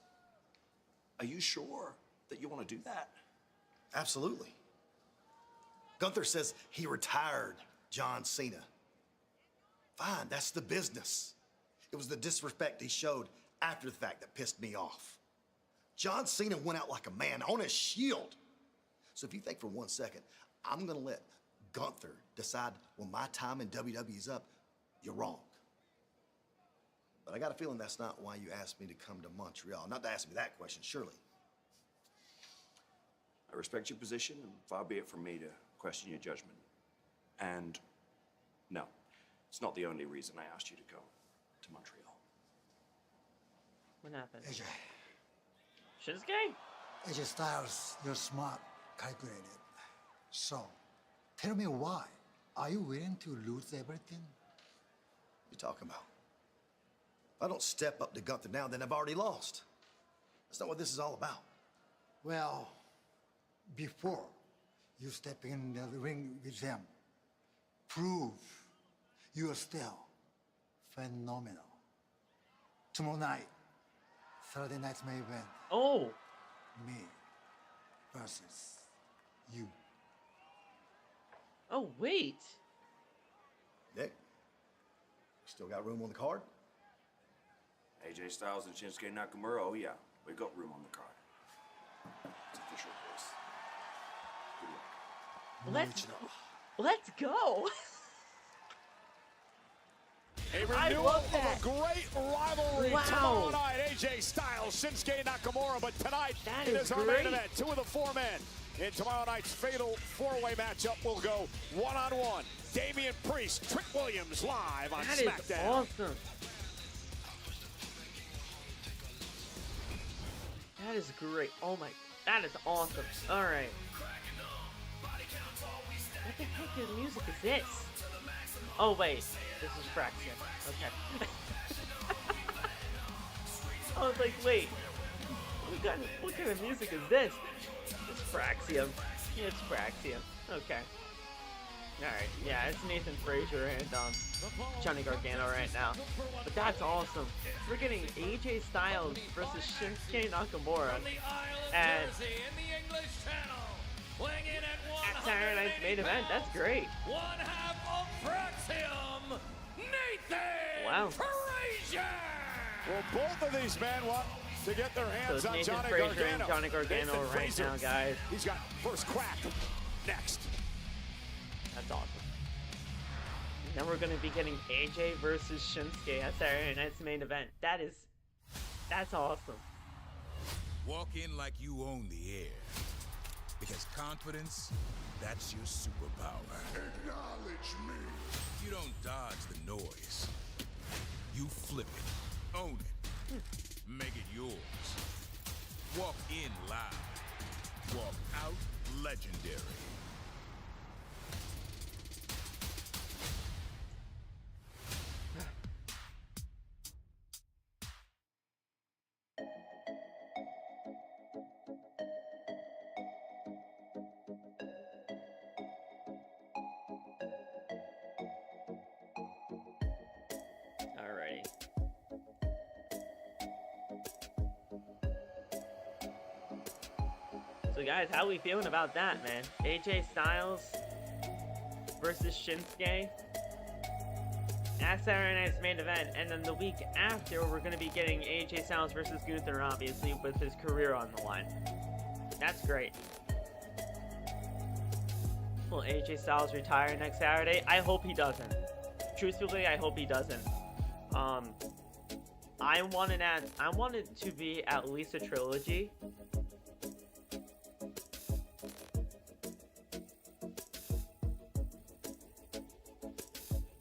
Speaker 6: Are you sure that you want to do that?
Speaker 7: Absolutely. Gunther says he retired John Cena. Fine, that's the business. It was the disrespect he showed after the fact that pissed me off. John Cena went out like a man on a shield. So if you think for 1 second, I'm gonna let Gunther decide when my time in WWE is up, you're wrong. But I got a feeling that's not why you asked me to come to Montreal. Not to ask me that question, surely.
Speaker 6: I respect your position, and far be it from me to question your judgment. And no, it's not the only reason I asked you to come to Montreal.
Speaker 1: What happened?
Speaker 10: AJ.
Speaker 1: Shinsuke?
Speaker 10: AJ Styles, you're smart, calculated. So, tell me why. Are you willing to lose everything?
Speaker 7: What are you talking about? If I don't step up to Gunther now, then I've already lost. That's not what this is all about.
Speaker 10: Well, before you step in the ring with them, prove you are still phenomenal. Tomorrow night, Saturday night's main event.
Speaker 1: Oh!
Speaker 10: Me versus you.
Speaker 1: Oh, wait.
Speaker 7: Nick, still got room on the card?
Speaker 6: AJ Styles and Shinsuke Nakamura, oh yeah, we got room on the card. It's official, Bliss. Good luck.
Speaker 1: Let's go.
Speaker 2: A renewal of a great rivalry tomorrow night. AJ Styles, Shinsuke Nakamura, but tonight it is our main event. 2 of the 4 men in tomorrow night's fatal 4-way matchup will go one-on-one. Damian Priest, Trick Williams live on SmackDown.
Speaker 1: That is awesome. That is great. Oh my, that is awesome. All right. What the heck of music is this? Oh wait, this is Fraction. Okay. I was like, wait, what kind of music is this? It's Fraxium. It's Fraxium. Okay. Alright, yeah, it's Nathan Frazer and Johnny Gargano right now. But that's awesome. We're getting AJ Styles versus Shinsuke Nakamura. And at Saturday night's main event, that's great.
Speaker 11: One half of Fraxium, Nathan Frazer!
Speaker 2: Well, both of these men want to get their hands
Speaker 1: so
Speaker 2: on
Speaker 1: Nathan
Speaker 2: Johnny
Speaker 1: Frazer
Speaker 2: Gargano.
Speaker 1: And Johnny Gargano
Speaker 2: Nathan
Speaker 1: right
Speaker 2: Frazer,
Speaker 1: now, guys.
Speaker 2: He's got first crack next.
Speaker 1: That's awesome. Then we're going to be getting AJ versus Shinsuke at Saturday night's main event. That's awesome.
Speaker 23: Walk in like you own the air. Because confidence, that's your superpower.
Speaker 5: Acknowledge me.
Speaker 23: You don't dodge the noise. You flip it, own it, make it yours. Walk in live. Walk out legendary.
Speaker 1: So guys, how we feeling about that, man? AJ Styles versus Shinsuke at Saturday night's main event, and then the week after we're going to be getting AJ Styles versus Gunther, obviously, with his career on the line. That's great. Will AJ Styles retire next Saturday? I hope he doesn't. Truthfully, I hope he doesn't. I want it to be at least a trilogy.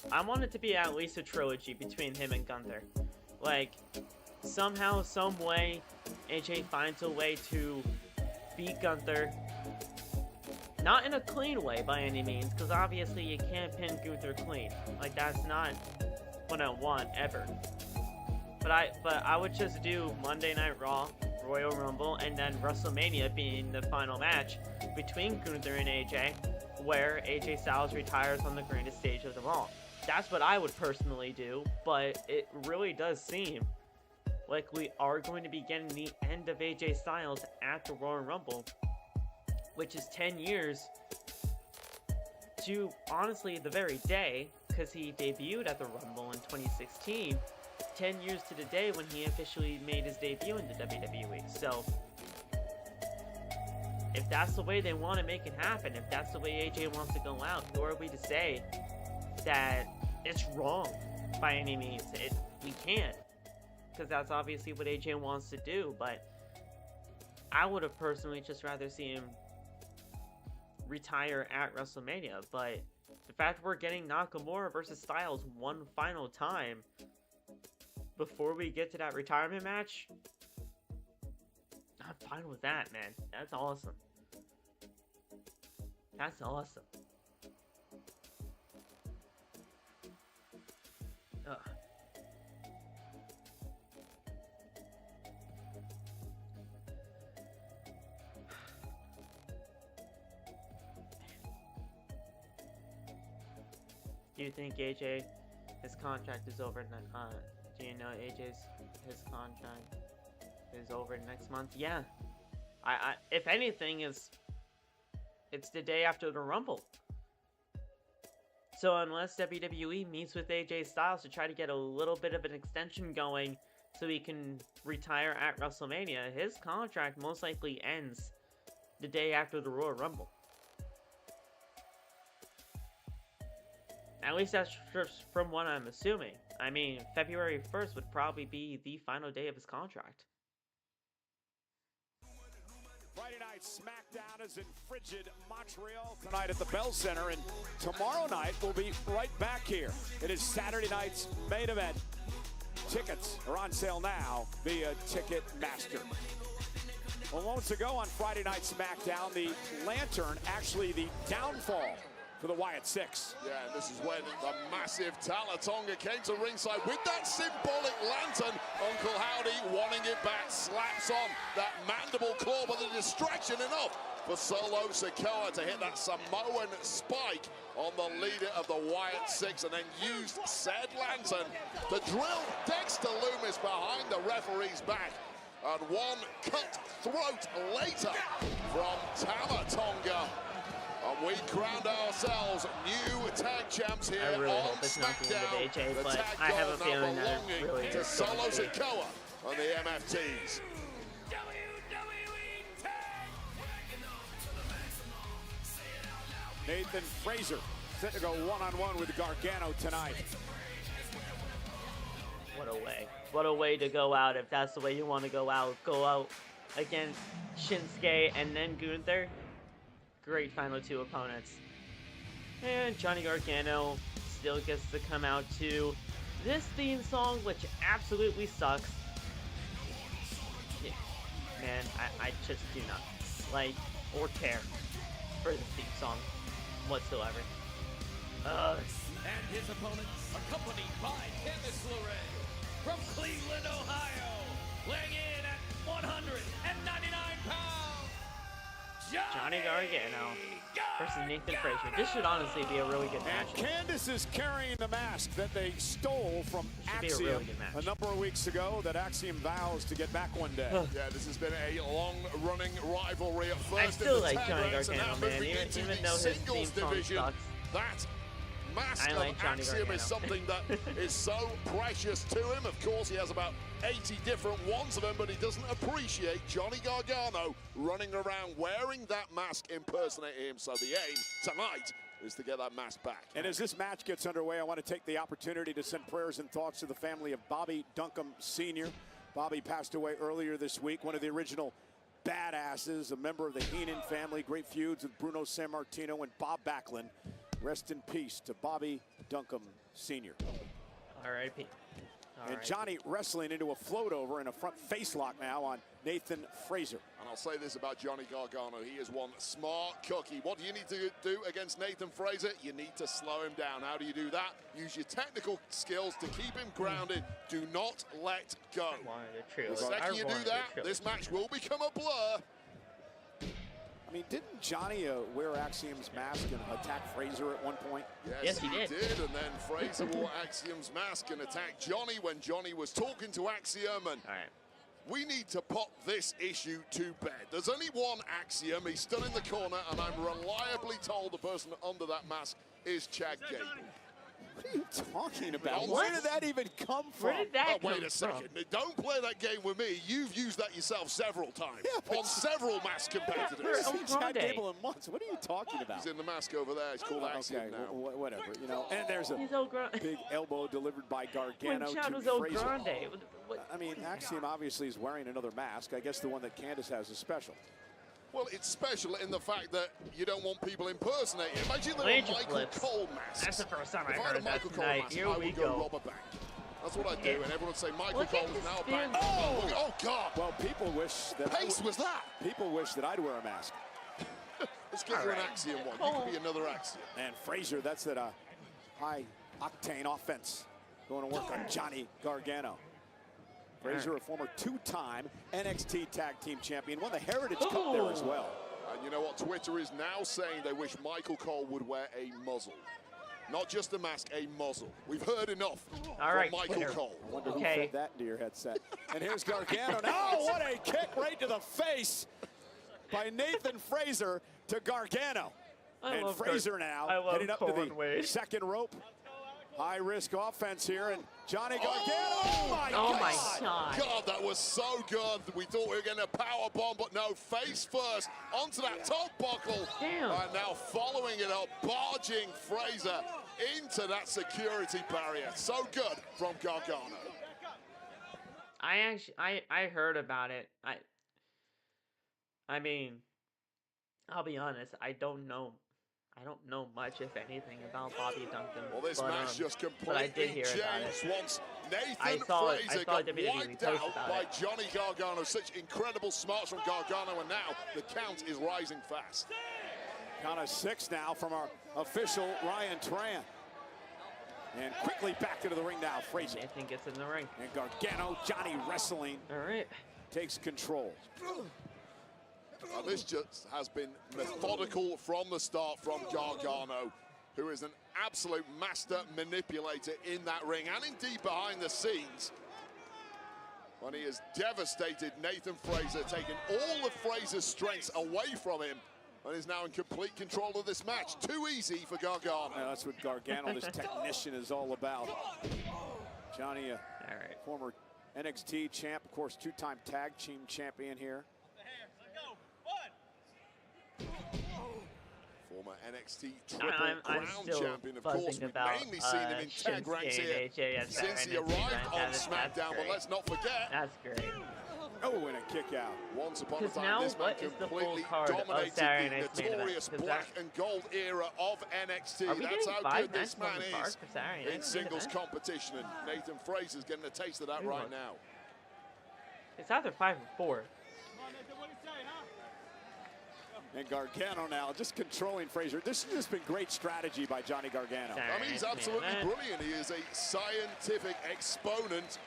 Speaker 1: I want it to be at least a trilogy between him and Gunther. Like, somehow, some way, AJ finds a way to beat Gunther. Not in a clean way by any means, because obviously you can't pin Gunther clean. Like, that's not what I want, ever. But I would just do Monday Night Raw, Royal Rumble, and then WrestleMania being the final match between Gunther and AJ, where AJ Styles retires on the grandest stage of them all. That's what I would personally do, but it really does seem like we are going to be getting the end of AJ Styles at the Royal Rumble, which is 10 years to, honestly, the very day, because he debuted at the Rumble in 2016, 10 years to the day when he officially made his debut in the WWE. So, if that's the way they want to make it happen, if that's the way AJ wants to go out, who are we to say that it's wrong by any means? We can't, because that's obviously what AJ wants to do, but I would have personally just rather see him retire at WrestleMania. But the fact we're getting Nakamura versus Styles one final time before we get to that retirement match, I'm fine with that, man. That's awesome. That's awesome. Ugh. Do you think AJ, his contract is over? Do you know his contract is over next month? Yeah. I if anything, it's the day after the Rumble. So unless WWE meets with AJ Styles to try to get a little bit of an extension going so he can retire at WrestleMania, his contract most likely ends the day after the Royal Rumble. At least that's just from what I'm assuming. I mean, February 1st would probably be the final day of his contract.
Speaker 2: Friday night SmackDown is in frigid Montreal tonight at the Bell Center, and tomorrow night we'll be right back here. It is Saturday night's main event. Tickets are on sale now via Ticketmaster. Well, moments ago on Friday night SmackDown, the lantern, actually the downfall for the Wyatt Six.
Speaker 5: Yeah, and this is when the massive Talatonga came to ringside with that symbolic lantern. Uncle Howdy wanting it back, slaps on that mandible claw, but the distraction enough for Solo Sikoa to hit that Samoan spike on the leader of the Wyatt Six, and then used said lantern to drill Dexter Lumis behind the referee's back. And one cut throat later from Talatonga. And we crowned ourselves new tag champs here
Speaker 1: I really
Speaker 5: on
Speaker 1: hope it's not the end
Speaker 5: SmackDown.
Speaker 1: of AJ,
Speaker 5: The
Speaker 1: but
Speaker 5: tag
Speaker 1: I have a
Speaker 5: gold
Speaker 1: feeling
Speaker 5: now
Speaker 1: that
Speaker 5: belonging
Speaker 1: really
Speaker 5: to
Speaker 1: is
Speaker 5: Solo
Speaker 1: going to be.
Speaker 5: Sikoa and the MFTs.
Speaker 2: Nathan Frazer set to go one-on-one with Gargano tonight.
Speaker 1: What a way. What a way to go out. If that's the way you want to go out against Shinsuke and then Gunther. Great final two opponents. And Johnny Gargano still gets to come out to this theme song, which absolutely sucks. Yeah. Man, I just do not like or care for the theme song whatsoever.
Speaker 11: And his opponent, accompanied by Candice LeRae from Cleveland, Ohio, weighing in at 199 pounds,
Speaker 1: Johnny Gargano versus Nathan Frazer. This should honestly be a really good match.
Speaker 2: And Candice is carrying the mask that they stole from Axiom
Speaker 1: really good match.
Speaker 2: a number of weeks ago that Axiom vows to get back one day.
Speaker 5: Yeah, this has been a long-running rivalry at first.
Speaker 1: I still
Speaker 5: in the
Speaker 1: like
Speaker 5: tag
Speaker 1: Johnny
Speaker 5: ranks, and
Speaker 1: Gargano,
Speaker 5: now
Speaker 1: man.
Speaker 5: moving into
Speaker 1: Even
Speaker 5: the
Speaker 1: though his theme
Speaker 5: singles
Speaker 1: song
Speaker 5: division.
Speaker 1: sucks.
Speaker 5: That mask
Speaker 1: I
Speaker 5: of
Speaker 1: like Johnny
Speaker 5: Axiom
Speaker 1: Gargano.
Speaker 5: is something that is so precious to him. Of course, he has about 80 different ones of them, but he doesn't appreciate Johnny Gargano running around wearing that mask impersonating him. So the aim tonight is to get that mask back.
Speaker 2: And as this match gets underway, I want to take the opportunity to send prayers and thoughts to the family of Bobby Duncombe Sr. Bobby passed away earlier this week, one of the original badasses, a member of the Heenan family, great feuds with Bruno Sammartino and Bob Backlund. Rest in peace to Bobby Duncombe Sr.
Speaker 1: R.I.P.
Speaker 12: And Johnny wrestling into a float over and a front face lock now on Nathan Frazer.
Speaker 5: And I'll say this about Johnny Gargano. He is one smart cookie. What do you need to do against Nathan Frazer? You need to slow him down. How do you do that? Use your technical skills to keep him grounded. Do not let go. The second you do that, this match will become a blur.
Speaker 12: I mean, didn't Johnny wear Axiom's mask and attack Frazer at one point?
Speaker 5: Yes, he did. And then Frazer wore Axiom's mask and attacked Johnny when Johnny was talking to Axiom. And we need to put this issue to bed. There's only one Axiom. He's still in the corner, and I'm reliably told the person under that mask is Chad Gable.
Speaker 12: What are you talking about? Where did that even come from?
Speaker 5: Where did that come from? Wait a second. Don't play that game with me. You've used that yourself several times on several mask competitors.
Speaker 12: Chad Gable in months. What are you talking about?
Speaker 5: He's in the mask over there. He's called Axiom now.
Speaker 12: Whatever. You know. And there's a big elbow delivered by Gargano to Frazer. I mean, Axiom obviously is wearing another mask. I guess the one that Candace has is special.
Speaker 5: Well, it's special in the fact that you don't want people impersonating. Imagine there were Michael Cole masks.
Speaker 1: That's the first time I
Speaker 5: if I
Speaker 1: heard
Speaker 5: had a Michael Cole mask,
Speaker 1: Here
Speaker 5: I
Speaker 1: we
Speaker 5: would
Speaker 1: go.
Speaker 5: rob a bank. That's what I'd do, and everyone would say Michael Cole is now a bank. Oh, God.
Speaker 12: Well, people wish that
Speaker 5: pace was that.
Speaker 12: People wish that I'd wear a mask.
Speaker 5: Let's get you an Axiom one. You could be another Axiom.
Speaker 12: And Frazer, that's that high octane offense going to work on Johnny Gargano. Frazer, a former two-time NXT Tag Team Champion, won the Heritage Cup there as well.
Speaker 5: And you know what? Twitter is now saying they wish Michael Cole would wear a muzzle. Not just a mask, a muzzle. We've heard enough from Michael Cole.
Speaker 12: I wonder who fed that into your headset. And here's Gargano. Oh, what a kick right to the face by Nathan Frazer to Gargano. And Frazer now heading up to the second rope. High-risk offense here, and Johnny Gargano. Oh, my God.
Speaker 5: God, that was so good. We thought we were getting a power bomb, but no, face first onto that top buckle.
Speaker 1: Damn.
Speaker 5: And now following it up, barging Frazer into that security barrier. So good from Gargano.
Speaker 1: I heard about it. I mean, I'll be honest, I don't know much, if anything, about Bobby Duncan.
Speaker 5: Well, this match just completely changed once Nathan Frazer got wiped out by Johnny Gargano. Such incredible smarts from Gargano, and now the count is rising fast.
Speaker 12: Count of 6 now from our official, Ryan Tran. And quickly back into the ring now, Frazer.
Speaker 1: Nathan gets in the ring.
Speaker 12: And Gargano, Johnny wrestling.
Speaker 1: All right.
Speaker 12: Takes control.
Speaker 5: Now, this just has been methodical from the start from Gargano, who is an absolute master manipulator in that ring and indeed behind the scenes. When he has devastated Nathan Frazer, taking all of Frazer's strengths away from him, and is now in complete control of this match. Too easy for Gargano.
Speaker 12: Yeah, that's what Gargano, this technician, is all about. Johnny, former NXT champ, of course, two-time tag team champion here.
Speaker 5: Former NXT Triple Crown champion, of course. We've mainly seen him in tag ranks here since he arrived on SmackDown, but let's not forget.
Speaker 1: That's great.
Speaker 12: Oh, and a kick out.
Speaker 5: Once upon a time, this man completely dominated the notorious black and gold era of NXT. That's how good this man is in singles competition, and Nathan Frazer's getting a taste of that right now.
Speaker 1: It's either 5 or 4.
Speaker 12: And Gargano now just controlling Frazer. This has just been great strategy by Johnny Gargano.
Speaker 5: I mean, he's absolutely brilliant. He is a scientific exponent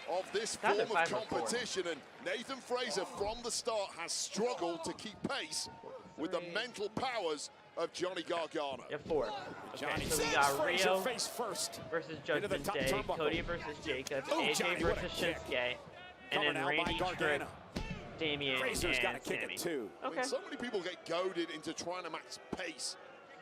Speaker 5: of this form of competition. And Nathan Frazer, from the start, has struggled to keep pace with the mental powers of Johnny Gargano.
Speaker 1: Yeah, 4.
Speaker 12: Johnny,
Speaker 1: so we got Rio
Speaker 12: face first
Speaker 1: versus Judgment Day, Cody versus Jacob, AJ versus Shinsuke, and then Randy Trick, Damian,
Speaker 12: Frazer's got to kick
Speaker 1: Sami.
Speaker 12: it too.
Speaker 5: I mean, so many people get goaded into trying to match pace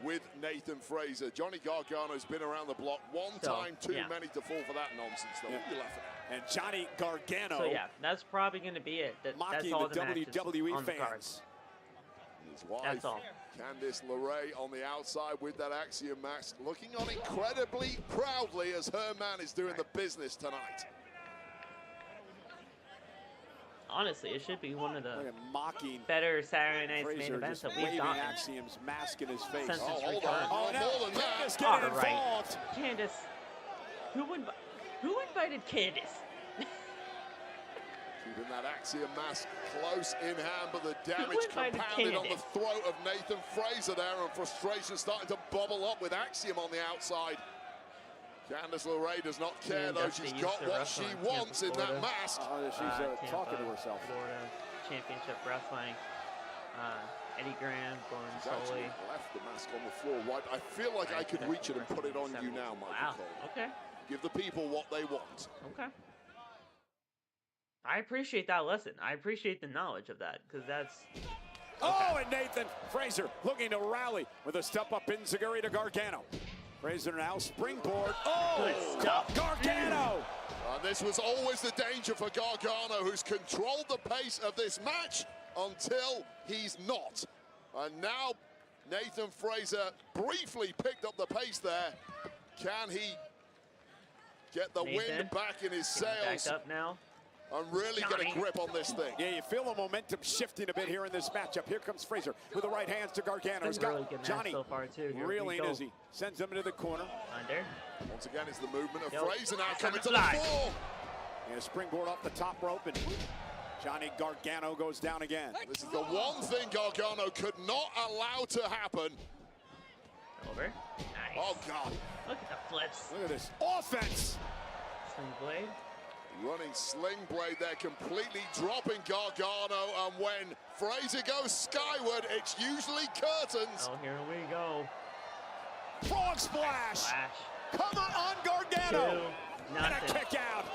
Speaker 5: with Nathan Frazer. Johnny Gargano's been around the block one time too many to fall for that nonsense, though. What are you laughing at?
Speaker 12: And Johnny Gargano.
Speaker 1: So yeah, that's probably going to be it. That's all the
Speaker 12: WWE
Speaker 1: on the
Speaker 12: fans.
Speaker 1: cards.
Speaker 5: His wife,
Speaker 1: That's all.
Speaker 5: Candice LeRae, on the outside with that Axiom mask, looking on incredibly proudly as her man is doing the business tonight.
Speaker 1: Honestly, it should be one of the
Speaker 12: mocking
Speaker 1: better Saturday Night's
Speaker 12: Frazer,
Speaker 1: main events that we've
Speaker 12: waving
Speaker 1: gotten.
Speaker 12: Axiom's mask in his face.
Speaker 1: Since his
Speaker 5: hold
Speaker 1: return.
Speaker 5: on. Oh, more than that.
Speaker 12: Candice getting involved.
Speaker 1: Candice, who Who invited Candice?
Speaker 8: Keeping that Axiom mask close in hand, but the damage compounded on the throat of Nathan Frazer there, and frustration starting to bubble up with Axiom on the outside. Candice LeRae does not care, though. She's got what she wants in that mask.
Speaker 12: She's talking to herself.
Speaker 1: Florida Championship Wrestling. Eddie Graham, Gordon Soley.
Speaker 8: Left the mask on the floor, right? I feel like I could reach it and put it on you now, Michael Cole.
Speaker 1: Okay.
Speaker 8: Give the people what they want.
Speaker 1: Okay. I appreciate that lesson. I appreciate the knowledge of that, because that's...
Speaker 12: Oh, and Nathan Frazer looking to rally with a step-up enziguri to Gargano. Frazer now springboard. Oh, Gargano!
Speaker 8: This was always the danger for Gargano, who's controlled the pace of this match until he's not. And now Nathan Frazer briefly picked up the pace there. Can he get the wind back in his sails?
Speaker 1: Back up now.
Speaker 8: And really get a grip on this thing.
Speaker 12: Yeah, you feel the momentum shifting a bit here in this matchup. Here comes Frazer with the right hands to Gargano. He's got Johnny
Speaker 1: so far too.
Speaker 12: reeling as he sends him into the corner.
Speaker 1: Under.
Speaker 8: Once again, it's the movement of Frazer now coming to the floor.
Speaker 12: And a springboard off the top rope, and Johnny Gargano goes down again.
Speaker 8: This is the one thing Gargano could not allow to happen.
Speaker 1: Over. Nice.
Speaker 8: Oh, God.
Speaker 1: Look at the flips.
Speaker 12: Look at this offense.
Speaker 1: Sling blade.
Speaker 8: Running sling blade there, completely dropping Gargano. And when Frazer goes skyward, it's usually curtains.
Speaker 1: Oh, here we go.
Speaker 12: Frog splash. Cover on Gargano. And a kick out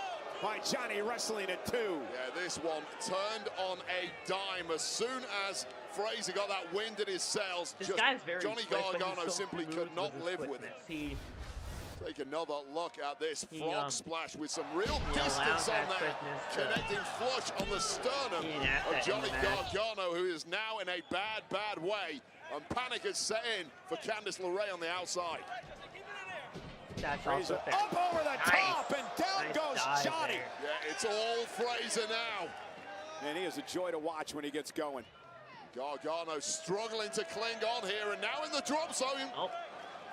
Speaker 12: by Johnny wrestling at 2.
Speaker 8: Yeah, this one turned on a dime as soon as Frazer got that wind in his sails.
Speaker 1: This guy's very
Speaker 8: Johnny
Speaker 1: quick,
Speaker 8: Gargano simply could not live with it. Take another look at this frog splash with some real distance on there. Connecting flush on the sternum of Johnny Gargano, who is now in a bad, bad way. And panic is set in for Candice LeRae on the outside.
Speaker 1: That's
Speaker 12: Frazer
Speaker 1: also fair.
Speaker 12: up over the top, and down goes Johnny.
Speaker 8: Yeah, it's all Frazer now.
Speaker 12: And he is a joy to watch when he gets going.
Speaker 8: Gargano struggling to cling on here, and now in the drop zone.
Speaker 1: Oh,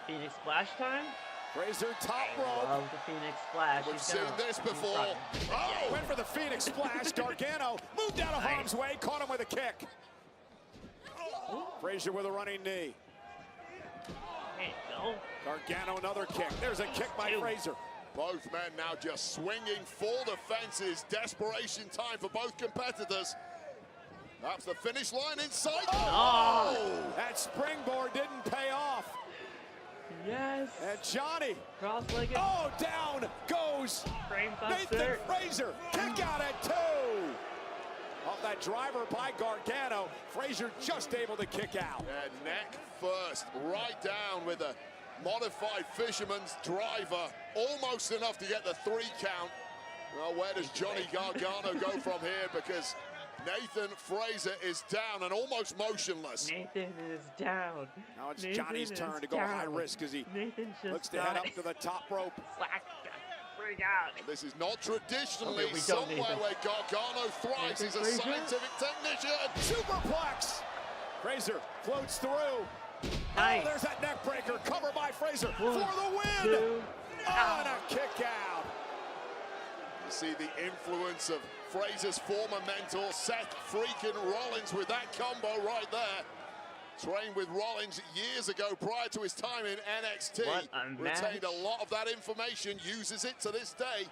Speaker 1: Phoenix splash time.
Speaker 12: Frazer top rope.
Speaker 1: Love the Phoenix splash.
Speaker 8: We've seen this before.
Speaker 12: Oh, went for the Phoenix splash. Gargano moved out of harm's way, caught him with a kick. Frazer with a running knee.
Speaker 1: There you go.
Speaker 12: Gargano another kick. There's a kick by Frazer.
Speaker 8: Both men now just swinging for the fences. Desperation time for both competitors. That's the finish line in sight.
Speaker 12: Oh! That springboard didn't pay off.
Speaker 1: Yes.
Speaker 12: And Johnny.
Speaker 1: Cross-legged.
Speaker 12: Oh, down goes Nathan Frazer. Kick out at 2. Off that driver by Gargano. Frazer just able to kick out.
Speaker 8: And neck first, right down with a modified fisherman's driver. Almost enough to get the 3 count. Well, where does Johnny Gargano go from here? Because Nathan Frazer is down and almost motionless.
Speaker 1: Nathan is down.
Speaker 12: Now it's Johnny's turn to go high risk as he looks to head up to the top rope.
Speaker 1: Freak out.
Speaker 8: This is not traditionally somewhere where Gargano thrives. He's a scientific technician.
Speaker 12: Superplex. Frazer floats through.
Speaker 1: Nice.
Speaker 12: Oh, there's that neck breaker. Cover by Frazer for the win. Oh, and a kick out.
Speaker 8: You see the influence of Frazer's former mentor, Seth freaking Rollins, with that combo right there. Trained with Rollins years ago prior to his time in NXT. Retained a lot of that information, uses it to this day.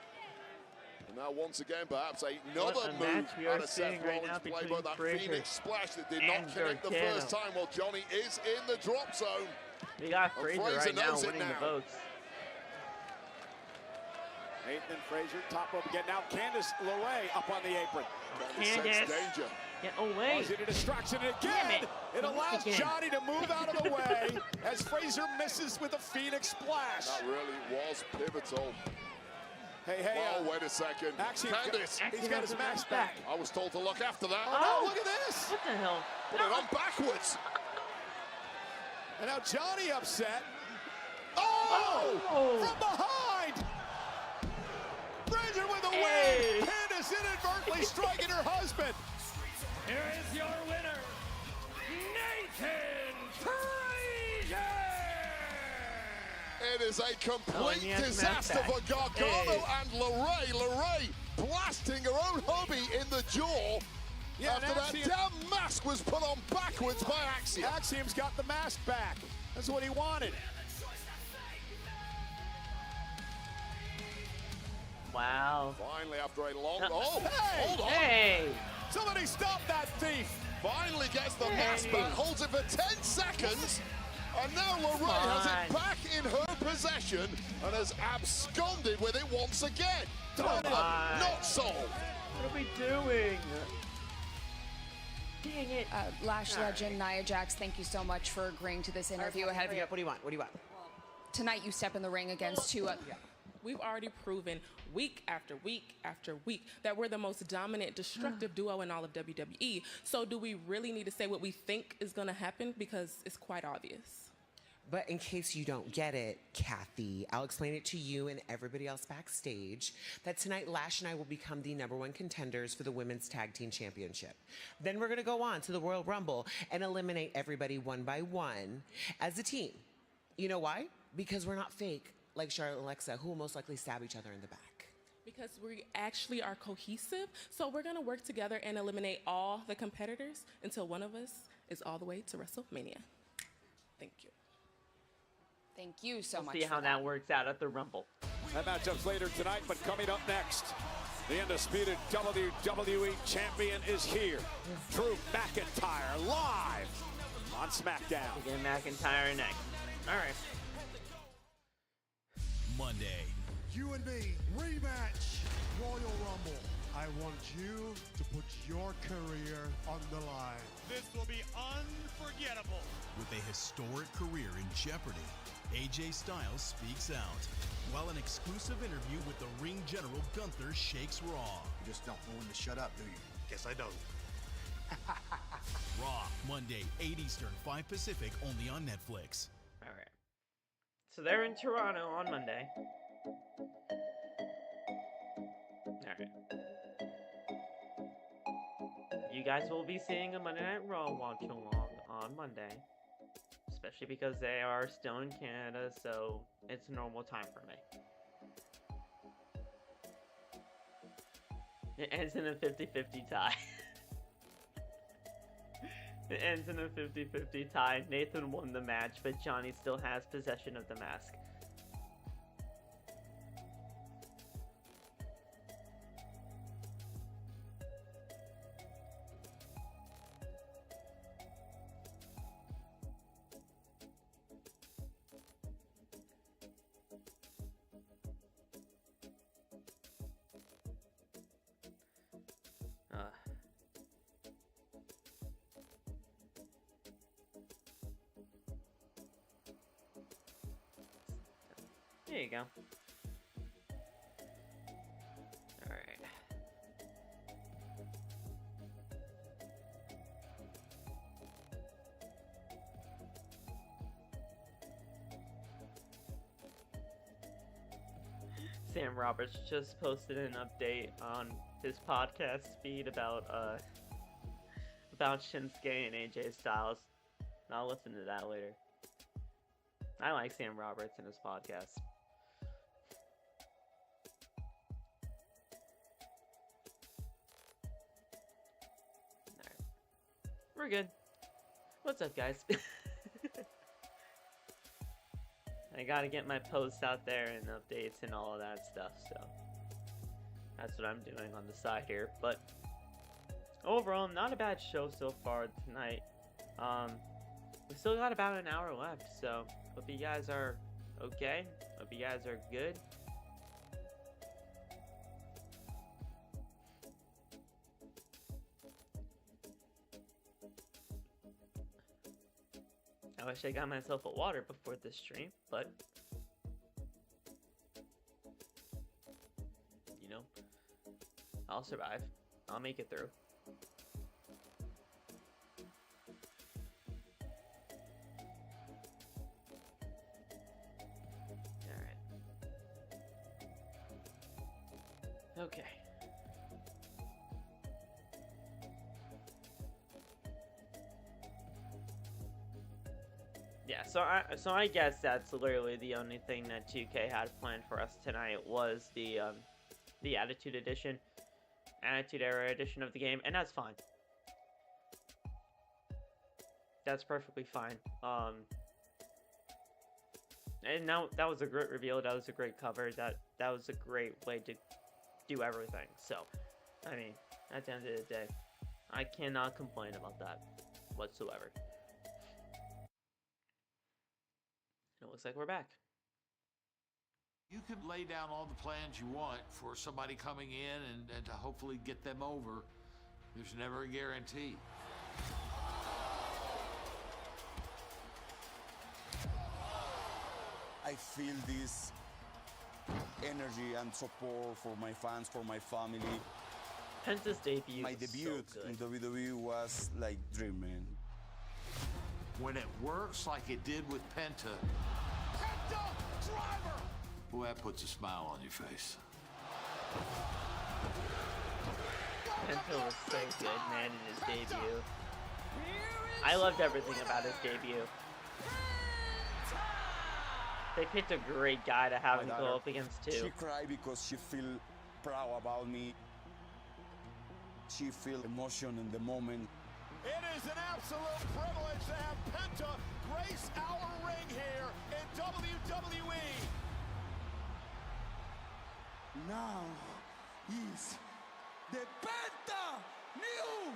Speaker 8: And now once again, perhaps another move out of Seth Rollins' playbook, that Phoenix splash that did not connect the first time while Johnny is in the drop zone.
Speaker 1: We got Frazer right now winning the votes.
Speaker 12: Nathan Frazer, top rope again. Now Candice LeRae up on the apron.
Speaker 1: Candice.
Speaker 8: Danger.
Speaker 1: Get away.
Speaker 12: Is it a distraction again? It allows Johnny to move out of the way as Frazer misses with a Phoenix splash.
Speaker 8: That really was pivotal.
Speaker 12: Hey,
Speaker 8: whoa, wait a second. Candice.
Speaker 12: He's got his mask back.
Speaker 8: I was told to look after that.
Speaker 12: Oh, no, look at this.
Speaker 1: What the hell?
Speaker 8: Put it on backwards.
Speaker 12: And now Johnny upset. Oh! From behind! Frazer with a win! Candice inadvertently striking her husband.
Speaker 11: Here is your winner, Nathan Frazer!
Speaker 8: It is a complete disaster for Gargano and LeRae. LeRae blasting her own hubby in the jaw after that damn mask was put on backwards by Axiom.
Speaker 4: Axiom's got the mask back. That's what he wanted.
Speaker 1: Wow.
Speaker 8: Finally, after a long... Oh,
Speaker 4: hey!
Speaker 8: Hold on.
Speaker 1: Hey!
Speaker 4: Somebody stop that thief!
Speaker 8: Finally gets the mask back, holds it for 10 seconds, and now LeRae has it back in her possession and has absconded with it once again. Not solved.
Speaker 1: What are we doing? Dang it.
Speaker 18: Lash legend Nia Jax, thank you so much for agreeing to this interview ahead of you.
Speaker 13: What do you want? What do you want?
Speaker 18: Tonight you step in the ring against two.
Speaker 14: We've already proven week after week after week that we're the most dominant, destructive duo in all of WWE. So do we really need to say what we think is going to happen? Because it's quite obvious.
Speaker 13: But in case you don't get it, Kathy, I'll explain it to you and everybody else backstage that tonight Lash and I will become the #1 contenders for the Women's Tag Team Championship. Then we're going to go on to the Royal Rumble and eliminate everybody one by one as a team. You know why? Because we're not fake like Charlotte and Alexa, who will most likely stab each other in the back.
Speaker 14: Because we actually are cohesive, so we're going to work together and eliminate all the competitors until one of us is all the way to WrestleMania. Thank you.
Speaker 18: Thank you so much.
Speaker 1: See how that works out at the Rumble.
Speaker 4: That matchup's later tonight, but coming up next, the undisputed WWE Champion is here. Drew McIntyre live on SmackDown.
Speaker 1: We get McIntyre next. All right.
Speaker 21: Monday.
Speaker 3: You and me, rematch, Royal Rumble. I want you to put your career on the line.
Speaker 2: This will be unforgettable.
Speaker 21: With a historic career in jeopardy, AJ Styles speaks out, while an exclusive interview with the ring general Gunther shakes Raw.
Speaker 7: You just don't know when to shut up, do you? Guess I don't.
Speaker 21: Raw, Monday, 8 Eastern, 5 Pacific, only on Netflix.
Speaker 1: All right. So they're in Toronto on Monday. Alright. You guys will be seeing a Monday Night Raw watch-along on Monday. Especially because they are still in Canada, so it's a normal time for me. It ends in a 50-50 tie. It ends in a 50-50 tie. Nathan won the match, but Johnny still has possession of the mask. There you go. Alright. Sam Roberts just posted an update on his podcast feed about Shinsuke and AJ Styles. I'll listen to that later. I like Sam Roberts and his podcast. We're good. What's up, guys? I gotta get my posts out there and updates and all of that stuff, so that's what I'm doing on the side here. But overall, not a bad show so far tonight. We still got about an hour left, so hope you guys are okay. Hope you guys are good. I wish I got myself a water before this stream, but you know, I'll survive. I'll make it through. Alright. Okay. Yeah, so I guess that's literally the only thing that 2K had planned for us tonight was the Attitude Edition, Attitude Era edition of the game, and that's fine. That's perfectly fine. And now that was a great reveal. That was a great cover. That was a great way to do everything. So, I mean, at the end of the day, I cannot complain about that whatsoever. It looks like we're back.
Speaker 11: You can lay down all the plans you want for somebody coming in and to hopefully get them over. There's never a guarantee.
Speaker 15: I feel this energy and support for my fans, for my family.
Speaker 1: Penta's debut.
Speaker 15: My debut in WWE was like dream, man.
Speaker 11: When it works like it did with Penta,
Speaker 2: driver!
Speaker 11: well, that puts a smile on your face.
Speaker 1: Penta was so good, man, in his debut. I loved everything about his debut. They picked a great guy to have him go up against too.
Speaker 15: She cried because she feel proud about me. She feel emotion in the moment.
Speaker 2: It is an absolute privilege to have Penta grace our ring here in WWE.
Speaker 15: Now is the Penta New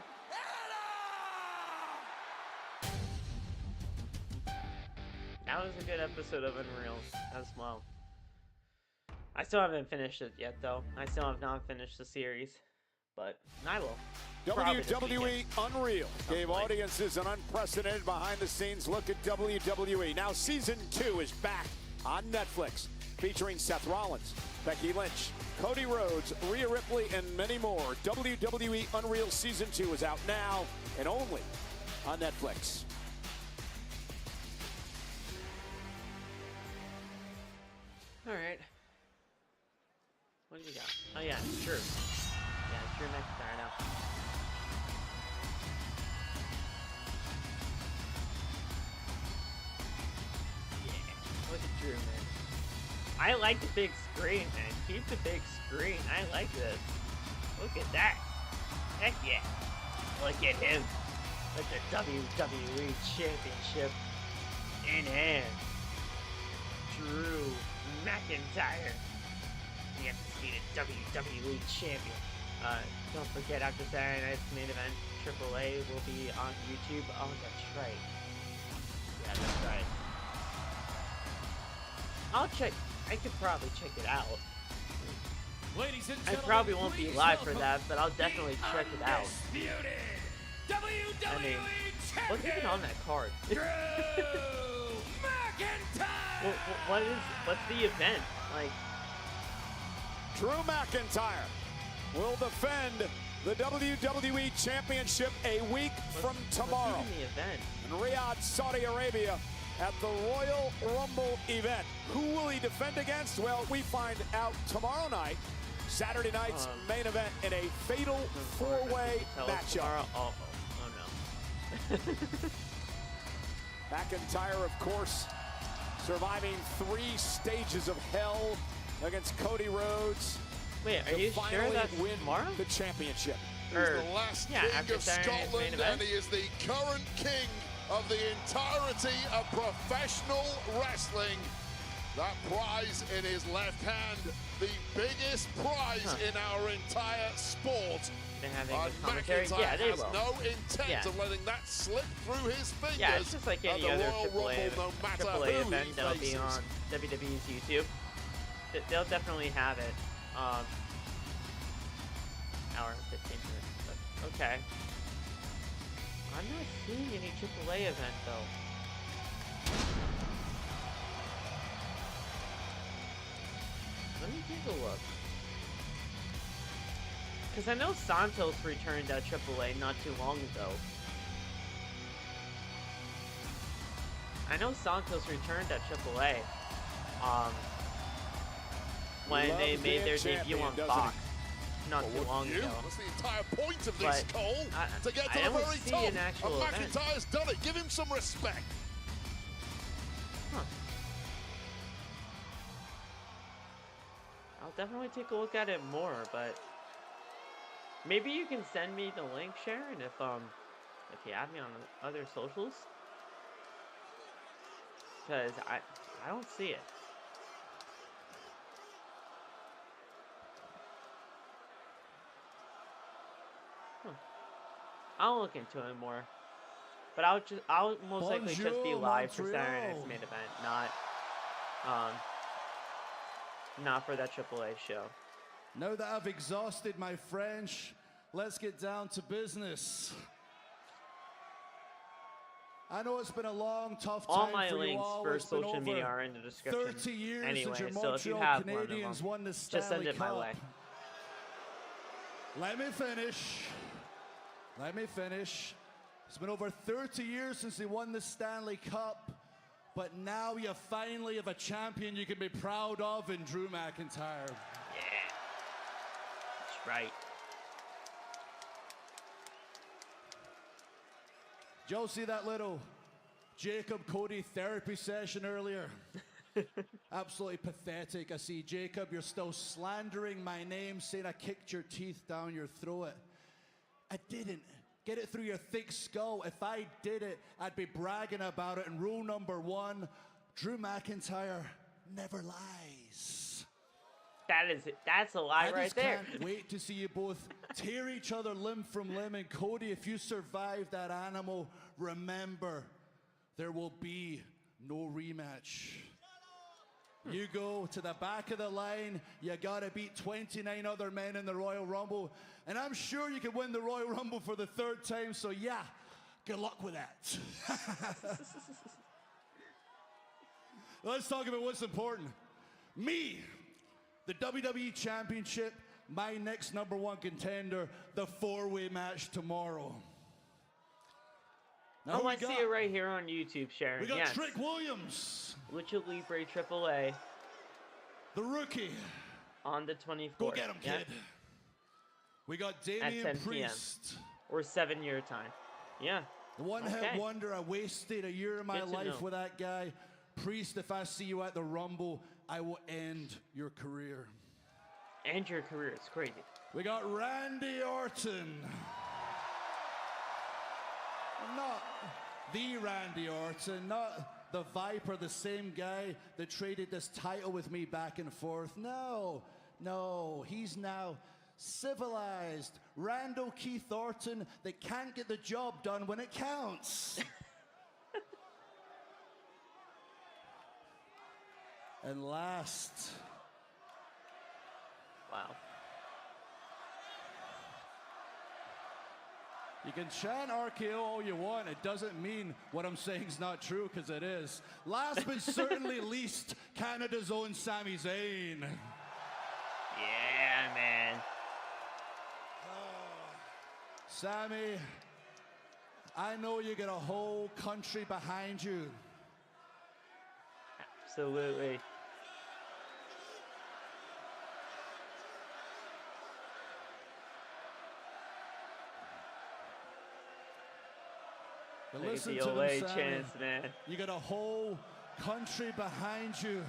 Speaker 1: That was a good episode of Unreal as well. I still haven't finished it yet, though. I still have not finished the series, but I will.
Speaker 2: WWE Unreal gave audiences an unprecedented behind-the-scenes look at WWE. Now Season 2 is back on Netflix, featuring Seth Rollins, Becky Lynch, Cody Rhodes, Rhea Ripley, and many more. WWE Unreal Season 2 is out now and only on Netflix.
Speaker 1: Alright. What do we got? Oh yeah, Drew. Yeah, Drew McIntyre now. Yeah, look at Drew, man. I like the big screen, man. Keep the big screen. I like this. Look at that. Heck yeah. Look at him. With the WWE Championship in hand. Drew McIntyre, the undisputed WWE Champion. Don't forget, after Saturday night's main event, AAA will be on YouTube. Oh, that's right. Yeah, that's right. I'll check. I could probably check it out.
Speaker 11: Ladies and
Speaker 1: I
Speaker 11: gentlemen,
Speaker 1: probably won't be live for that, but I'll definitely check it out.
Speaker 11: WWE
Speaker 1: I mean, what's even on that card? What's the event? Like,
Speaker 2: Drew McIntyre will defend the WWE Championship a week from tomorrow
Speaker 1: what's even the event?
Speaker 2: in Riyadh, Saudi Arabia at the Royal Rumble event. Who will he defend against? Well, we find out tomorrow night, Saturday night's main event in a fatal four-way matchup.
Speaker 1: Oh no.
Speaker 2: McIntyre, of course, surviving 3 stages of hell against Cody Rhodes.
Speaker 1: Wait, are you sure that's
Speaker 2: win
Speaker 1: tomorrow?
Speaker 2: The championship.
Speaker 8: He's the last king of Scotland, and he is the current king of the entirety of professional wrestling. That prize in his left hand, the biggest prize in our entire sport. McIntyre has no intent of letting that slip through his fingers.
Speaker 1: Yeah, it's just like any other AAA event that'll be on WWE's YouTube. They'll definitely have it. Hour and 15 minutes. But okay. I'm not seeing any AAA event though. Let me take a look. Because I know Santos returned at AAA not too long ago. I know Santos returned at AAA. When they made their debut on Fox not too long ago.
Speaker 8: That's the entire point of this, Cole. To get to the very top. And McIntyre's done it. Give him some respect.
Speaker 1: Huh. I'll definitely take a look at it more, but maybe you can send me the link, Sharon, if you add me on other socials, because I don't see it. Huh. I'll look into it more, but I'll most likely just be live for Saturday Night's main event, not for that AAA show.
Speaker 16: Now that I've exhausted my French, let's get down to business. I know it's been a long, tough time
Speaker 1: all my
Speaker 16: for
Speaker 1: links
Speaker 16: you all.
Speaker 1: for
Speaker 16: It's been
Speaker 1: social media
Speaker 16: over
Speaker 1: are in the description
Speaker 16: 30 years
Speaker 1: anyway,
Speaker 16: since your
Speaker 1: so if you
Speaker 16: Montreal
Speaker 1: have
Speaker 16: Canadiens
Speaker 1: one
Speaker 16: won the
Speaker 1: of them, just send it my
Speaker 16: Cup.
Speaker 1: way.
Speaker 16: Let me finish. Let me finish. It's been over 30 years since they won the Stanley Cup, but now you finally have a champion you can be proud of in Drew McIntyre.
Speaker 1: Yeah, that's right.
Speaker 16: Did y'all see that little Jacob Cody therapy session earlier? Absolutely pathetic. I see, Jacob, you're still slandering my name, saying I kicked your teeth down your throat. I didn't. Get it through your thick skull. If I did it, I'd be bragging about it. And rule number 1, Drew McIntyre never lies.
Speaker 1: That's a lie right there.
Speaker 16: I just can't wait to see you both tear each other limb from limb. And Cody, if you survive that animal, remember, there will be no rematch. You go to the back of the line, you gotta beat 29 other men in the Royal Rumble, and I'm sure you can win the Royal Rumble for the 3rd time, so yeah, good luck with that. Let's talk about what's important. Me, the WWE Championship, my next #1 contender, the 4-way match tomorrow.
Speaker 1: Now I see it right here on YouTube, Sharon.
Speaker 16: We got
Speaker 1: yes.
Speaker 16: Trick Williams.
Speaker 1: Lucha Libre AAA.
Speaker 16: The rookie.
Speaker 1: On the 24th.
Speaker 16: Go get him, kid. We got Damian
Speaker 1: at 10
Speaker 16: Priest.
Speaker 1: PM. Or 7-year time. Yeah.
Speaker 16: The one-hit wonder. I wasted a year of my life with that guy. Priest, if I see you at the Rumble, I will end your career.
Speaker 1: End your career. It's crazy.
Speaker 16: We got Randy Orton. Not the Randy Orton, not the Viper, the same guy that traded this title with me back and forth. No, he's now civilized Randall Keith Orton that can't get the job done when it counts. And last.
Speaker 1: Wow.
Speaker 16: You can chant RKO all you want. It doesn't mean what I'm saying is not true, because it is. Last but certainly least, Canada's own Sami Zayn.
Speaker 1: Yeah, man.
Speaker 16: Sami, I know you got a whole country behind you.
Speaker 1: Absolutely.
Speaker 16: But
Speaker 1: Look
Speaker 16: listen
Speaker 1: at the
Speaker 16: to
Speaker 1: Olay
Speaker 16: them, Sami.
Speaker 1: chants, man.
Speaker 16: You got a whole country behind you.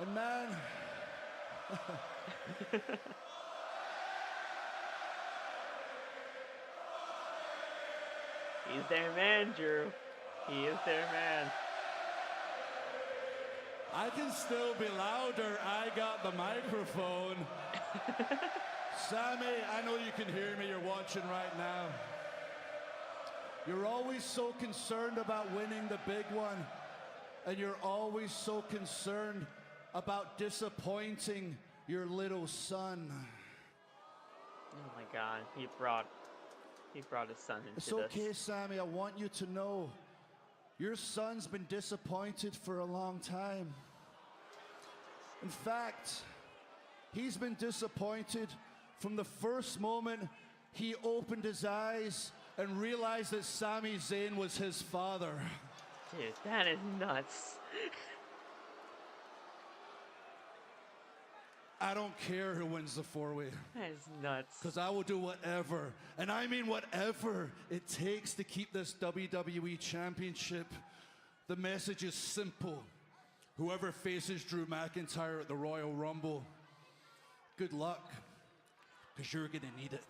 Speaker 16: And man,
Speaker 1: he's their man, Drew. He is their man.
Speaker 16: I can still be louder. I got the microphone. Sami, I know you can hear me. You're watching right now. You're always so concerned about winning the big one, and you're always so concerned about disappointing your little son.
Speaker 1: Oh my God, he brought his son into
Speaker 16: It's
Speaker 1: this.
Speaker 16: okay, Sami. I want you to know your son's been disappointed for a long time. In fact, he's been disappointed from the first moment he opened his eyes and realized that Sami Zayn was his father.
Speaker 1: Dude, that is nuts.
Speaker 16: I don't care who wins the 4-way.
Speaker 1: That is nuts.
Speaker 16: Because I will do whatever, and I mean whatever it takes to keep this WWE Championship The message is simple. Whoever faces Drew McIntyre at the Royal Rumble, good luck, because you're going to need it.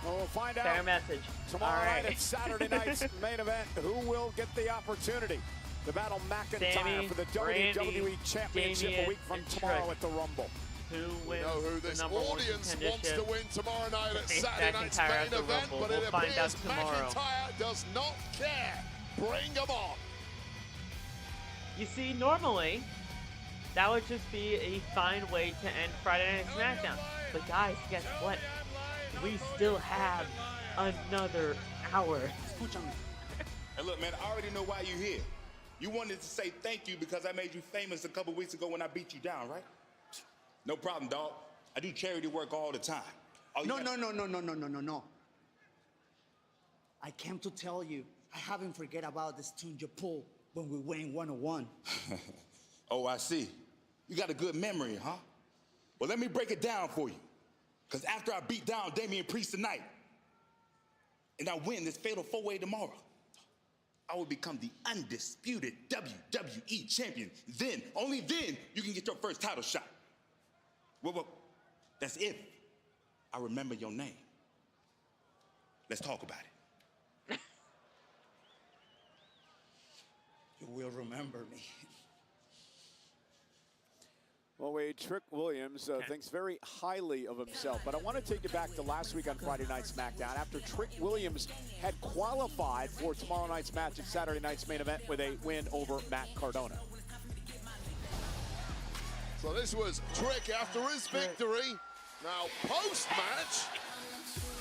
Speaker 2: Well, we'll find
Speaker 1: Fair
Speaker 2: out
Speaker 1: message.
Speaker 2: tomorrow
Speaker 1: All right.
Speaker 2: night at Saturday night's main event. Who will get the opportunity to battle McIntyre
Speaker 1: Sami,
Speaker 2: for the
Speaker 1: Randy,
Speaker 2: WWE Championship
Speaker 1: Damian,
Speaker 2: a week from
Speaker 1: and
Speaker 2: tomorrow
Speaker 1: Trick.
Speaker 2: at the Rumble?
Speaker 1: Who
Speaker 8: We
Speaker 1: wins
Speaker 8: know who this
Speaker 1: the number one
Speaker 8: audience wants to
Speaker 1: contendership?
Speaker 8: win tomorrow night at
Speaker 1: Face
Speaker 8: Saturday night's
Speaker 1: McIntyre
Speaker 8: main
Speaker 1: at the
Speaker 8: event,
Speaker 1: Rumble.
Speaker 8: but
Speaker 1: We'll
Speaker 8: it
Speaker 1: find out
Speaker 8: appears
Speaker 1: tomorrow.
Speaker 8: McIntyre does not care. Bring him on.
Speaker 1: You see, normally, that would just be a fine way to end Friday Night SmackDown. But guys, guess what? We still have another hour.
Speaker 17: Hey, look, man, I already know why you're here. You wanted to say thank you because I made you famous a couple weeks ago when I beat you down, right? No problem, dog. I do charity work all the time.
Speaker 19: No. I came to tell you, I haven't forget about the stunt you pulled when we went 101.
Speaker 17: Oh, I see. You got a good memory, huh? Well, let me break it down for you. Because after I beat down Damian Priest tonight, and I win this fatal four-way tomorrow, I will become the undisputed WWE champion. Then, only then, you can get your first title shot. Well, that's if I remember your name. Let's talk about it.
Speaker 19: You will remember me.
Speaker 2: Well, Wade, Trick Williams thinks very highly of himself, but I want to take you back to last week on Friday Night SmackDown after Trick Williams had qualified for tomorrow night's match at Saturday night's main event with a win over Matt Cardona.
Speaker 8: So this was Trick after his victory. Now, post-match,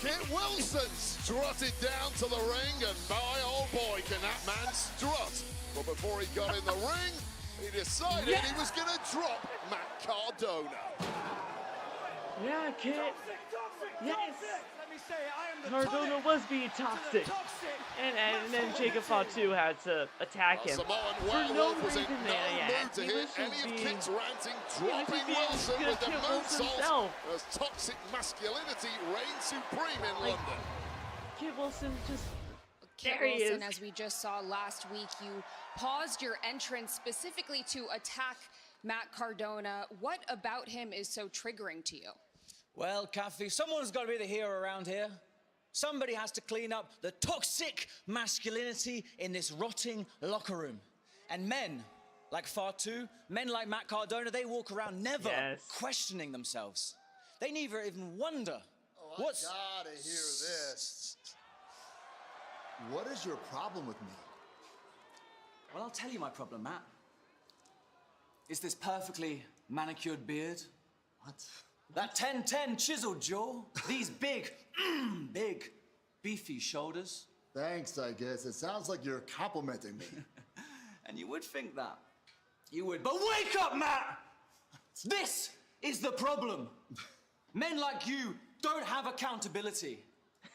Speaker 8: Kit Wilson strutted down to the ring, and my old boy, can that man strut. But before he got in the ring, he decided he was going to drop Matt Cardona.
Speaker 1: Yeah, Kit. Yes.
Speaker 22: Let me say, I am the
Speaker 1: Cardona was being toxic. And then Jacob Fatu had to attack him. For no reason, man.
Speaker 8: To hit any of Kit's ranting, dropping Wilson with the moonsault as toxic masculinity reigns supreme in London.
Speaker 1: Kit Wilson just...
Speaker 24: Kit
Speaker 1: There he
Speaker 24: Wilson,
Speaker 1: is.
Speaker 24: as we just saw last week, you paused your entrance specifically to attack Matt Cardona. What about him is so triggering to you?
Speaker 22: Well, Kathy, someone's got to be the hero around here. Somebody has to clean up the toxic masculinity in this rotting locker room. And men like Fatu, men like Matt Cardona, they walk around never questioning themselves. They never even wonder what's...
Speaker 25: I gotta hear this. What is your problem with me?
Speaker 22: Well, I'll tell you my problem, Matt. It's this perfectly manicured beard.
Speaker 25: What?
Speaker 22: That 10-10 chiseled jaw. These big, big, beefy shoulders.
Speaker 25: Thanks, I guess. It sounds like you're complimenting me.
Speaker 22: And you would think that. You would. But wake up, Matt! This is the problem. Men like you don't have accountability.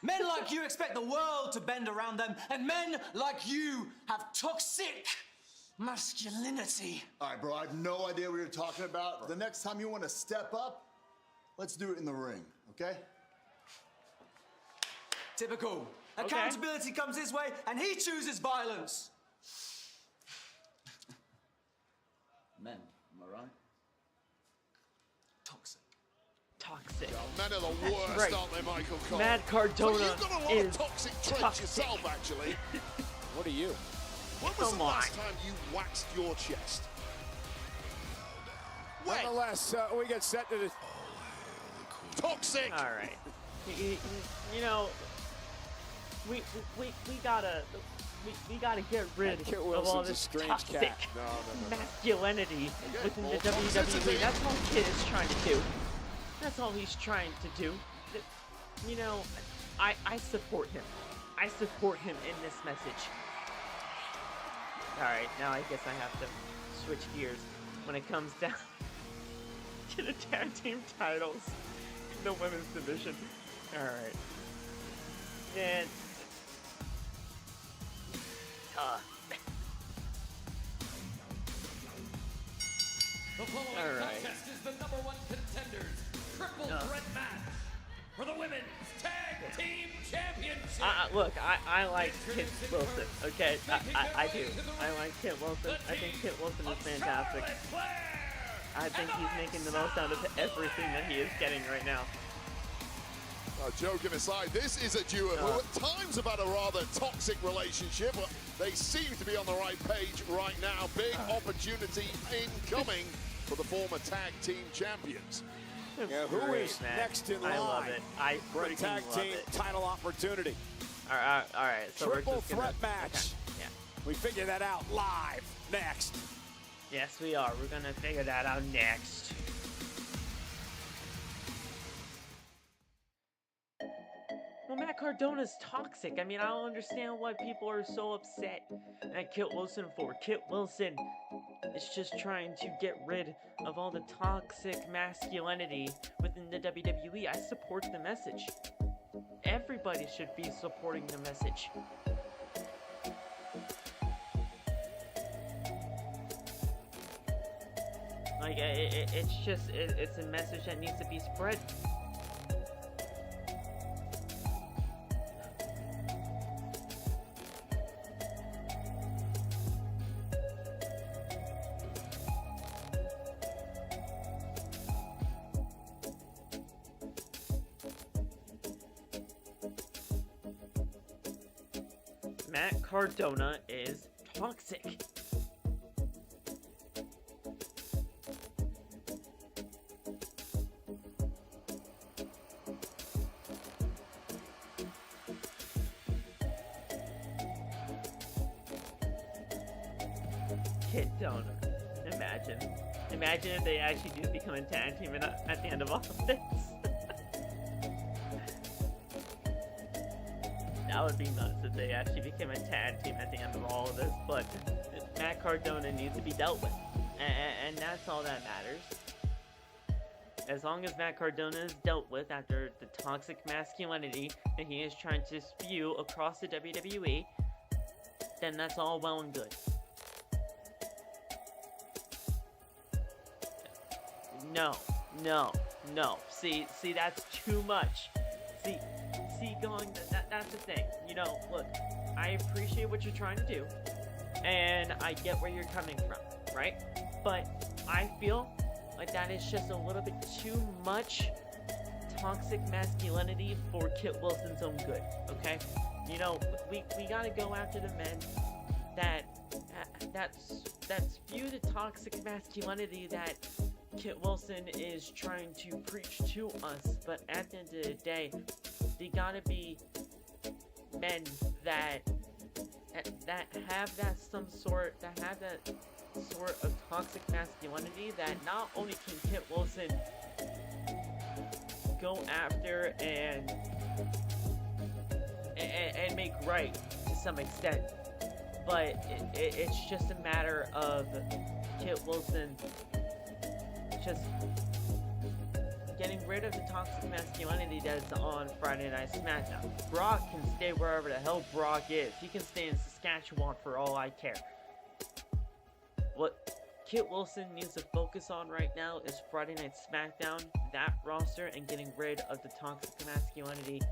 Speaker 22: Men like you expect the world to bend around them, and men like you have toxic masculinity.
Speaker 25: All right, bro, I have no idea what you're talking about. The next time you want to step up, let's do it in the ring, okay?
Speaker 22: Typical. Accountability comes his way, and he chooses violence. Men, am I right? Toxic.
Speaker 1: Toxic.
Speaker 8: Men are the worst,
Speaker 1: right.
Speaker 8: aren't they, Michael Cole?
Speaker 1: Matt Cardona
Speaker 8: Well, you've got a lot
Speaker 1: is
Speaker 8: of toxic traits
Speaker 1: toxic.
Speaker 8: yourself, actually.
Speaker 2: What are you?
Speaker 8: When was
Speaker 1: Come
Speaker 8: the last
Speaker 1: on.
Speaker 8: time you waxed your chest?
Speaker 2: Nonetheless, we get set to the
Speaker 8: toxic.
Speaker 1: All right. You know, we gotta get rid
Speaker 2: Kit
Speaker 1: of all
Speaker 2: Wilson's a
Speaker 1: this
Speaker 2: strange
Speaker 1: toxic
Speaker 2: cat. No.
Speaker 1: masculinity within the
Speaker 8: more
Speaker 1: WWE.
Speaker 8: toxicity.
Speaker 1: That's all Kit is trying to do. That's all he's trying to do. You know, I support him. I support him in this message. All right, now I guess I have to switch gears when it comes down to the tag team titles in the women's division. All right. And
Speaker 26: The following
Speaker 1: All right.
Speaker 26: contest is the #1 contenders triple threat match.
Speaker 6: for the Women's Tag Team Championship.
Speaker 1: Look, I like Kit Wilson, okay? I do. I like Kit Wilson. I think Kit Wilson is fantastic. I think he's making the most out of everything that he is getting right now.
Speaker 8: Joking aside, this is a duo who at times have had a rather toxic relationship, but they seem to be on the right page right now. Big opportunity incoming for the former tag team champions.
Speaker 4: Yeah, who is next in line?
Speaker 1: I love it. I
Speaker 4: for a tag team title opportunity.
Speaker 1: All right. So
Speaker 4: Triple
Speaker 1: we're just
Speaker 4: threat match.
Speaker 1: Okay. Yeah.
Speaker 4: We figure that out live next.
Speaker 1: Yes, we are. We're gonna figure that out next. Well, Matt Cardona's toxic. I mean, I don't understand why people are so upset at Kit Wilson for. Kit Wilson is just trying to get rid of all the toxic masculinity within the WWE. I support the message. Everybody should be supporting the message. Like, it's a message that needs to be spread. Matt Cardona is toxic. Kit Donor. Imagine if they actually do become a tag team at the end of all of this. That would be nuts if they actually became a tag team at the end of all of this, but Matt Cardona needs to be dealt with, and that's all that matters. As long as Matt Cardona is dealt with after the toxic masculinity that he is trying to spew across the WWE, then that's all well and good. No. See, that's too much. See, that's the thing. You know, look, I appreciate what you're trying to do, and I get where you're coming from, right? But I feel like that is just a little bit too much toxic masculinity for Kit Wilson's own good, okay? You know, we gotta go after the men that spew the toxic masculinity that Kit Wilson is trying to preach to us, but at the end of the day, they gotta be men that have that sort of toxic masculinity that not only can Kit Wilson go after and make right to some extent, but it's just a matter of Kit Wilson just getting rid of the toxic masculinity that's on Friday Night SmackDown. Brock can stay wherever the hell Brock is. He can stay in Saskatchewan for all I care. What Kit Wilson needs to focus on right now is Friday Night SmackDown, that roster, and getting rid of the toxic masculinity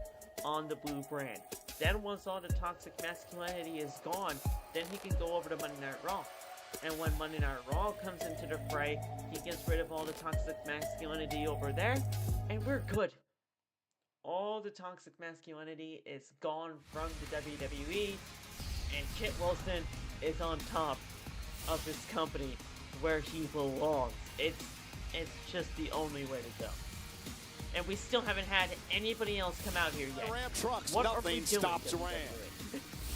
Speaker 1: on the blue brand. Then once all the toxic masculinity is gone, then he can go over to Monday Night Raw. And when Monday Night Raw comes into the fray, he gets rid of all the toxic masculinity over there, and we're good. All the toxic masculinity is gone from the WWE, and Kit Wilson is on top of this company where he belongs. It's just the only way to go. And we still haven't had anybody else come out here yet.
Speaker 4: Ram trucks,
Speaker 1: what
Speaker 4: nothing stops Ram.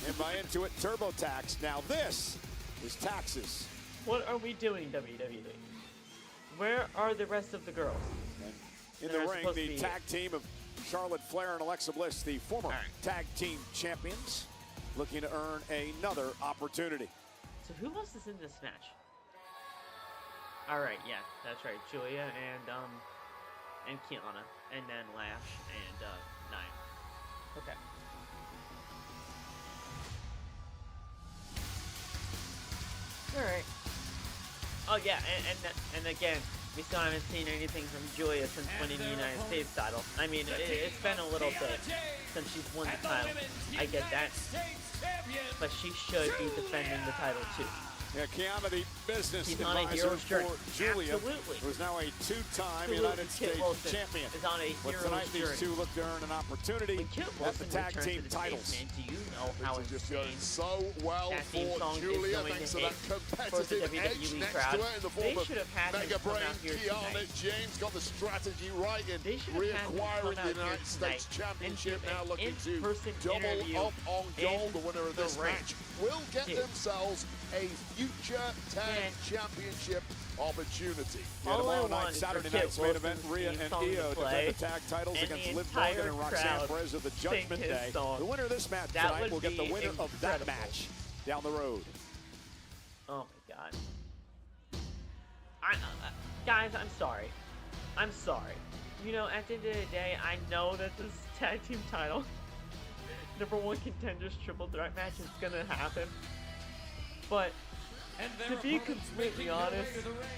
Speaker 4: And by into it, TurboTax. Now this is taxes.
Speaker 1: What are we doing, WWE? Where are the rest of the girls?
Speaker 4: In the ring, the tag team of Charlotte Flair and Alexa Bliss, the former tag team champions, looking to earn another opportunity.
Speaker 1: So who else is in this match? All right, yeah, that's right. Giulia and Kiana, and then Lash and Nia. Okay. All right. Oh yeah, and again, We still haven't seen anything from Giulia since winning the United States title. I mean, it's been a little bit since she's won the title. I get that. But she should be defending the title too.
Speaker 4: Yeah, Kiana, the business
Speaker 1: He's on a
Speaker 4: advisor
Speaker 1: hero's journey.
Speaker 4: for Giulia,
Speaker 1: Absolutely.
Speaker 4: who's now a two-time
Speaker 1: Absolutely.
Speaker 4: United
Speaker 1: Kit
Speaker 4: States
Speaker 1: Wilson
Speaker 4: champion.
Speaker 1: is on a
Speaker 4: But
Speaker 1: hero's
Speaker 4: tonight, these
Speaker 1: journey.
Speaker 4: two look to earn an opportunity at the tag team titles.
Speaker 1: Man, do you know how
Speaker 8: Things are just
Speaker 1: insane
Speaker 8: going so well
Speaker 1: that theme
Speaker 8: for
Speaker 1: song is
Speaker 8: Giulia,
Speaker 1: going
Speaker 8: thanks
Speaker 1: to
Speaker 8: to that
Speaker 1: hit
Speaker 8: competitive
Speaker 1: for the
Speaker 8: edge
Speaker 1: WWE
Speaker 8: next
Speaker 1: crowd?
Speaker 8: to it in the form
Speaker 1: They
Speaker 8: of
Speaker 1: should have had
Speaker 8: Mega
Speaker 1: him come
Speaker 8: Brain
Speaker 1: out here
Speaker 8: Kiana.
Speaker 1: tonight.
Speaker 8: James got the strategy right in
Speaker 1: They should have had him
Speaker 8: reacquiring
Speaker 1: come
Speaker 8: the
Speaker 1: out
Speaker 8: United
Speaker 1: here
Speaker 8: States
Speaker 1: tonight
Speaker 8: Championship,
Speaker 1: and do
Speaker 8: now
Speaker 1: an
Speaker 8: looking to
Speaker 1: in-person
Speaker 8: double
Speaker 1: interview
Speaker 8: up on gold. The winner of
Speaker 1: the
Speaker 8: this
Speaker 1: ring.
Speaker 8: match will get
Speaker 1: Dude.
Speaker 8: themselves a future tag championship opportunity.
Speaker 4: Yeah,
Speaker 1: All I
Speaker 4: tomorrow night,
Speaker 1: want
Speaker 4: Saturday
Speaker 1: is for
Speaker 4: night's
Speaker 1: Kit
Speaker 4: main event,
Speaker 1: Wilson's
Speaker 4: Rhea
Speaker 1: theme
Speaker 4: and
Speaker 1: song to
Speaker 4: Io
Speaker 1: play,
Speaker 4: defend the tag titles
Speaker 1: and
Speaker 4: against
Speaker 1: the
Speaker 4: Liv Morgan
Speaker 1: entire
Speaker 4: and Roxanne
Speaker 1: crowd
Speaker 4: Perez of the
Speaker 1: sing
Speaker 4: Judgment
Speaker 1: his
Speaker 4: Day.
Speaker 1: song.
Speaker 4: The winner of this match
Speaker 1: That
Speaker 4: tonight
Speaker 1: would
Speaker 4: will get the
Speaker 1: be
Speaker 4: winner of that
Speaker 1: incredible.
Speaker 4: match down the road.
Speaker 1: Oh my god. Guys, I'm sorry. I'm sorry. You know, at the end of the day, I know that this tag team title, #1 contenders triple threat match is gonna happen. But to be completely honest,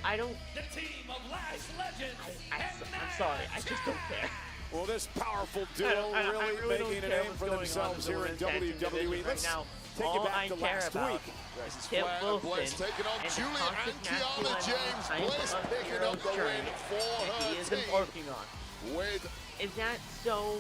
Speaker 1: I don't.
Speaker 6: The team of Lash legends.
Speaker 1: I'm sorry. I just don't care.
Speaker 4: Well, this powerful
Speaker 1: I
Speaker 4: duo
Speaker 1: really
Speaker 4: really
Speaker 1: don't
Speaker 4: making a
Speaker 1: care
Speaker 4: name
Speaker 1: what's
Speaker 4: for
Speaker 1: going on
Speaker 4: themselves
Speaker 1: in the
Speaker 4: here in
Speaker 1: women's tag team division
Speaker 4: WWE.
Speaker 1: right
Speaker 4: Let's
Speaker 1: now.
Speaker 4: take
Speaker 1: All
Speaker 4: it back
Speaker 1: I
Speaker 4: to
Speaker 1: care
Speaker 4: last
Speaker 1: about
Speaker 4: week.
Speaker 8: This is
Speaker 1: Kit
Speaker 8: Flair and
Speaker 1: Wilson
Speaker 8: Bliss taking on
Speaker 1: and the
Speaker 8: Giulia and
Speaker 1: constant
Speaker 8: Kiana
Speaker 1: masculine
Speaker 8: James.
Speaker 1: type
Speaker 8: Bliss
Speaker 1: of
Speaker 8: picking
Speaker 1: hero's
Speaker 8: up the win
Speaker 1: journey
Speaker 8: for
Speaker 1: that
Speaker 8: her
Speaker 1: he is
Speaker 8: team.
Speaker 1: embarking on.
Speaker 8: With
Speaker 1: Is that so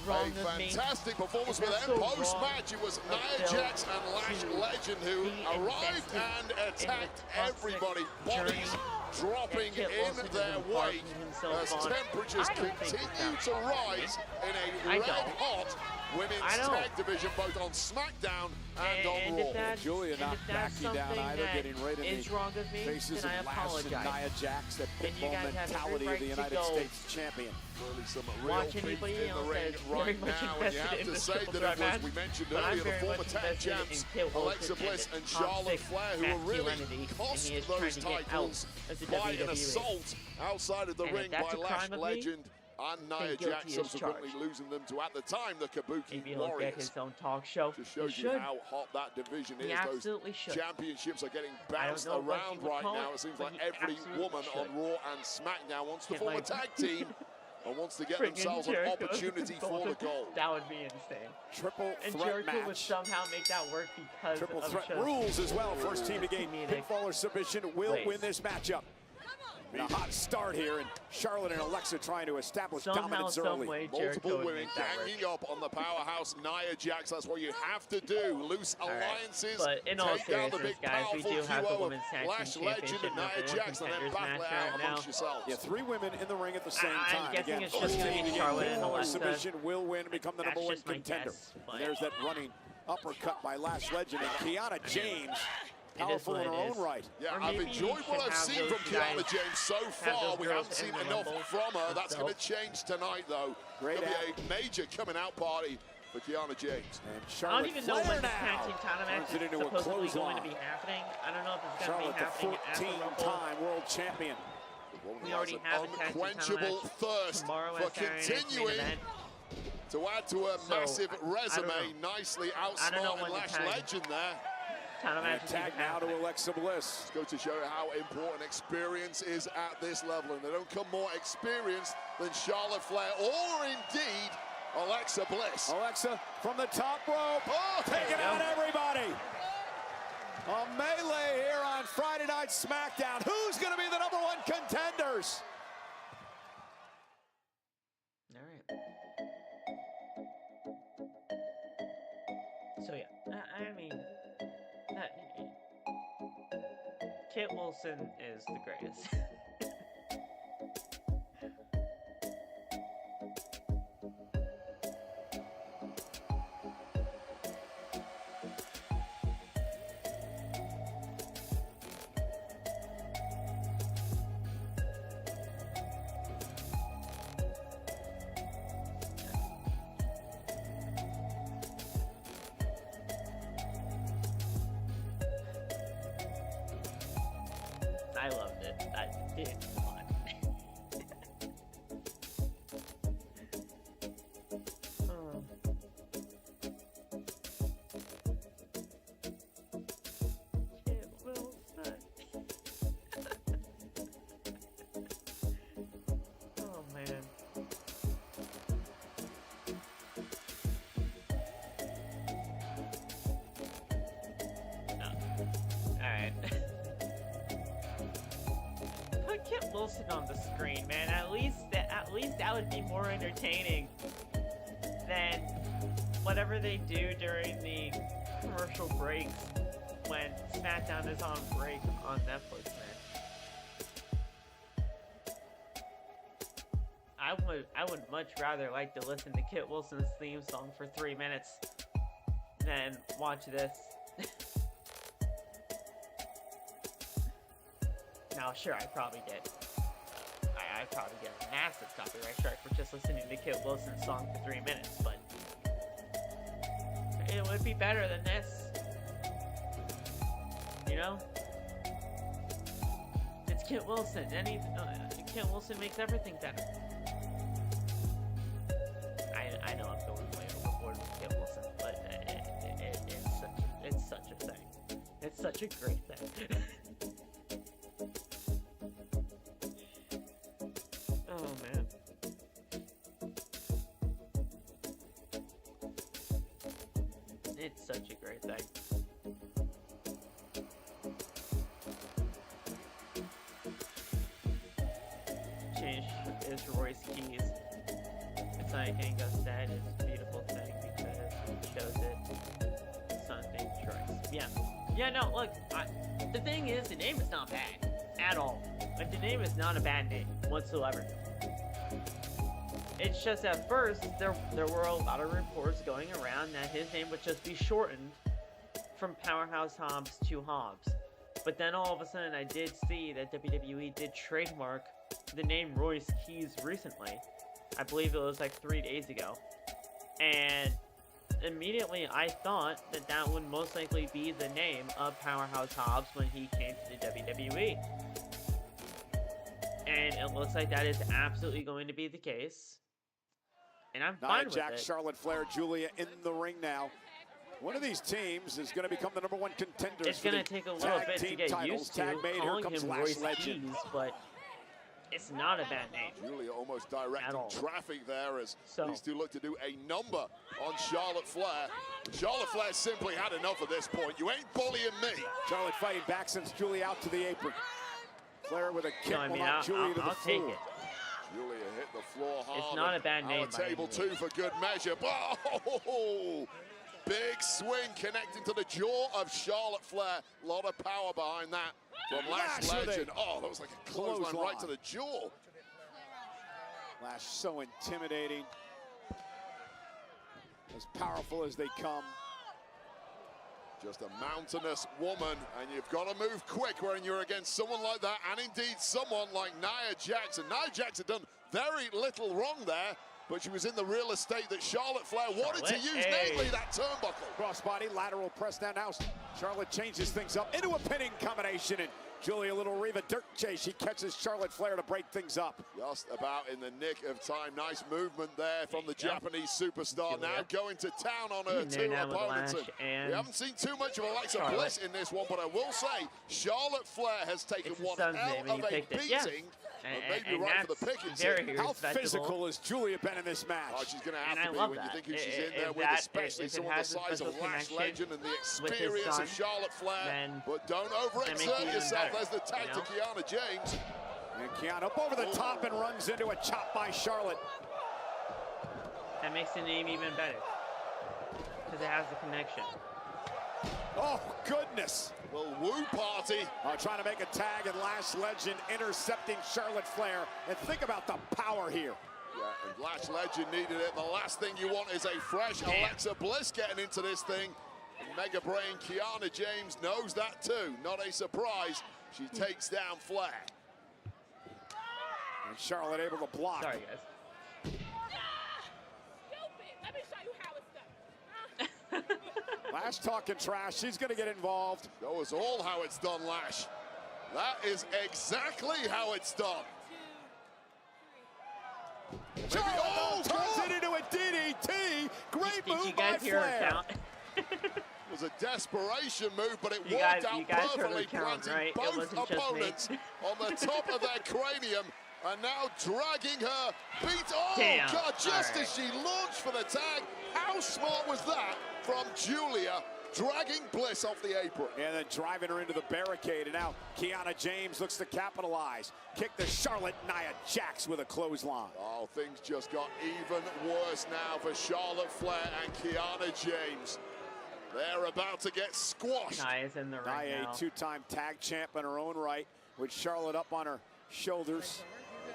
Speaker 1: wrong
Speaker 8: a
Speaker 1: of me?
Speaker 8: fantastic performance
Speaker 1: Is
Speaker 8: with
Speaker 1: that
Speaker 8: them.
Speaker 1: so wrong
Speaker 8: Post-match, it was
Speaker 1: of
Speaker 8: Nia
Speaker 1: Bill
Speaker 8: Jax and Lash
Speaker 1: to
Speaker 8: Legend who
Speaker 1: be
Speaker 8: arrived
Speaker 1: invested
Speaker 8: and
Speaker 1: in
Speaker 8: attacked
Speaker 1: the toxic
Speaker 8: everybody.
Speaker 1: journey
Speaker 8: Bodies dropping
Speaker 1: that Kit
Speaker 8: in
Speaker 1: Wilson is
Speaker 8: their wake
Speaker 1: embarking himself
Speaker 8: as
Speaker 1: on?
Speaker 8: temperatures
Speaker 1: I don't think
Speaker 8: continue
Speaker 1: it's
Speaker 8: to
Speaker 1: that wrong.
Speaker 8: rise in a
Speaker 1: I don't.
Speaker 8: red-hot women's
Speaker 1: I don't.
Speaker 8: tag division, both on SmackDown and on
Speaker 1: And
Speaker 8: Raw.
Speaker 1: if that's,
Speaker 4: Giulia
Speaker 1: and
Speaker 4: not
Speaker 1: if that's
Speaker 4: backing down
Speaker 1: something
Speaker 4: either,
Speaker 1: that
Speaker 4: getting right in
Speaker 1: is
Speaker 4: the
Speaker 1: wrong of me,
Speaker 4: faces
Speaker 1: then I
Speaker 4: of Lash and
Speaker 1: apologize.
Speaker 4: Nia Jax, that
Speaker 1: And you
Speaker 4: pitbull
Speaker 1: guys have
Speaker 4: mentality
Speaker 1: every
Speaker 4: of
Speaker 1: right
Speaker 4: the
Speaker 1: to
Speaker 4: United
Speaker 1: go
Speaker 4: States champion.
Speaker 8: Really some real
Speaker 1: watch
Speaker 8: beef
Speaker 1: anybody
Speaker 8: in the
Speaker 1: else
Speaker 8: ring
Speaker 1: that's
Speaker 8: right
Speaker 1: very much
Speaker 8: now, and you
Speaker 1: invested
Speaker 8: have
Speaker 1: in
Speaker 8: to
Speaker 1: this
Speaker 8: say
Speaker 1: triple
Speaker 8: that
Speaker 1: threat
Speaker 8: it was,
Speaker 1: match,
Speaker 8: we mentioned
Speaker 1: but I'm
Speaker 8: earlier, the
Speaker 1: very
Speaker 8: former
Speaker 1: much
Speaker 8: tag
Speaker 1: invested in
Speaker 8: champs
Speaker 1: Kit Wilson
Speaker 8: Alexa Bliss and
Speaker 1: toxic
Speaker 8: Charlotte Flair, who were really
Speaker 1: masculinity,
Speaker 8: cost
Speaker 1: and he is trying
Speaker 8: those
Speaker 1: to get out
Speaker 8: titles
Speaker 1: of the
Speaker 8: by an
Speaker 1: WWE.
Speaker 8: assault outside of the
Speaker 1: And if
Speaker 8: ring
Speaker 1: that's
Speaker 8: by
Speaker 1: a
Speaker 8: Lash
Speaker 1: crime of me,
Speaker 8: Legend and Nia
Speaker 1: then guilty
Speaker 8: Jax,
Speaker 1: as
Speaker 8: subsequently
Speaker 1: charged.
Speaker 8: losing them to, at the time, the Kabuki
Speaker 1: Maybe he'll get
Speaker 8: Warriors.
Speaker 1: his own talk show.
Speaker 8: Just
Speaker 1: He
Speaker 8: shows you
Speaker 1: should.
Speaker 8: how hot that division
Speaker 1: He
Speaker 8: is.
Speaker 1: absolutely
Speaker 8: Those
Speaker 1: should.
Speaker 8: championships are getting
Speaker 1: I don't
Speaker 8: bounced
Speaker 1: know what
Speaker 8: around
Speaker 1: you would
Speaker 8: right
Speaker 1: call
Speaker 8: now.
Speaker 1: it,
Speaker 8: It seems
Speaker 1: but
Speaker 8: like
Speaker 1: he
Speaker 8: every
Speaker 1: absolutely
Speaker 8: woman
Speaker 1: should.
Speaker 8: on Raw and SmackDown wants to
Speaker 1: And
Speaker 8: form a
Speaker 1: like-
Speaker 8: tag team and wants to get
Speaker 1: Friggin'
Speaker 8: themselves an
Speaker 1: Jericho
Speaker 8: opportunity for the gold.
Speaker 1: That would be insane.
Speaker 4: Triple
Speaker 1: And
Speaker 4: threat
Speaker 1: Jericho would
Speaker 4: match.
Speaker 1: somehow make that work because
Speaker 4: Triple
Speaker 1: of
Speaker 4: threat
Speaker 1: just
Speaker 4: rules as well. First team to gain
Speaker 1: comedic
Speaker 4: pinfall or submission will
Speaker 1: ways.
Speaker 4: win this matchup. And a hot start here, and Charlotte and Alexa trying to establish
Speaker 1: Somehow,
Speaker 4: dominance
Speaker 1: some
Speaker 4: early.
Speaker 1: way, Jericho
Speaker 8: Multiple
Speaker 1: would
Speaker 8: women
Speaker 1: make that work.
Speaker 8: ganging up on the powerhouse Nia Jax. That's what you have to do. Loose
Speaker 1: All right.
Speaker 8: alliances.
Speaker 1: But in all
Speaker 8: take down the
Speaker 1: seriousness,
Speaker 8: big
Speaker 1: guys, we
Speaker 8: powerful
Speaker 1: do have the
Speaker 8: duo
Speaker 1: Women's
Speaker 8: of
Speaker 1: Tag Team
Speaker 8: Lash Legend
Speaker 1: Championship
Speaker 8: and Nia
Speaker 1: #1
Speaker 8: Jax, and then
Speaker 1: contenders
Speaker 8: battle it
Speaker 1: match
Speaker 8: out
Speaker 1: right now.
Speaker 8: amongst yourselves.
Speaker 4: Yeah, 3 women in the ring at the same
Speaker 1: I'm
Speaker 4: time.
Speaker 1: guessing
Speaker 4: Again,
Speaker 1: it's just
Speaker 4: first
Speaker 1: gonna be
Speaker 4: team to gain
Speaker 1: Charlotte and
Speaker 4: pinfall or
Speaker 1: Alexa.
Speaker 4: submission will win and become the
Speaker 1: That's
Speaker 4: #1
Speaker 1: just my
Speaker 4: contender.
Speaker 1: guess, but-
Speaker 4: And there's that running uppercut by Lash Legend and Kiana James.
Speaker 1: It is
Speaker 4: Powerful
Speaker 1: what
Speaker 4: in her
Speaker 1: it
Speaker 4: own
Speaker 1: is.
Speaker 4: right.
Speaker 8: Yeah,
Speaker 1: Or
Speaker 8: I've
Speaker 1: maybe
Speaker 8: enjoyed
Speaker 1: you
Speaker 8: what
Speaker 1: should
Speaker 8: I've
Speaker 1: have
Speaker 8: seen
Speaker 1: those
Speaker 8: from Kiana
Speaker 1: guys
Speaker 8: James so
Speaker 1: have
Speaker 8: far.
Speaker 1: those
Speaker 8: We
Speaker 1: girls
Speaker 8: haven't seen
Speaker 1: in the
Speaker 8: enough
Speaker 1: Rumble
Speaker 8: from her. That's going to
Speaker 1: themselves.
Speaker 8: change tonight, though.
Speaker 4: Great
Speaker 8: Going to be a major coming out party for Kiana James.
Speaker 4: And
Speaker 1: I don't
Speaker 4: Charlotte
Speaker 1: even know
Speaker 4: Flair
Speaker 1: when the
Speaker 4: now
Speaker 1: tag team title match
Speaker 4: turns it
Speaker 1: is
Speaker 4: into a
Speaker 1: supposedly going to
Speaker 4: clothesline.
Speaker 1: be happening. I don't know if it's going to
Speaker 4: Charlotte,
Speaker 1: be happening
Speaker 4: the
Speaker 1: at the Rumble.
Speaker 4: 14-time world champion.
Speaker 1: We already have a tag team title
Speaker 8: unquenchable
Speaker 1: match
Speaker 8: thirst
Speaker 1: tomorrow
Speaker 8: for
Speaker 1: at Saturday night's main
Speaker 8: continuing
Speaker 1: event.
Speaker 8: to add to her
Speaker 1: So,
Speaker 8: massive
Speaker 1: I don't
Speaker 8: resume.
Speaker 1: know.
Speaker 8: Nicely
Speaker 1: I don't know
Speaker 8: outsmarting
Speaker 1: when the
Speaker 8: Lash
Speaker 1: tag-
Speaker 8: Legend there.
Speaker 1: Title
Speaker 4: And
Speaker 1: match is
Speaker 4: attack
Speaker 1: even
Speaker 4: now to
Speaker 1: happening.
Speaker 4: Alexa Bliss.
Speaker 8: Go to show you how important experience is at this level, and they don't come more experienced than Charlotte Flair or indeed Alexa Bliss.
Speaker 4: Alexa from the top rope, taking out everybody. A melee here on Friday Night SmackDown. Who's going to be the #1 contenders?
Speaker 1: All right. So yeah, I mean, Kit Wilson is the greatest. I loved it. Dude, come on. Kit Wilson. Wilson on the screen, man. At least that would be more entertaining than whatever they do during the commercial breaks when SmackDown is on break on Netflix, man. I would much rather like to listen to Kit Wilson's theme song for 3 minutes than watch this. Now, sure, I probably get a massive copyright strike for just listening to Kit Wilson's song for 3 minutes, but it would be better than this. You know? It's Kit Wilson. Kit Wilson makes everything better. I know I'm going way overboard with Kit Wilson, but it's such a thing. It's such a great thing. Oh man. It's such a great thing. Change is Royce Keys. It's like Angus said, it's a beautiful thing because it shows it something choice. Yeah. Yeah, no, look, the thing is, the name is not bad at all. Like, the name is not a bad name whatsoever. It's just at first, there were a lot of reports going around that his name would just be shortened from Powerhouse Hobbs to Hobbs. But then all of a sudden I did see that WWE did trademark the name Royce Keys recently. I believe it was like 3 days ago. And immediately I thought that that would most likely be the name of Powerhouse Hobbs when he came to the WWE. And it looks like that is absolutely going to be the case. And I'm fine with it.
Speaker 4: Charlotte Flair, Giulia in the ring now. One of these teams is going to become the #1 contenders.
Speaker 1: It's going to take a little bit to get used to calling him Royce Keys, but it's not a bad name.
Speaker 8: Giulia almost directing traffic there as these two look to do a number on Charlotte Flair. Charlotte Flair simply had enough at this point. You ain't bullying me.
Speaker 4: Charlotte fighting back, sends Giulia out to the apron. Flair with a kick.
Speaker 1: No, I mean, I'll take it.
Speaker 8: Giulia hit the floor hard.
Speaker 1: It's not a bad name.
Speaker 8: Table 2 for good measure. Oh, big swing connecting to the jaw of Charlotte Flair. A lot of power behind that from Lash Legend. Oh, that was like a clothesline right to the jaw.
Speaker 4: Lash so intimidating. As powerful as they come.
Speaker 8: Just a mountainous woman, and you've got to move quick when you're against someone like that, and indeed someone like Nia Jax. Nia Jax had done very little wrong there, but she was in the real estate that Charlotte Flair wanted to use, namely that turnbuckle.
Speaker 4: Crossbody, lateral press down. Now Charlotte changes things up into a pinning combination, and Giulia, a little Reva dirt chase. She catches Charlotte Flair to break things up.
Speaker 8: Just about in the nick of time. Nice movement there from the Japanese superstar. Now going to town on her two opponents. We haven't seen too much of Alexa Bliss in this one, but I will say Charlotte Flair has taken one hell of a beating. And maybe right for the picking.
Speaker 4: How physical has Giulia been in this match?
Speaker 8: Oh, she's going to have to be when you think who she's in there with, especially someone the size of Lash Legend and the experience of Charlotte Flair. But don't overexert yourself. There's the tag to Kiana James.
Speaker 4: And Kiana up over the top and runs into a chop by Charlotte.
Speaker 1: That makes the name even better because it has the connection.
Speaker 4: Oh, goodness.
Speaker 8: Well, Woo Party.
Speaker 4: Trying to make a tag, and Lash Legend intercepting Charlotte Flair. And think about the power here.
Speaker 8: Yeah, and Lash Legend needed it. The last thing you want is a fresh Alexa Bliss getting into this thing. And Mega Brain Kiana James knows that too. Not a surprise. She takes down Flair.
Speaker 4: And Charlotte able to block.
Speaker 1: Sorry, guys.
Speaker 4: Lash talking trash. She's going to get involved.
Speaker 8: That was all how it's done, Lash. That is exactly how it's done.
Speaker 4: Turns it into a DDT. Great move by Flair.
Speaker 8: It was a desperation move, but it worked out perfectly, planting both opponents on the top of their cranium. And now dragging her beat. Oh, God, just as she launched for the tag. How smart was that from Giulia? dragging Bliss off the apron.
Speaker 4: And then driving her into the barricade. And now Kiana James looks to capitalize. Kick to Charlotte. Nia Jax with a clothesline.
Speaker 8: Oh, things just got even worse now for Charlotte Flair and Kiana James. They're about to get squashed.
Speaker 1: Nia's in the ring
Speaker 4: Nia,
Speaker 1: now.
Speaker 4: a two-time tag champ in her own right, with Charlotte up on her shoulders.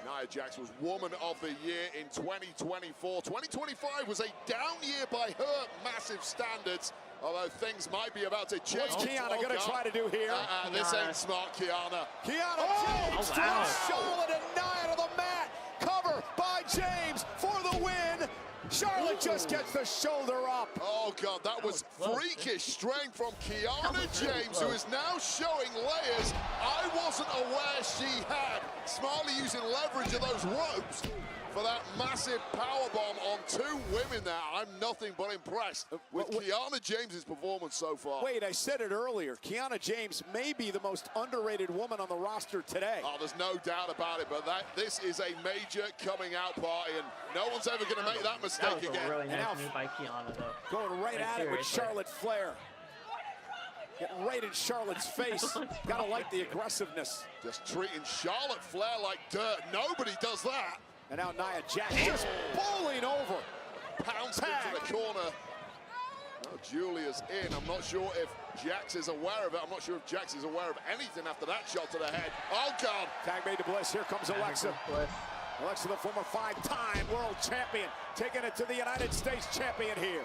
Speaker 8: Nia Jax was Woman of the Year in 2024. 2025 was a down year by her massive standards, although things might be about to change.
Speaker 4: What's Kiana going to try to do here?
Speaker 8: This ain't smart, Kiana.
Speaker 4: Kiana James throws Charlotte and Nia to the mat. Cover by James for the win. Charlotte just gets the shoulder up.
Speaker 8: Oh, God, that was freakish strength from Kiana James, who is now showing layers I wasn't aware she had. Smartly using leverage of those ropes for that massive powerbomb on two women there. I'm nothing but impressed with Kiana James's performance so far.
Speaker 4: Wait, I said it earlier. Kiana James may be the most underrated woman on the roster today.
Speaker 8: Oh, there's no doubt about it, but this is a major coming out party, and no one's ever going to make that mistake
Speaker 1: That was
Speaker 8: again.
Speaker 1: a really nice move by Kiana, though.
Speaker 4: Going right at it with Charlotte Flair. Getting right in Charlotte's face. Gotta like the aggressiveness.
Speaker 8: Just treating Charlotte Flair like dirt. Nobody does that.
Speaker 4: And now Nia Jax just bowling over.
Speaker 8: Pounced into the corner. Oh, Giulia's in. I'm not sure if Jax is aware of it. I'm not sure if Jax is aware of anything after that shot to the head. Oh, God.
Speaker 4: Tag made to Bliss. Here comes Alexa. Alexa, the former 5-time world champion, taking it to the United States champion here.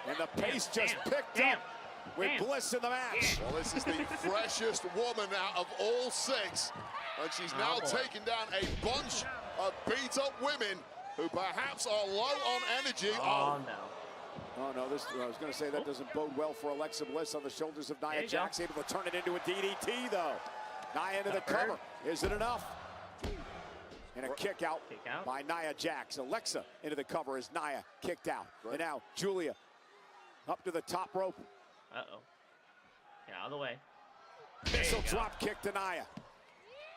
Speaker 4: And the pace just picked up with Bliss in the match.
Speaker 8: Well, this is the freshest woman out of all six. And she's now taking down a bunch of beat-up women who perhaps are low on energy.
Speaker 1: Oh, no.
Speaker 4: Oh, no, I was going to say that doesn't bode well for Alexa Bliss on the shoulders of Nia Jax. Able to turn it into a DDT, though. Nia into the cover. Is it enough? And a kick out by Nia Jax. Alexa into the cover as Nia kicked out. And now Giulia up to the top rope.
Speaker 1: Uh-oh. Get out of the way.
Speaker 4: Missile drop kick to Nia.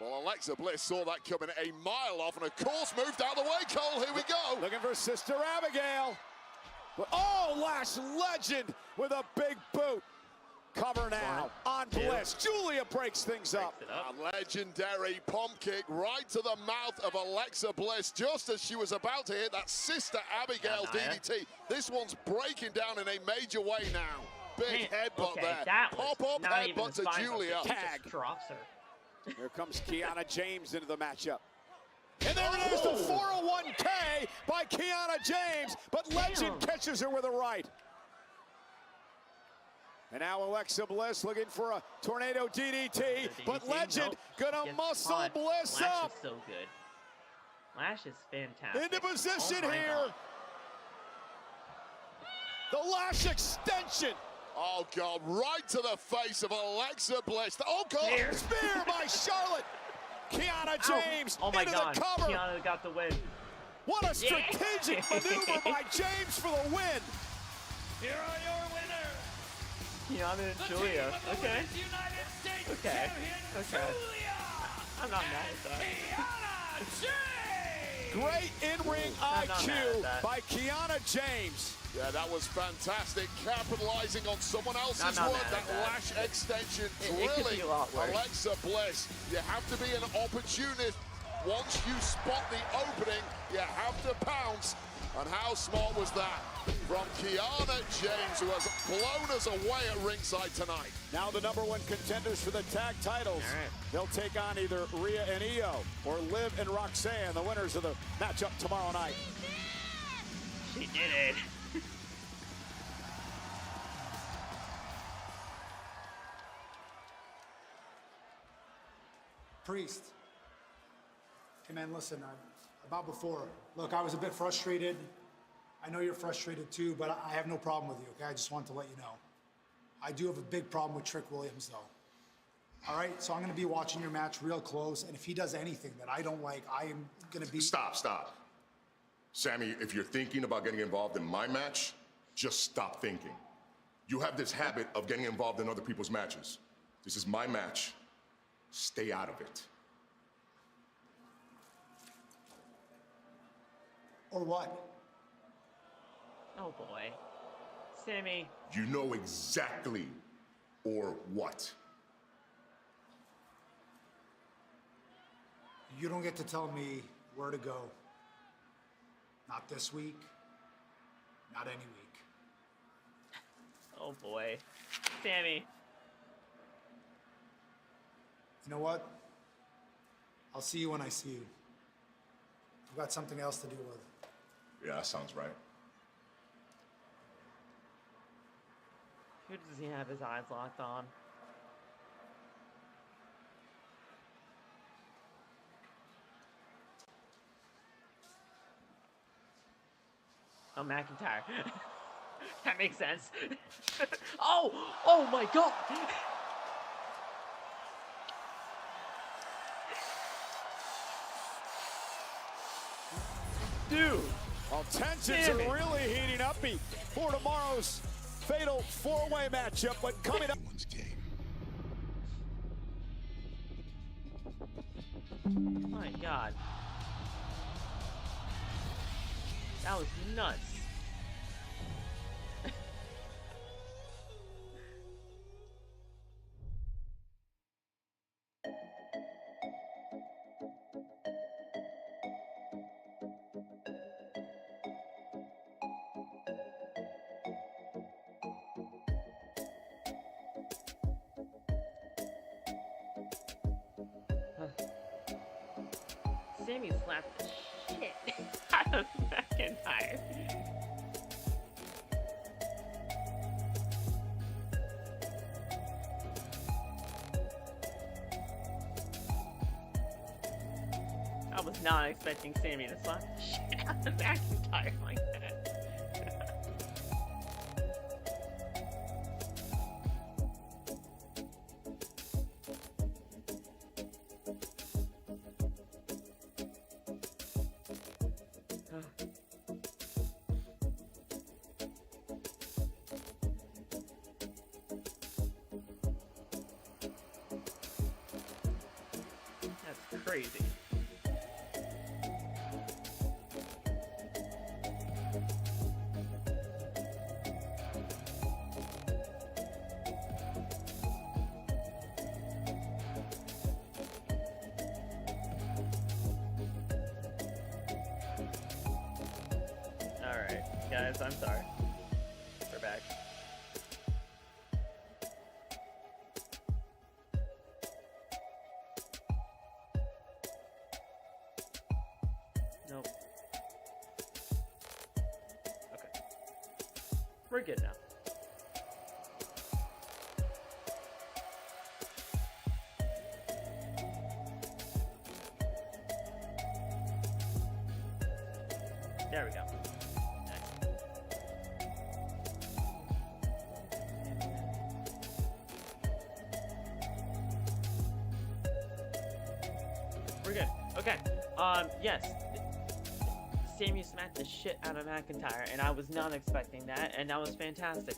Speaker 8: Well, Alexa Bliss saw that coming a mile off and, of course, moved out of the way, Cole. Here we go.
Speaker 4: Looking for Sister Abigail. Oh, Lash legend with a big boot. Cover now on Bliss. Giulia breaks things up.
Speaker 8: A legendary pump kick right to the mouth of Alexa Bliss just as she was about to hit that Sister Abigail DDT. This one's breaking down in a major way now. Big headbutt there. Pop-up headbutt to Giulia.
Speaker 1: Tag. Drops her.
Speaker 4: Here comes Kiana James into the matchup. And there it is, the 401K by Kiana James, but Legend catches her with a right. And now Alexa Bliss looking for a tornado DDT, but Legend gonna muscle Bliss
Speaker 1: Lash
Speaker 4: up.
Speaker 1: Is so good. Lash is fantastic.
Speaker 4: Into position here.
Speaker 1: God.
Speaker 4: The Lash extension.
Speaker 8: Oh, God, right to the face of Alexa Bliss. Oh, God.
Speaker 4: Spear by Charlotte. Kiana James
Speaker 1: oh my
Speaker 4: into
Speaker 1: God.
Speaker 4: the cover.
Speaker 1: Kiana got the win.
Speaker 4: What a strategic maneuver by James for the win.
Speaker 6: Here are your winners.
Speaker 1: Kiana and Giulia. Okay. Okay. Okay. I'm not mad at that.
Speaker 6: Kiana James.
Speaker 4: Great in-ring IQ by Kiana James.
Speaker 8: Yeah, that was fantastic. Capitalizing on someone else's work. That Lash extension drilling Alexa Bliss. You have to be an opportunist. Once you spot the opening, you have to pounce. And how smart was that from Kiana James, who has blown us away at ringside tonight.
Speaker 4: Now the #1 contenders for the tag titles. They'll take on either Rhea and Io or Liv and Roxanne, the winners of the matchup tomorrow night.
Speaker 1: She did it.
Speaker 3: Priest. Hey man, listen, about before. Look, I was a bit frustrated. I know you're frustrated too, but I have no problem with you, okay? I just wanted to let you know. I do have a big problem with Trick Williams though. All right, so I'm gonna be watching your match real close, and if he does anything that I don't like, I am gonna be—
Speaker 5: Stop. Sami, if you're thinking about getting involved in my match, just stop thinking. You have this habit of getting involved in other people's matches. This is my match. Stay out of it.
Speaker 3: Or what?
Speaker 1: Oh boy. Sami.
Speaker 5: You know exactly or what?
Speaker 3: You don't get to tell me where to go. Not this week. Not any week.
Speaker 1: Oh boy. Sami.
Speaker 3: You know what? I'll see you when I see you. I've got something else to deal with.
Speaker 5: Yeah, that sounds right.
Speaker 1: Who does he have his eyes locked on? Oh, McIntyre. That makes sense. Oh my God. Dude.
Speaker 2: Well, tensions are really heating up for tomorrow's fatal four-way matchup, but coming up.
Speaker 1: My God. That was nuts. Sami slapped the shit out of McIntyre. I was not expecting Sami to slap the shit out of McIntyre like that. That's crazy. Alright, guys, I'm sorry. We're back. Nope. Okay. We're good now. There we go. We're good. Okay. Yes. Sami smacked the shit out of McIntyre, and I was not expecting that, and that was fantastic.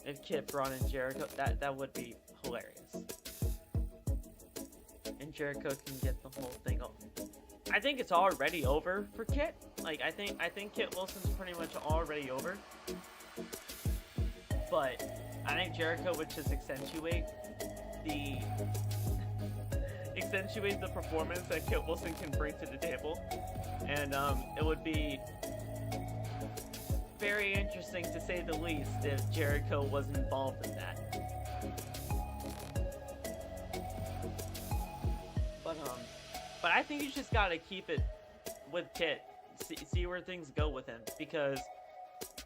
Speaker 1: If Kit brought in Jericho, that would be hilarious. And Jericho can get the whole thing over. I think it's already over for Kit. Like, I think Kit Wilson's pretty much already over. But I think Jericho would just accentuate the performance that Kit Wilson can bring to the table, and it would be very interesting, to say the least, if Jericho was involved in that. But I think you just gotta keep it with Kit, see where things go with him, because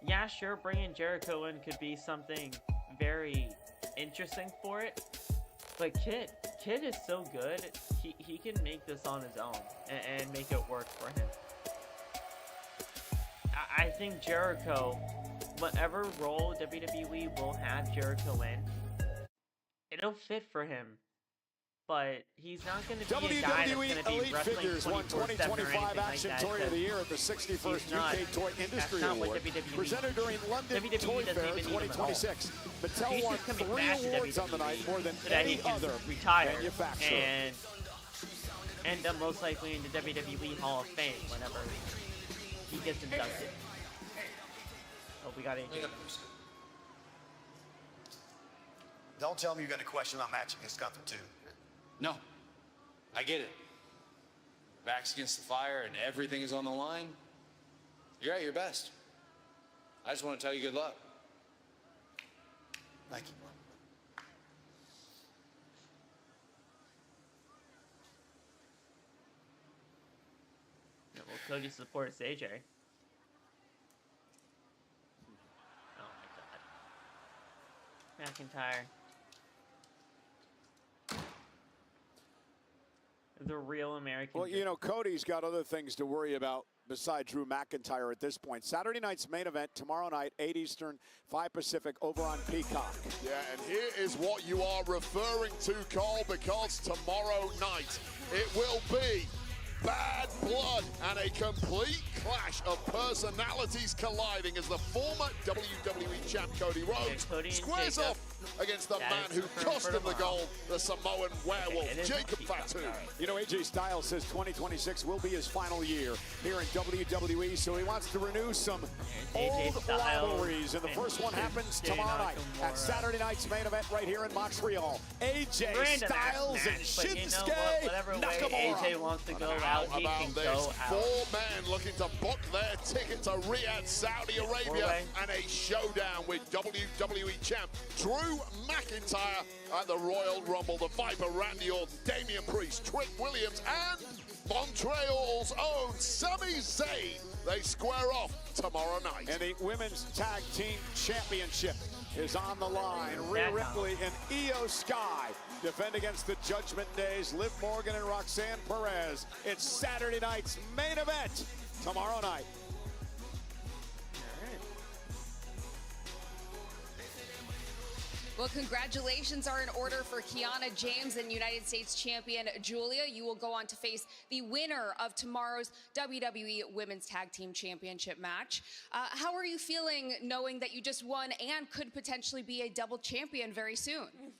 Speaker 1: yeah, sure, bringing Jericho in could be something very interesting for it, but Kit is so good, he can make this on his own and make it work for him. I think Jericho, whatever role WWE will have Jericho in, it'll fit for him. But he's not going to be a guy that's going to be
Speaker 2: Elite
Speaker 1: wrestling
Speaker 2: Figures won 2025 Action
Speaker 1: like
Speaker 2: Toy of the Year at the 61st UK Toy Industry Award, presented during London Toy Fair 2026. Mattel won 3 awards on the night, more than any other manufacturer.
Speaker 1: And end up most likely in the WWE Hall of Fame whenever he gets inducted. Oh, we got AJ.
Speaker 7: Don't tell me you're going to question my match against Gunther, too.
Speaker 9: No. I get it. Back's against the fire and everything is on the line. You're at your best. I just want to tell you good luck.
Speaker 7: Thank you.
Speaker 1: Yeah, well, Cody supports AJ. Oh my god. McIntyre. The real American.
Speaker 2: Well, you know, Cody's got other things to worry about besides Drew McIntyre at this point. Saturday night's main event, tomorrow night, 8 Eastern, 5 Pacific, over on Peacock.
Speaker 8: Yeah, and here is what you are referring to, Cole, because tomorrow night it will be bad blood and a complete clash of personalities colliding as the former WWE champ Cody Rhodes squares off against the man who cost him the gold, the Samoan werewolf, Jacob Fatu.
Speaker 2: You know, AJ Styles says 2026 will be his final year here in WWE, so he wants to renew some old rivalries, and the first one happens tomorrow night at Saturday night's main event right here in Montreal. AJ Styles and Shinsuke Nakamura.
Speaker 1: AJ wants to go out, he can go out.
Speaker 8: 4 men looking to book their ticket to Riyadh, Saudi Arabia, and a showdown with WWE champ Drew McIntyre at the Royal Rumble. The Viper, Randy Orton, Damian Priest, Trick Williams, and Montreal's own Sami Zayn. They square off tomorrow night.
Speaker 2: And the Women's Tag Team Championship is on the line. Rhea Ripley and Io Sky defend against the Judgment Days, Liv Morgan and Roxanne Perez. It's Saturday night's main event tomorrow night.
Speaker 24: Well, congratulations are in order for Kiana James and United States champion Giulia. You will go on to face the winner of tomorrow's WWE Women's Tag Team Championship match. How are you feeling knowing that you just won and could potentially be a double champion very soon?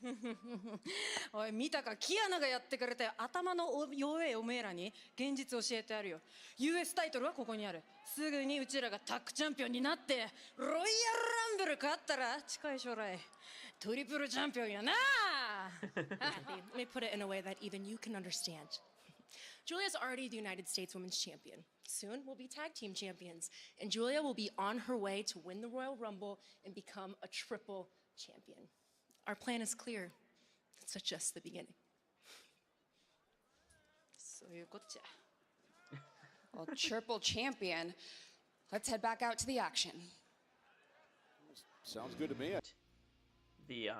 Speaker 10: おい、見たか、キアナがやってくれて頭の弱いおめえらに現実教えてやるよ。US タイトルはここにある。すぐにうちらがタッグチャンピオンになって、ロイヤルランブル勝ったら近い将来。Triple champion, yeah,
Speaker 12: Let me put it in a way that even you can understand. Giulia's already the United States Women's Champion. Soon we'll be tag team champions, and Giulia will be on her way to win the Royal Rumble and become a triple champion. Our plan is clear. It's just the beginning.
Speaker 24: Well, triple champion. Let's head back out to the action.
Speaker 2: Sounds good to me.
Speaker 1: The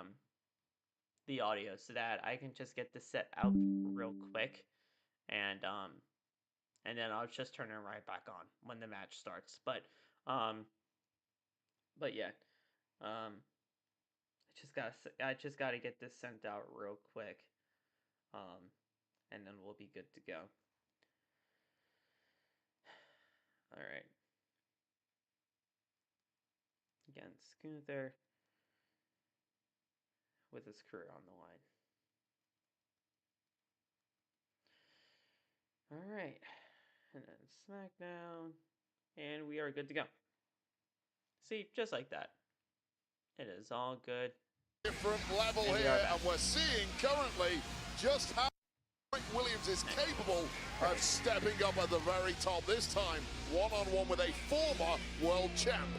Speaker 1: audio so that I can just get this set out real quick, and then I'll just turn it right back on when the match starts. But yeah, I just gotta get this sent out real quick, and then we'll be good to go. All right. Again, Gunther with his career on the line. All right, and then SmackDown, and we are good to go. See, just like that. It is all good.
Speaker 8: Different level here, and we're seeing currently just how Trick Williams is capable of stepping up at the very top. This time, one-on-one with a former world champ,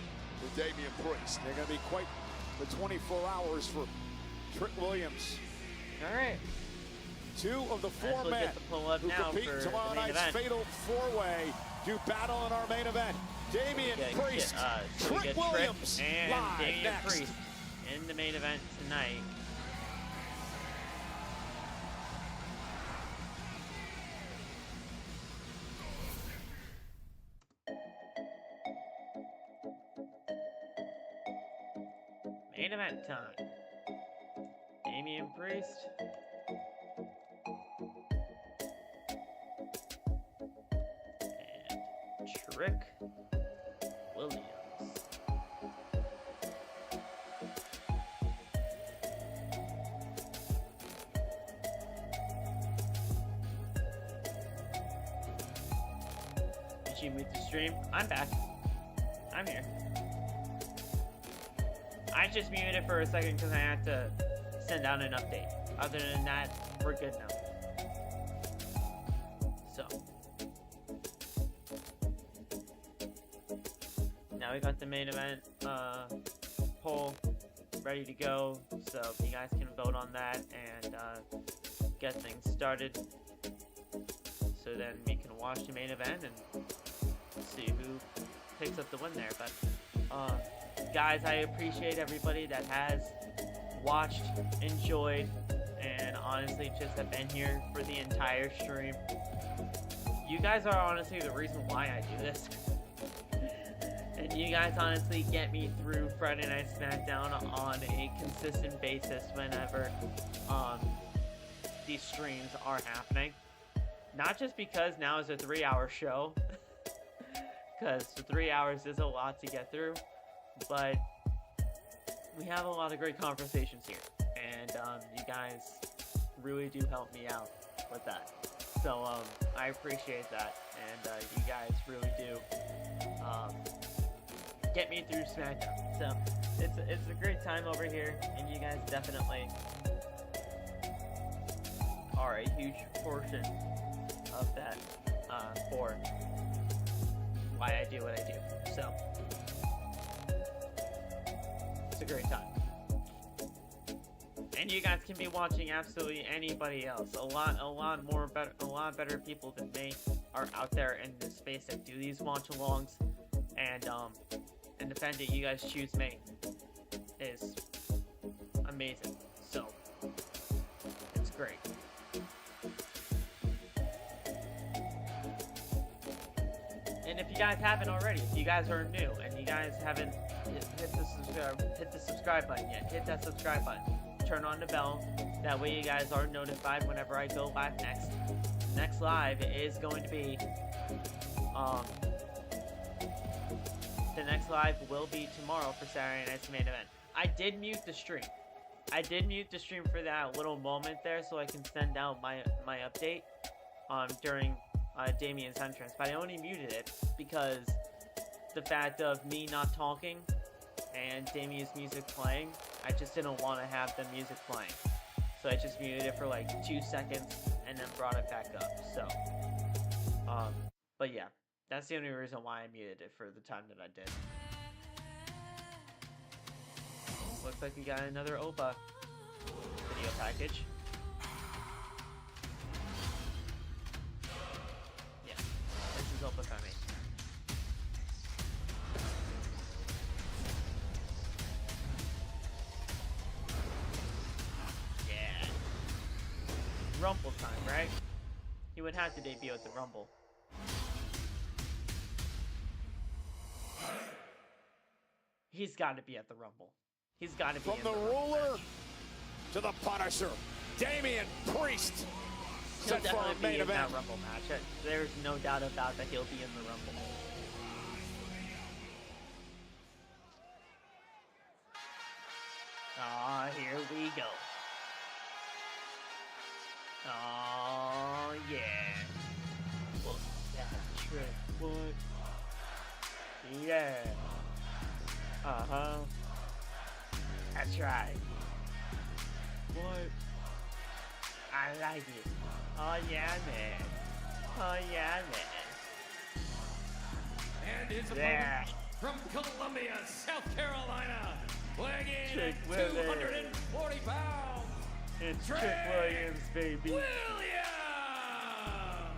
Speaker 8: with Damian Priest.
Speaker 2: They're going to be quite the 24 hours for Trick Williams.
Speaker 1: All right.
Speaker 2: 2 of the 4 men who compete tomorrow night's Fatal 4-Way do battle in our main event. Damian Priest, Trick Williams,
Speaker 1: and
Speaker 2: live
Speaker 1: Damian
Speaker 2: next.
Speaker 1: Priest in the main event tonight. Main event time. Damian Priest. And Trick Williams. Did you mute the stream? I'm back. I'm here. I just muted it for a second because I had to send out an update. Other than that, we're good now. So. Now we got the main event poll ready to go. So you guys can vote on that and get things started. So then we can watch the main event and see who picks up the win there. But guys, I appreciate everybody that has watched, enjoyed, and honestly just have been here for the entire stream. You guys are honestly the reason why I do this. And you guys honestly get me through Friday Night SmackDown on a consistent basis whenever these streams are happening. Not just because now is a 3-hour show, because 3 hours is a lot to get through, but we have a lot of great conversations here, and you guys really do help me out with that. So I appreciate that, and you guys really do get me through SmackDown. So it's a great time over here, and you guys definitely are a huge portion of that for why I do what I do. So it's a great time. And you guys can be watching absolutely anybody else. A lot better people than me are out there in this space that do these watch-alongs, and the fact that you guys choose me is amazing. So it's great. And if you guys haven't already, if you guys are new and you guys haven't hit the subscribe button yet, hit that subscribe button. Turn on the bell. That way you guys are notified whenever I go live next. Next live is going to be the next live will be tomorrow for Saturday night's main event. I did mute the stream. I did mute the stream for that little moment there so I can send out my update during Damian's entrance, but I only muted it because the fact of me not talking and Damian's music playing, I just didn't want to have the music playing. So I just muted it for like 2 seconds and then brought it back up. So, but yeah, that's the only reason why I muted it for the time that I did. Looks like we got another OPA video package. Yeah, this is OPA for me. Yeah. Rumble time, right? He would have to debut at the Rumble. He's got to be at the Rumble. He's got to be
Speaker 2: from the ruler to the Punisher, Damian Priest.
Speaker 1: He'll definitely be in that Rumble match. There's no doubt about that. He'll be in the Rumble. Ah, here we go. Oh yeah. What's that trick, boy? Yeah. Uh-huh. That's right. What? I like it. Oh yeah, man. Oh yeah, man.
Speaker 6: And his opponent from Columbia, South Carolina, weighing in at 240 pounds.
Speaker 1: It's Trick Williams, baby.
Speaker 6: Williams!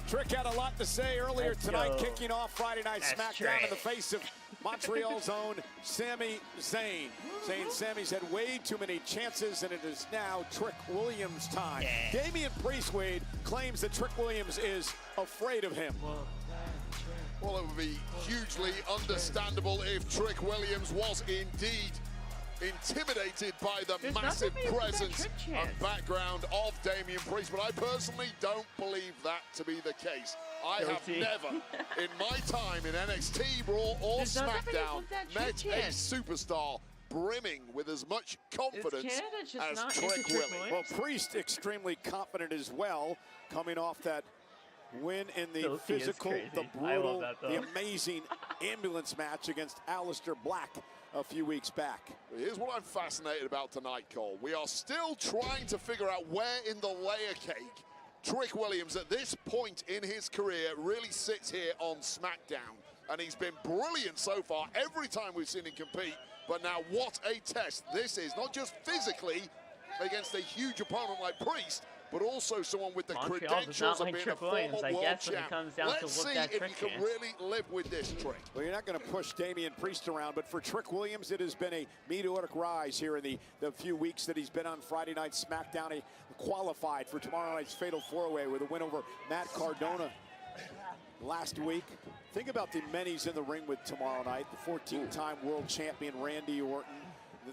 Speaker 2: Trick had a lot to say earlier tonight, kicking off Friday Night SmackDown in the face of Montreal's own Sami Zayn. Saying Sami's had way too many chances, and it is now Trick Williams' time.
Speaker 1: Yeah.
Speaker 2: Damian Priest, Wade, claims that Trick Williams is afraid of him.
Speaker 8: Well, it would be hugely understandable if Trick Williams was indeed intimidated by the massive presence and background of Damian Priest, but I personally don't believe that to be the case. I have never, in my time in NXT, Raw, or SmackDown, met a superstar brimming with as much confidence as Trick Williams.
Speaker 2: Well, Priest extremely confident as well, coming off that win in the physical, the brutal, the amazing
Speaker 4: ambulance match against Aleister Black a few weeks back.
Speaker 8: Here's what I'm fascinated about tonight, Cole. We are still trying to figure out where in the layer cake Trick Williams at this point in his career really sits here on SmackDown. And he's been brilliant so far every time we've seen him compete. But now what a test this is, not just physically against a huge opponent like Priest, but also someone with the credentials of being a former world champ. Let's see if you can really live with this, Trick.
Speaker 4: Well, you're not going to push Damian Priest around, but for Trick Williams, it has been a meteoric rise here in the few weeks that he's been on Friday Night SmackDown. He qualified for tomorrow night's Fatal 4-Way with a win over Matt Cardona last week. Think about the men he's in the ring with tomorrow night. The 14-time world champion Randy Orton,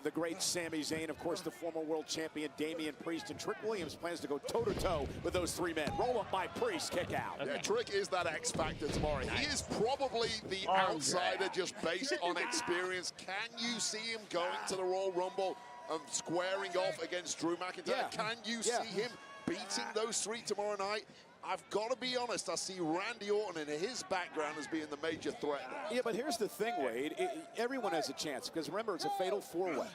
Speaker 4: the great Sami Zayn, of course, the former world champion Damian Priest, and Trick Williams plans to go toe-to-toe with those three men. Roll up by Priest, kick out.
Speaker 8: Yeah, Trick is that X factor tomorrow. Nice. He is probably the outsider just based on experience. Can you see him going to the Royal Rumble and squaring off against Drew McIntyre? Yeah. Can you see him beating those three tomorrow night? I've got to be honest, I see Randy Orton in his background as being the major threat.
Speaker 4: Yeah, but here's the thing, Wade. Everyone has a chance, because remember, it's a fatal four-way.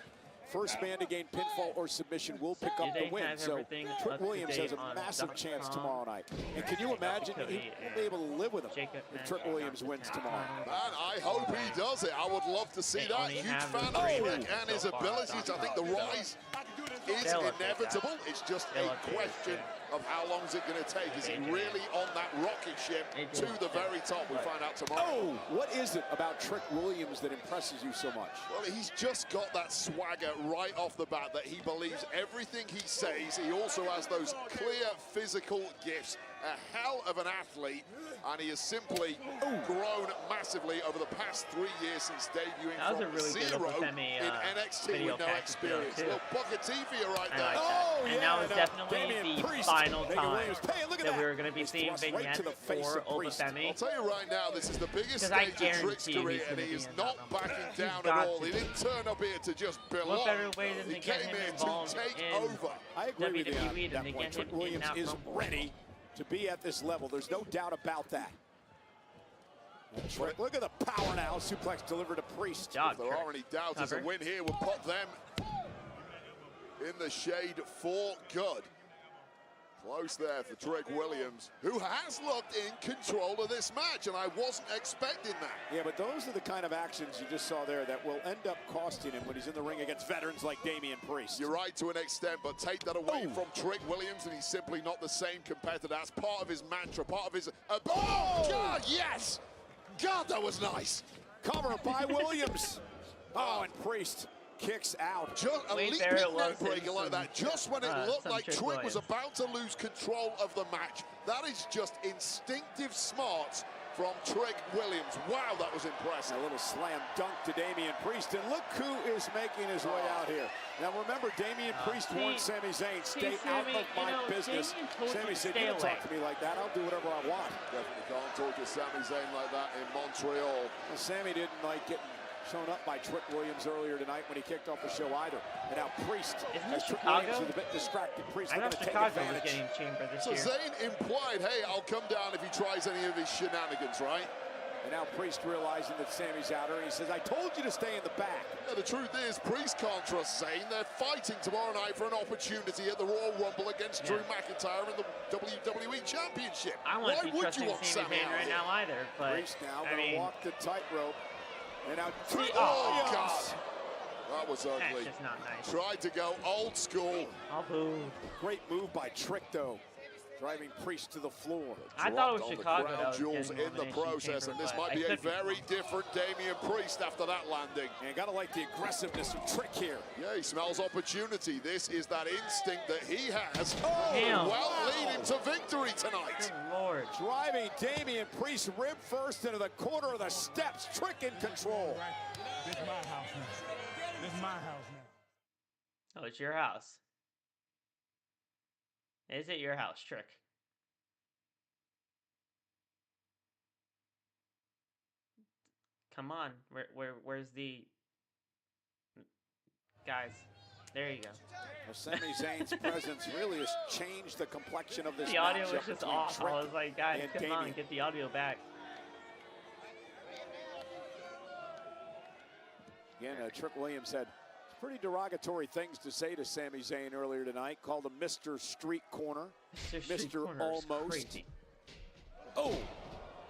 Speaker 4: First man to gain pinfall or submission will pick up the win. So Trick Williams has a massive chance tomorrow night. And can you imagine he'll be able to live with him if Trick Williams wins tomorrow?
Speaker 8: Man, I hope he does it. I would love to see that. Huge fan of Trick and his abilities. I think the rise is inevitable. It's just a question of how long is it going to take. Is he really on that rocket ship to the very top? We find out tomorrow.
Speaker 4: Oh, what is it about Trick Williams that impresses you so much?
Speaker 8: Well, he's just got that swagger right off the bat that he believes everything he says. He also has those clear physical gifts. A hell of an athlete, and he has simply grown massively over the past 3 years since debuting from
Speaker 1: really
Speaker 8: zero in NXT with no experience. Little bucket T for you right there.
Speaker 1: And now is definitely the final time that we're going to be seeing vignettes for Obafemi.
Speaker 8: I'll tell you right now, this is the biggest stage of Trick's career, and he is not backing down at all. He didn't turn up here to just belong.
Speaker 1: What better way than
Speaker 8: he
Speaker 1: to get
Speaker 8: came
Speaker 1: him
Speaker 8: here
Speaker 1: involved
Speaker 8: to take
Speaker 1: in
Speaker 8: over.
Speaker 4: I agree with
Speaker 1: WWE
Speaker 4: you on that point. Trick Williams is ready to be at this level. There's no doubt about that. Trick, look at the power now. Suplex delivered to Priest.
Speaker 8: If there are any doubts, a win here will put them in the shade for good. Close there for Trick Williams, who has looked in control of this match, and I wasn't expecting that.
Speaker 4: Yeah, but those are the kind of actions you just saw there that will end up costing him when he's in the ring against veterans like Damian Priest.
Speaker 8: You're right to an extent, but take that away from Trick Williams, and he's simply not the same competitor. That's part of his mantra, part of his... Oh, God, yes! God, that was nice.
Speaker 4: Cover by Williams. Oh, and Priest kicks out.
Speaker 8: Just a leaping neck breaker like that, just when it looked like Trick was about to lose control of the match. That is just instinctive smarts from Trick Williams. Wow, that was impressive.
Speaker 4: A little slam dunk to Damian Priest, and look who is making his way out here. Now remember, Damian Priest warned Sami Zayn, stay out of my business. Sami said, you don't talk to me like that, I'll do whatever I want.
Speaker 8: Definitely can't talk to Sami Zayn like that in Montreal.
Speaker 4: Well, Sami didn't like getting shown up by Trick Williams earlier tonight when he kicked off the show either. And now Priest, as Trick Williams is a bit distracted, Priest looking to take advantage.
Speaker 1: Getting chamber this
Speaker 8: year. Zayn implied, hey, I'll come down if he tries any of his shenanigans, right?
Speaker 4: And now Priest realizing that Sami's out here, he says, I told you to stay in the back.
Speaker 8: Yeah, the truth is, Priest can't trust Zayn. They're fighting tomorrow night for an opportunity at the Royal Rumble against Drew McIntyre in the WWE Championship. Why would you want Sami out
Speaker 1: right now either? But
Speaker 4: Priest now going to walk the tightrope. And now
Speaker 8: oh, God. That was ugly.
Speaker 1: That's just not nice.
Speaker 8: Tried to go old school.
Speaker 4: Great move by Trick, though. Driving Priest to the floor.
Speaker 1: I thought it was Chicago.
Speaker 8: Crown jewels in the process, and this might be a very different Damian Priest after that landing.
Speaker 4: And gotta like the aggressiveness of Trick here.
Speaker 8: Yeah, he smells opportunity. This is that instinct that he has. Well, lead him to victory tonight.
Speaker 1: Good Lord.
Speaker 4: Driving Damian Priest rib first into the corner of the steps. Trick in control.
Speaker 3: This is my house now. This is my house now.
Speaker 1: Oh, it's your house. Is it your house, Trick? Come on, where's the guys? There you go.
Speaker 4: Well, Sami Zayn's presence really has changed the complexion of this matchup.
Speaker 1: The audio was just off. I was like, guys, come on, get the audio back.
Speaker 4: Again, Trick Williams had pretty derogatory things to say to Sami Zayn earlier tonight. Called him Mr. Street Corner, Mr. Almost. Oh,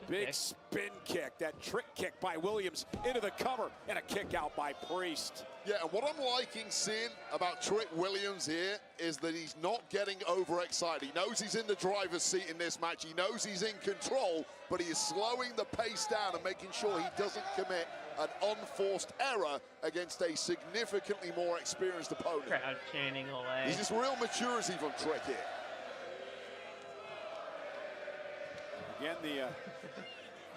Speaker 4: big spin kick. That trick kick by Williams into the cover, and a kick out by Priest.
Speaker 8: Yeah, and what I'm liking seeing about Trick Williams here is that he's not getting overexcited. He knows he's in the driver's seat in this match. He knows he's in control, but he is slowing the pace down and making sure he doesn't commit an unforced error against a significantly more experienced opponent.
Speaker 1: Crowd chanting away.
Speaker 8: He's just real maturity from Trick here.
Speaker 4: Again, the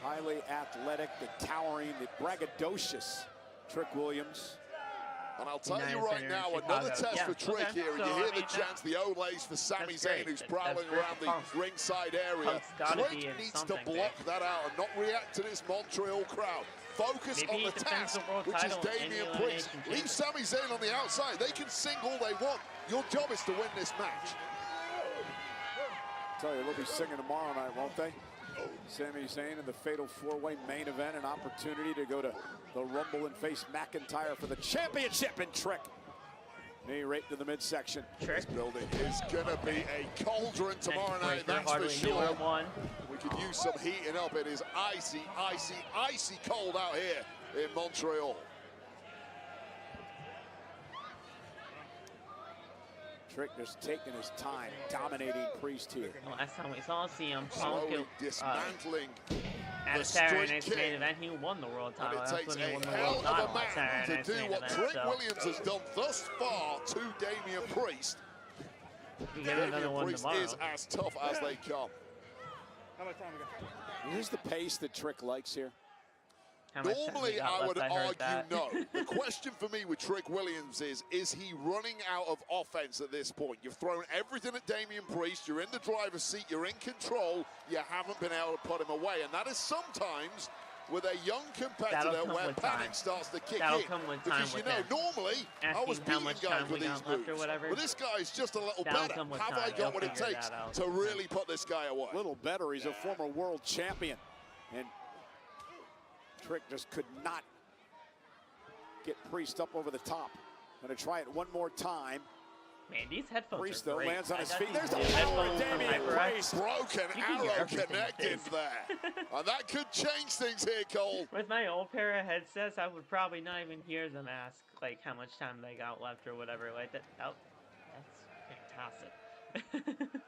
Speaker 4: highly athletic, the towering, the braggadocious Trick Williams.
Speaker 8: And I'll tell you right now, another test for Trick here, and you hear the chants, the Olays for Sami Zayn, who's prowling around the ringside area. Trick needs to block that out and not react to this Montreal crowd. Focus on the task, which is Damian Priest. Leave Sami Zayn on the outside. They can sing all they want. Your job is to win this match.
Speaker 4: I'll tell you, they'll be singing tomorrow night, won't they? Sami Zayn in the Fatal 4-Way main event, an opportunity to go to the Rumble and face McIntyre for the championship. And Trick, knee right to the midsection.
Speaker 8: This building is gonna be a cauldron tomorrow night, that's for sure. We could use some heating up. It is icy, icy, icy cold out here in Montreal.
Speaker 4: Trick just taking his time, dominating Priest here.
Speaker 1: Last time we saw CM Punk
Speaker 8: slowly dismantling
Speaker 1: at a Saturday Night's main event, he won the world title.
Speaker 8: And it takes a hell of a man to do what Trick Williams has done thus far to Damian Priest. Damian Priest is as tough as they come.
Speaker 4: How much time we got? Here's the pace that Trick likes here.
Speaker 8: Normally, I would argue no. The question for me with Trick Williams is he running out of offense at this point? You've thrown everything at Damian Priest. You're in the driver's seat. You're in control. You haven't been able to put him away. And that is sometimes with a young competitor where panic starts to kick in. Because, you know, normally I was beating guys with these moves. But this guy's just a little better. Have I got what it takes to really put this guy away?
Speaker 4: A little better. He's a former world champion. And Trick just could not get Priest up over the top. Gonna try it one more time.
Speaker 1: Man, these headphones
Speaker 4: Priest,
Speaker 1: are
Speaker 4: though,
Speaker 1: great.
Speaker 4: lands on his feet. There's the power of Damian Priest.
Speaker 8: Broken arrow connected there. And that could change things here, Cole.
Speaker 1: With my old pair of headsets, I would probably not even hear them ask, like, how much time they got left or whatever. Like that. Oh, that's fantastic.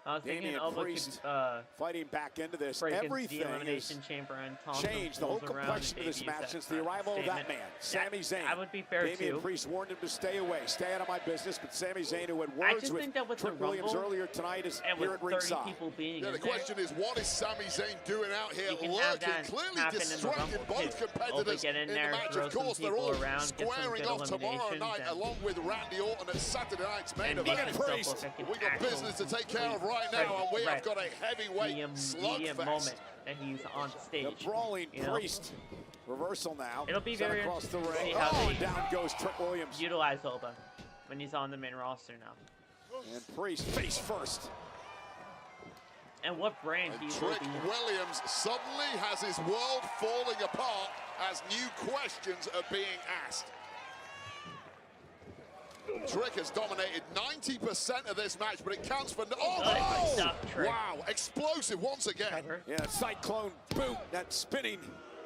Speaker 1: I was thinking Elba
Speaker 4: Priest
Speaker 1: could,
Speaker 4: fighting back into this.
Speaker 1: Everything
Speaker 4: Has
Speaker 1: chamber and
Speaker 4: changed the whole complexion of this match since the arrival of that man, Sami Zayn.
Speaker 1: That would be fair
Speaker 4: Damian Priest warned him to stay away, stay out of my business. But Sami Zayn, who had words with Trick Williams earlier tonight, is here at ringside.
Speaker 8: Yeah, the question is, what is Sami Zayn doing out here lurking, clearly distracting both competitors in the match? Of course, they're all squaring off tomorrow night, along with Randy Orton at Saturday night's main event. We got business to take care of right now, and we have got a heavyweight slugfest.
Speaker 1: That he's on stage.
Speaker 4: The brawling Priest. Reversal now.
Speaker 1: It'll be very
Speaker 4: across the ring.
Speaker 1: see how
Speaker 4: and down goes Trick Williams.
Speaker 1: Utilize Elba when he's on the main roster now.
Speaker 4: And Priest face first.
Speaker 1: And what brand
Speaker 8: and Trick Williams suddenly has his world falling apart as new questions are being asked. Trick has dominated 90% of this match, but it counts for wow, explosive once again.
Speaker 4: Yeah, cyclone boot, that spinning,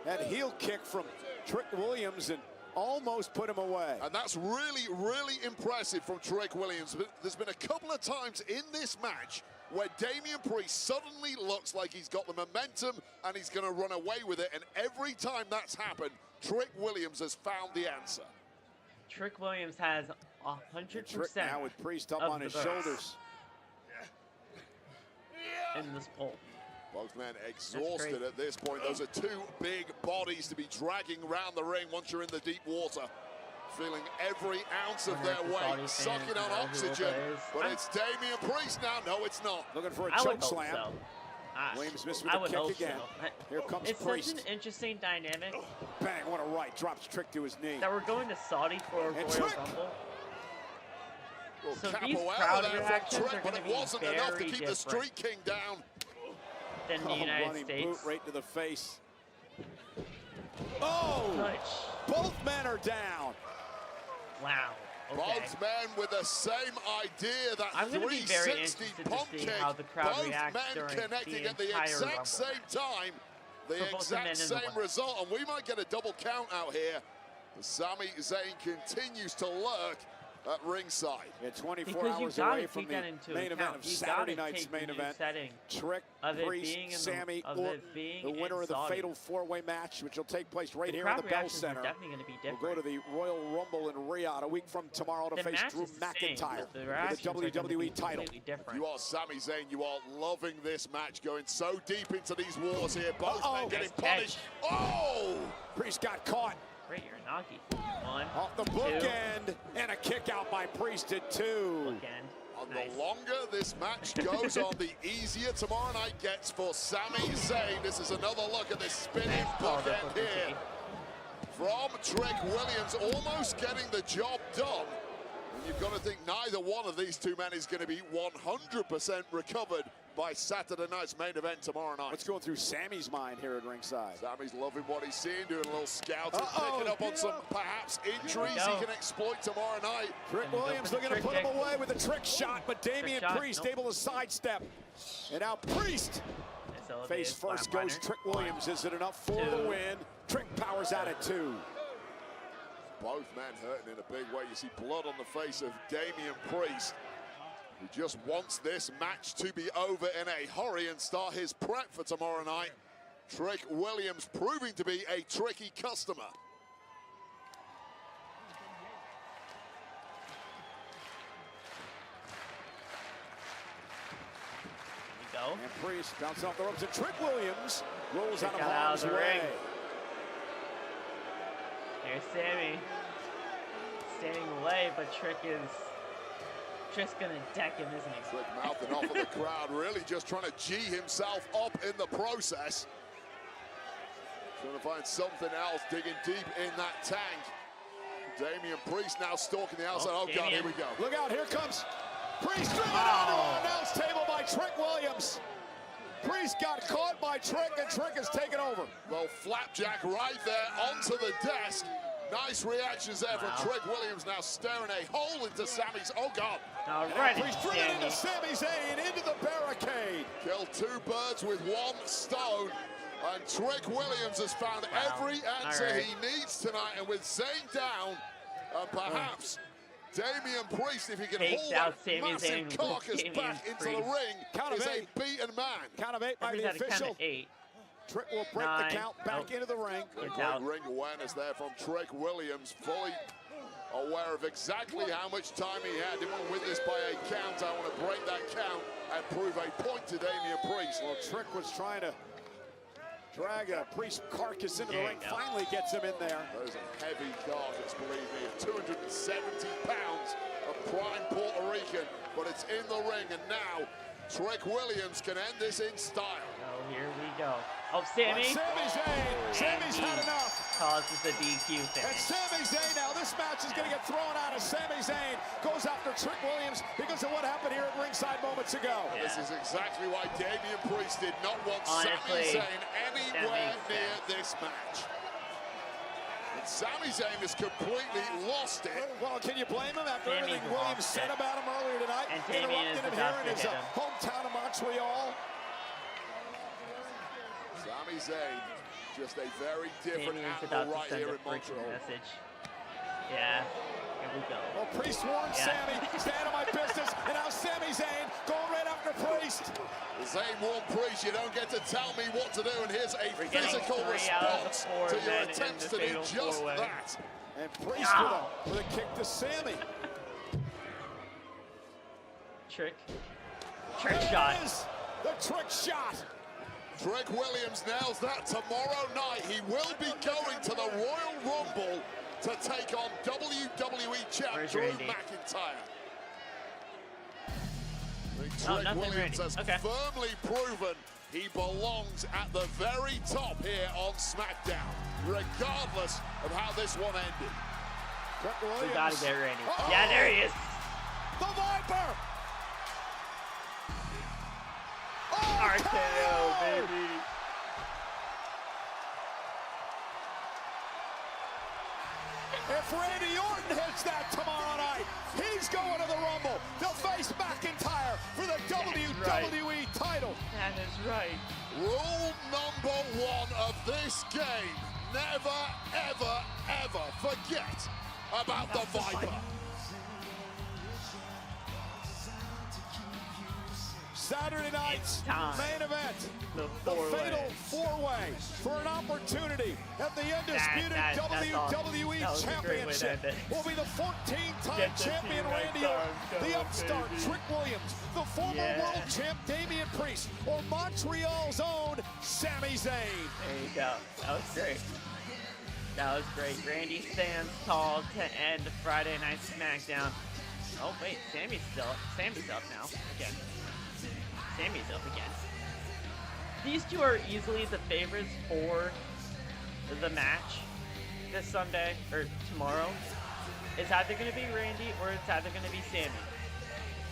Speaker 4: that heel kick from Trick Williams, and almost put him away.
Speaker 8: And that's really, really impressive from Trick Williams. But there's been a couple of times in this match where Damian Priest suddenly looks like he's got the momentum and he's going to run away with it. And every time that's happened, Trick Williams has found the answer.
Speaker 1: Trick Williams has 100%
Speaker 4: Trick now with Priest up on his shoulders.
Speaker 1: In this pole.
Speaker 8: Both men exhausted at this point. Those are two big bodies to be dragging around the ring once you're in the deep water. Feeling every ounce of their weight, sucking on oxygen. But it's Damian Priest now. No, it's not.
Speaker 4: Looking for a choke slam. Williams missed with a kick again. Here comes Priest.
Speaker 1: It's such an interesting dynamic.
Speaker 4: Bang, what a right. Drops Trick to his knee.
Speaker 1: That we're going to Saudi for a Royal Rumble.
Speaker 8: Well,
Speaker 1: so these crowd reactions are going to be
Speaker 8: wasn't
Speaker 1: very
Speaker 8: enough to keep the
Speaker 1: different
Speaker 8: Street King down.
Speaker 1: Than the United States.
Speaker 4: Boot right to the face.
Speaker 2: Oh!
Speaker 1: Touch.
Speaker 2: Both men are down.
Speaker 1: Wow. Okay.
Speaker 8: Both men with the same idea, that
Speaker 1: I'm gonna be very
Speaker 8: 360
Speaker 1: interested
Speaker 8: pump
Speaker 1: to see
Speaker 8: kick.
Speaker 1: how the crowd
Speaker 8: Both
Speaker 1: reacts
Speaker 8: men
Speaker 1: during
Speaker 8: connecting
Speaker 1: the
Speaker 8: at the
Speaker 1: entire
Speaker 8: exact
Speaker 1: Rumble
Speaker 8: same
Speaker 1: match.
Speaker 8: time. The
Speaker 1: For both the men
Speaker 8: exact
Speaker 1: and the
Speaker 8: same
Speaker 1: women.
Speaker 8: result, and we might get a double count out here. Sami Zayn continues to lurk at ringside.
Speaker 2: Yeah, 24
Speaker 1: Because you
Speaker 2: hours
Speaker 1: gotta
Speaker 2: away from
Speaker 1: take
Speaker 2: the
Speaker 1: that into
Speaker 2: main event
Speaker 1: account.
Speaker 2: of
Speaker 1: You
Speaker 2: Saturday
Speaker 1: gotta
Speaker 2: night's
Speaker 1: take the
Speaker 2: main
Speaker 1: new
Speaker 2: event.
Speaker 1: setting
Speaker 2: Trick,
Speaker 1: of it
Speaker 2: Priest,
Speaker 1: being in
Speaker 2: Sami,
Speaker 1: of
Speaker 2: or
Speaker 1: it being
Speaker 2: the winner
Speaker 1: in
Speaker 2: of the
Speaker 1: Saudi.
Speaker 2: fatal four-way match, which will take place right
Speaker 1: The
Speaker 2: here at
Speaker 1: crowd
Speaker 2: the Bell
Speaker 1: reactions are
Speaker 2: Center.
Speaker 1: definitely going to be different.
Speaker 2: We'll go to the Royal Rumble in Riyadh a week from tomorrow to
Speaker 1: The
Speaker 2: face
Speaker 1: match
Speaker 2: Drew
Speaker 1: is the same,
Speaker 2: McIntyre
Speaker 1: but the
Speaker 2: for the
Speaker 1: reactions are gonna be
Speaker 2: WWE title.
Speaker 1: completely different.
Speaker 8: You are Sami Zayn, you are loving this match, going so deep into these wars here. Both men getting punished. Oh!
Speaker 2: Priest got caught.
Speaker 1: Great Uranagi. One,
Speaker 2: Off the bookend, and a kick out by Priest at two.
Speaker 8: And the longer this match goes on, the easier tomorrow night gets for Sami Zayn. This is another look at this spinning bookend here from Trick Williams, almost getting the job done. And you've got to think neither one of these two men is going to be 100% recovered by Saturday night's main event tomorrow night.
Speaker 2: What's going through Sami's mind here at ringside?
Speaker 8: Sami's loving what he's seeing, doing a little scouting, picking up on some perhaps injuries he can exploit tomorrow night.
Speaker 2: Trick Williams looking to put him away with a trick shot, but Damian Priest able to sidestep. And now Priest face first goes Trick Williams. Is it enough for the win? Trick powers out at two.
Speaker 8: Both men hurting in a big way. You see blood on the face of Damian Priest, who just wants this match to be over in a hurry and start his prep for tomorrow night. Trick Williams proving to be a tricky customer.
Speaker 1: Go.
Speaker 2: And Priest bouncing off the ropes, and Trick Williams rolls out of
Speaker 1: Got
Speaker 2: harm's
Speaker 1: the
Speaker 2: way.
Speaker 1: ring. Here's Sami. Standing away, but Trick's gonna deck him, isn't he?
Speaker 8: Trick mouthing off of the crowd, really just trying to G himself up in the process. Trying to find something else, digging deep in that tank. Damian Priest now stalking the outside. Oh, God, here we go.
Speaker 2: Look out, here comes Priest driven onto an announce table by Trick Williams. Priest got caught by Trick, and Trick has taken over.
Speaker 8: Well, flapjack right there onto the desk. Nice reactions there from Trick Williams, now staring a hole into Sami's. Oh, God.
Speaker 2: Priest driven into Sami Zayn, into the barricade.
Speaker 8: Killed two birds with one stone. And Trick Williams has found every answer he needs tonight. And with Zayn down, and perhaps Damian Priest, if he can haul that massive carcass back into the ring, is a beaten man.
Speaker 2: Count of eight by the official. Trick will break the count back into the ring.
Speaker 8: Great ring awareness there from Trick Williams, fully aware of exactly how much time he had. Didn't want to win this by a count. I want to break that count and prove a point to Damian Priest.
Speaker 2: Well, Trick was trying to drag a Priest carcass into the ring, finally gets him in there.
Speaker 8: That is a heavy carcass, believe me. 270 pounds of prime Puerto Rican, but it's in the ring, and now Trick Williams can end this in style.
Speaker 1: Oh, here we go. Oh, Sami.
Speaker 2: Sami Zayn. Sami's had enough.
Speaker 1: Causes the DQ finish.
Speaker 2: And Sami Zayn, now this match is going to get thrown out as Sami Zayn goes after Trick Williams because of what happened here at ringside moments ago.
Speaker 8: Yeah. This is exactly why Damian Priest did not want Sami Zayn anywhere near this match. And Sami Zayn has completely lost it.
Speaker 2: Well, can you blame him after everything Williams said about him earlier tonight?
Speaker 1: And Damian
Speaker 2: interrupting him here in his hometown of Montreal.
Speaker 8: Sami Zayn, just a very different
Speaker 1: Damian's
Speaker 8: animal
Speaker 1: about
Speaker 8: right
Speaker 1: to send
Speaker 8: here
Speaker 1: a
Speaker 8: in Montreal.
Speaker 1: message. Yeah, here we go.
Speaker 2: Well, Priest warned Sami, stay out of my business, and now Sami Zayn going right after Priest.
Speaker 8: Zayn warned Priest, you don't get to tell me what to do, and here's a physical response to your attempts to do just that.
Speaker 2: And Priest with a kick to Sami.
Speaker 1: Trick shot.
Speaker 2: The trick shot.
Speaker 8: Trick Williams nails that tomorrow night. He will be going to the Royal Rumble to take on WWE champ Drew McIntyre. Trick Williams has firmly proven he belongs at the very top here on SmackDown, regardless of how this one ended.
Speaker 2: Trick Williams.
Speaker 1: We gotta get ready. Yeah, there he is.
Speaker 2: The Viper.
Speaker 1: RKO, baby.
Speaker 2: if Randy Orton hits that tomorrow night, he's going to the Rumble. They'll face McIntyre for the WWE title.
Speaker 1: That is right.
Speaker 8: Rule number one of this game: never, ever, ever forget about the Viper.
Speaker 2: Saturday night's main event, the fatal four-way for an opportunity at the undisputed WWE Championship will be the 14-time champion Randy Orton, the upstart Trick Williams, the former world champ Damian Priest, or Montreal's own Sami Zayn.
Speaker 1: There you go. That was great. That was great. Randy stands tall to end Friday Night SmackDown. Oh wait, Sammy's up now. Again. Sammy's up again. These two are easily the favorites for the match this Sunday, or tomorrow. It's either going to be Randy or it's either going to be Sami.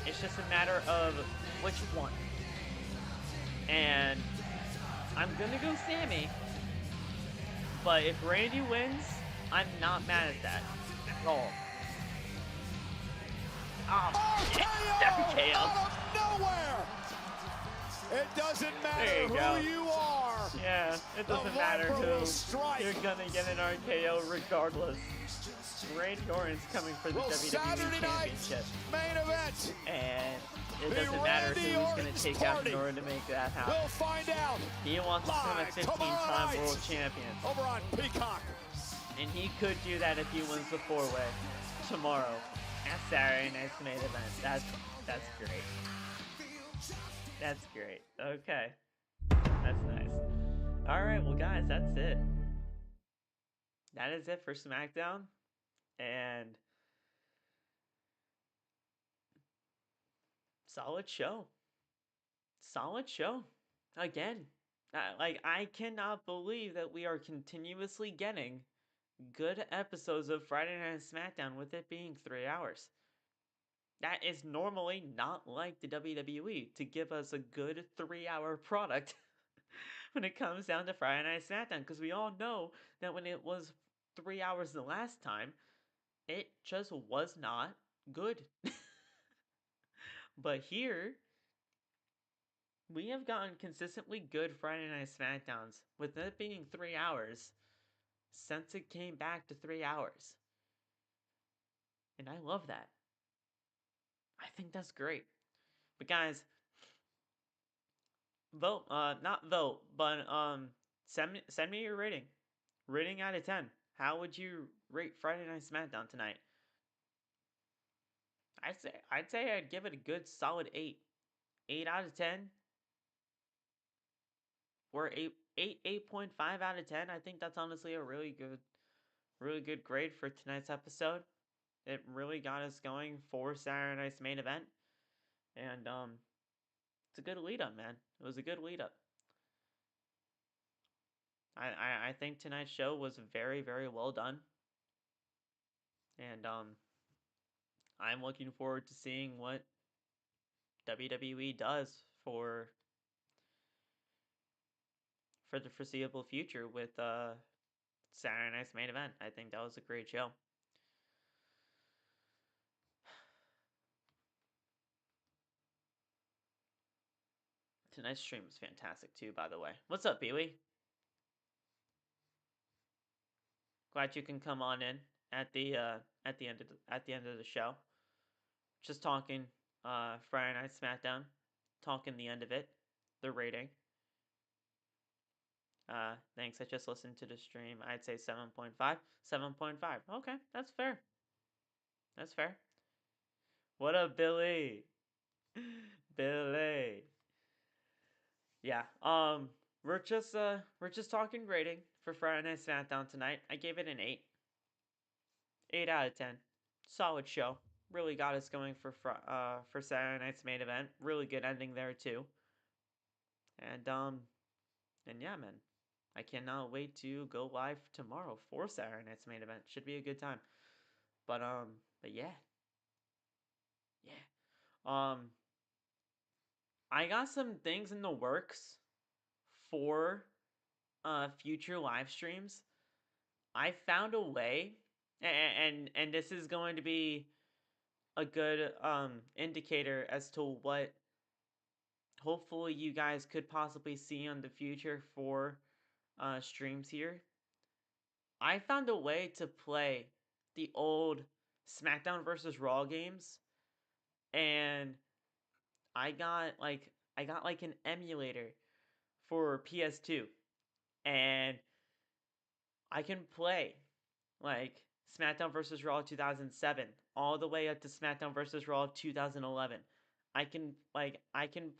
Speaker 1: It's just a matter of which one. And I'm going to go Sami. But if Randy wins, I'm not mad at that at all. Oh,
Speaker 2: RKO out of nowhere! It doesn't matter who you are.
Speaker 1: Yeah, it doesn't matter who. You're gonna get an RKO regardless. Randy Orton's coming for the WWE Championship.
Speaker 2: Main event.
Speaker 1: And it doesn't matter who's gonna take out in order to make that happen.
Speaker 2: We'll find out.
Speaker 1: He wants to become a 15-time world champion.
Speaker 2: Over on Peacock.
Speaker 1: And he could do that if he wins the four-way tomorrow at Saturday Night's main event. That's great. That's great. Okay. That's nice. Alright, well guys, that's it. That is it for SmackDown. And solid show. Solid show. Again. I cannot believe that we are continuously getting good episodes of Friday Night SmackDown with it being 3 hours. That is normally not like the WWE to give us a good 3-hour product when it comes down to Friday Night SmackDown, because we all know that when it was 3 hours the last time, it just was not good. But here, we have gotten consistently good Friday Night SmackDowns with it being 3 hours since it came back to 3 hours. And I love that. I think that's great. But guys, vote, not vote, but send me your rating. Rating out of 10. How would you rate Friday Night SmackDown tonight? I'd say I'd give it a good solid 8. 8 out of 10. Or 8.5 out of 10. I think that's honestly a really good grade for tonight's episode. It really got us going for Saturday Night's main event. And it's a good lead up, man. It was a good lead up. I think tonight's show was very, very well done. And I'm looking forward to seeing what WWE does for the foreseeable future with Saturday Night's main event. I think that was a great show. Tonight's stream was fantastic too, by the way. What's up, Beely? Glad you can come on in at the end of the show. Just talking Friday Night SmackDown, talking the end of it, the rating. Thanks. I just listened to the stream. I'd say 7.5. 7.5. Okay, that's fair. That's fair. What up, Billy? Billy. Yeah. We're just talking rating for Friday Night SmackDown tonight. I gave it an 8. 8 out of 10. Solid show. Really got us going for Saturday Night's main event. Really good ending there too. And yeah, man. I cannot wait to go live tomorrow for Saturday Night's main event. Should be a good time. But yeah. Yeah. I got some things in the works for future live streams. I found a way And this is going to be a good indicator as to what hopefully you guys could possibly see in the future for streams here. I found a way to play the old SmackDown versus Raw games, and I got like an emulator for PS2, and I can play like SmackDown vs. Raw 2007 all the way up to SmackDown vs. Raw 2011. I can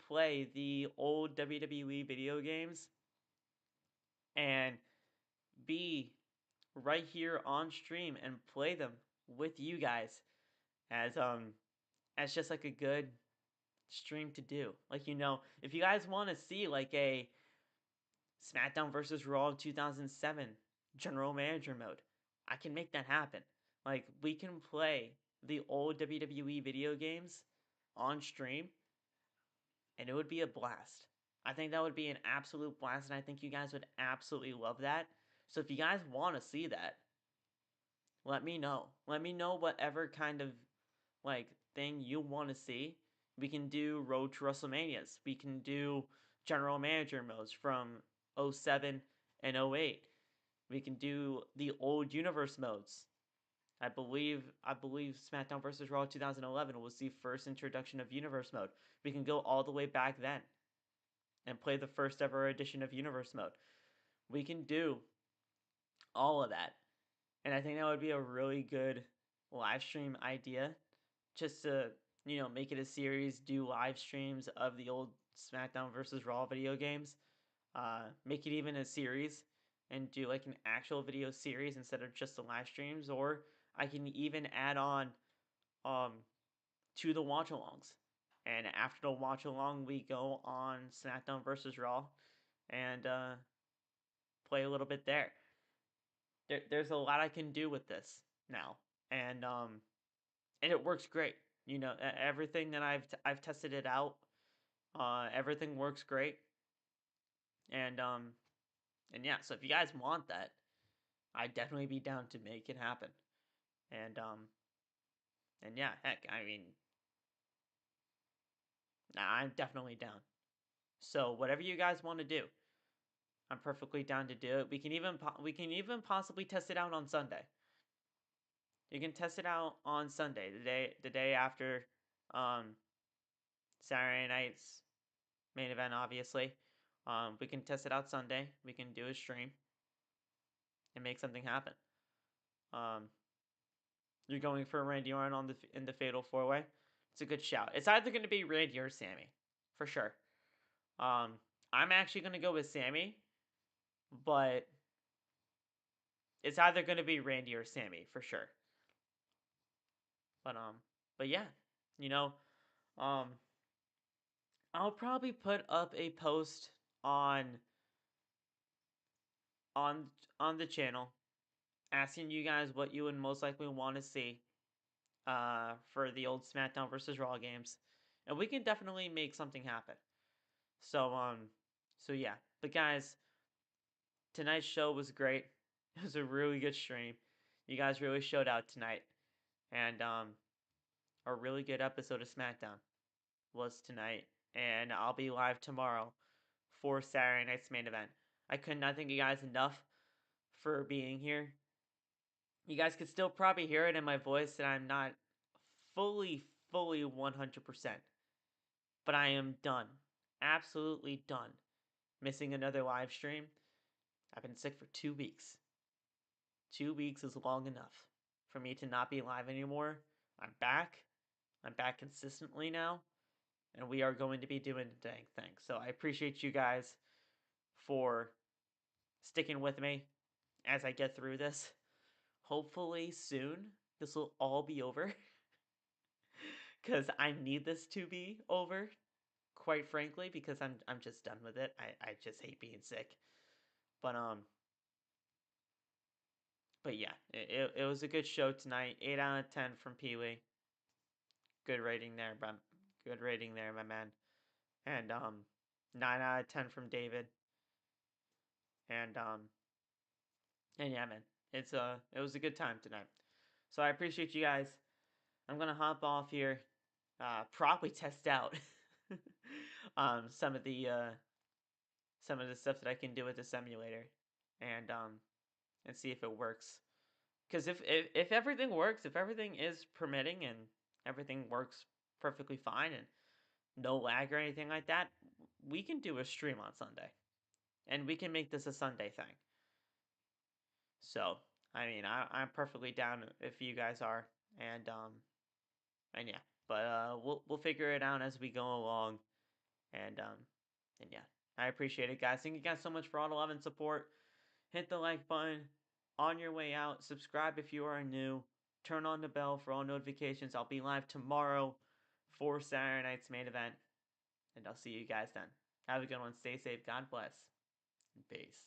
Speaker 1: play the old WWE video games and be right here on stream and play them with you guys as just like a good stream to do. Like, you know, if you guys want to see like a SmackDown vs. Raw 2007 general manager mode, I can make that happen. Like, we can play the old WWE video games on stream, and it would be a blast. I think that would be an absolute blast, and I think you guys would absolutely love that. So if you guys want to see that, let me know. Let me know whatever kind of like thing you want to see. We can do Road to WrestleManias. We can do general manager modes from 07 and 08. We can do the old universe modes. I believe SmackDown vs. Raw 2011 was the first introduction of universe mode. We can go all the way back then and play the first ever edition of universe mode. We can do all of that. And I think that would be a really good live stream idea, just to, you know, make it a series, do live streams of the old SmackDown vs. Raw video games. Make it even a series and do like an actual video series instead of just the live streams. Or I can even add on to the watch alongs. And after the watch along, we go on SmackDown vs. Raw and play a little bit there. There's a lot I can do with this now, and it works great. You know, everything that I've tested it out, everything works great, and yeah. So if you guys want that, I'd definitely be down to make it happen, and yeah, heck, I mean, I'm definitely down. So whatever you guys want to do, I'm perfectly down to do it. We can even possibly test it out on Sunday. You can test it out on Sunday, the day after Saturday night's main event, obviously. We can test it out Sunday. We can do a stream and make something happen. You're going for Randy Orton in the Fatal 4-Way. It's a good shout. It's either going to be Randy or Sami, for sure. I'm actually going to go with Sami, but it's either going to be Randy or Sami, for sure. But yeah, you know, I'll probably put up a post on the channel asking you guys what you would most likely want to see for the old SmackDown vs. Raw games, and we can definitely make something happen. So yeah, but guys, tonight's show was great. It was a really good stream. You guys really showed out tonight, and a really good episode of SmackDown was tonight, and I'll be live tomorrow for Saturday night's main event. I could not thank you guys enough for being here. You guys could still probably hear it in my voice that I'm not fully 100%, but I am done, absolutely done missing another live stream. I've been sick for 2 weeks. 2 weeks is long enough for me to not be live anymore. I'm back consistently now, and we are going to be doing the dang thing. So I appreciate you guys for sticking with me as I get through this. Hopefully soon this will all be over, because I need this to be over, quite frankly, because I'm just done with it. I just hate being sick. But yeah, it was a good show tonight. 8 out of 10 from Pee Wee. Good rating there, my man. And 9 out of 10 from David. And yeah, man, it was a good time tonight. So I appreciate you guys. I'm gonna hop off here, probably test out some of the stuff that I can do with the simulator, and see if it works. Because if everything works, if everything is permitting and everything works perfectly fine and no lag or anything like that, we can do a stream on Sunday, and we can make this a Sunday thing. So I mean, I'm perfectly down if you guys are, and yeah, but we'll figure it out as we go along, and yeah, I appreciate it, guys. Thank you guys so much for all the love and support. Hit the like button on your way out. Subscribe if you are new. Turn on the bell for all notifications. I'll be live tomorrow for Saturday night's main event, and I'll see you guys then. Have a good one. Stay safe. God bless. And peace.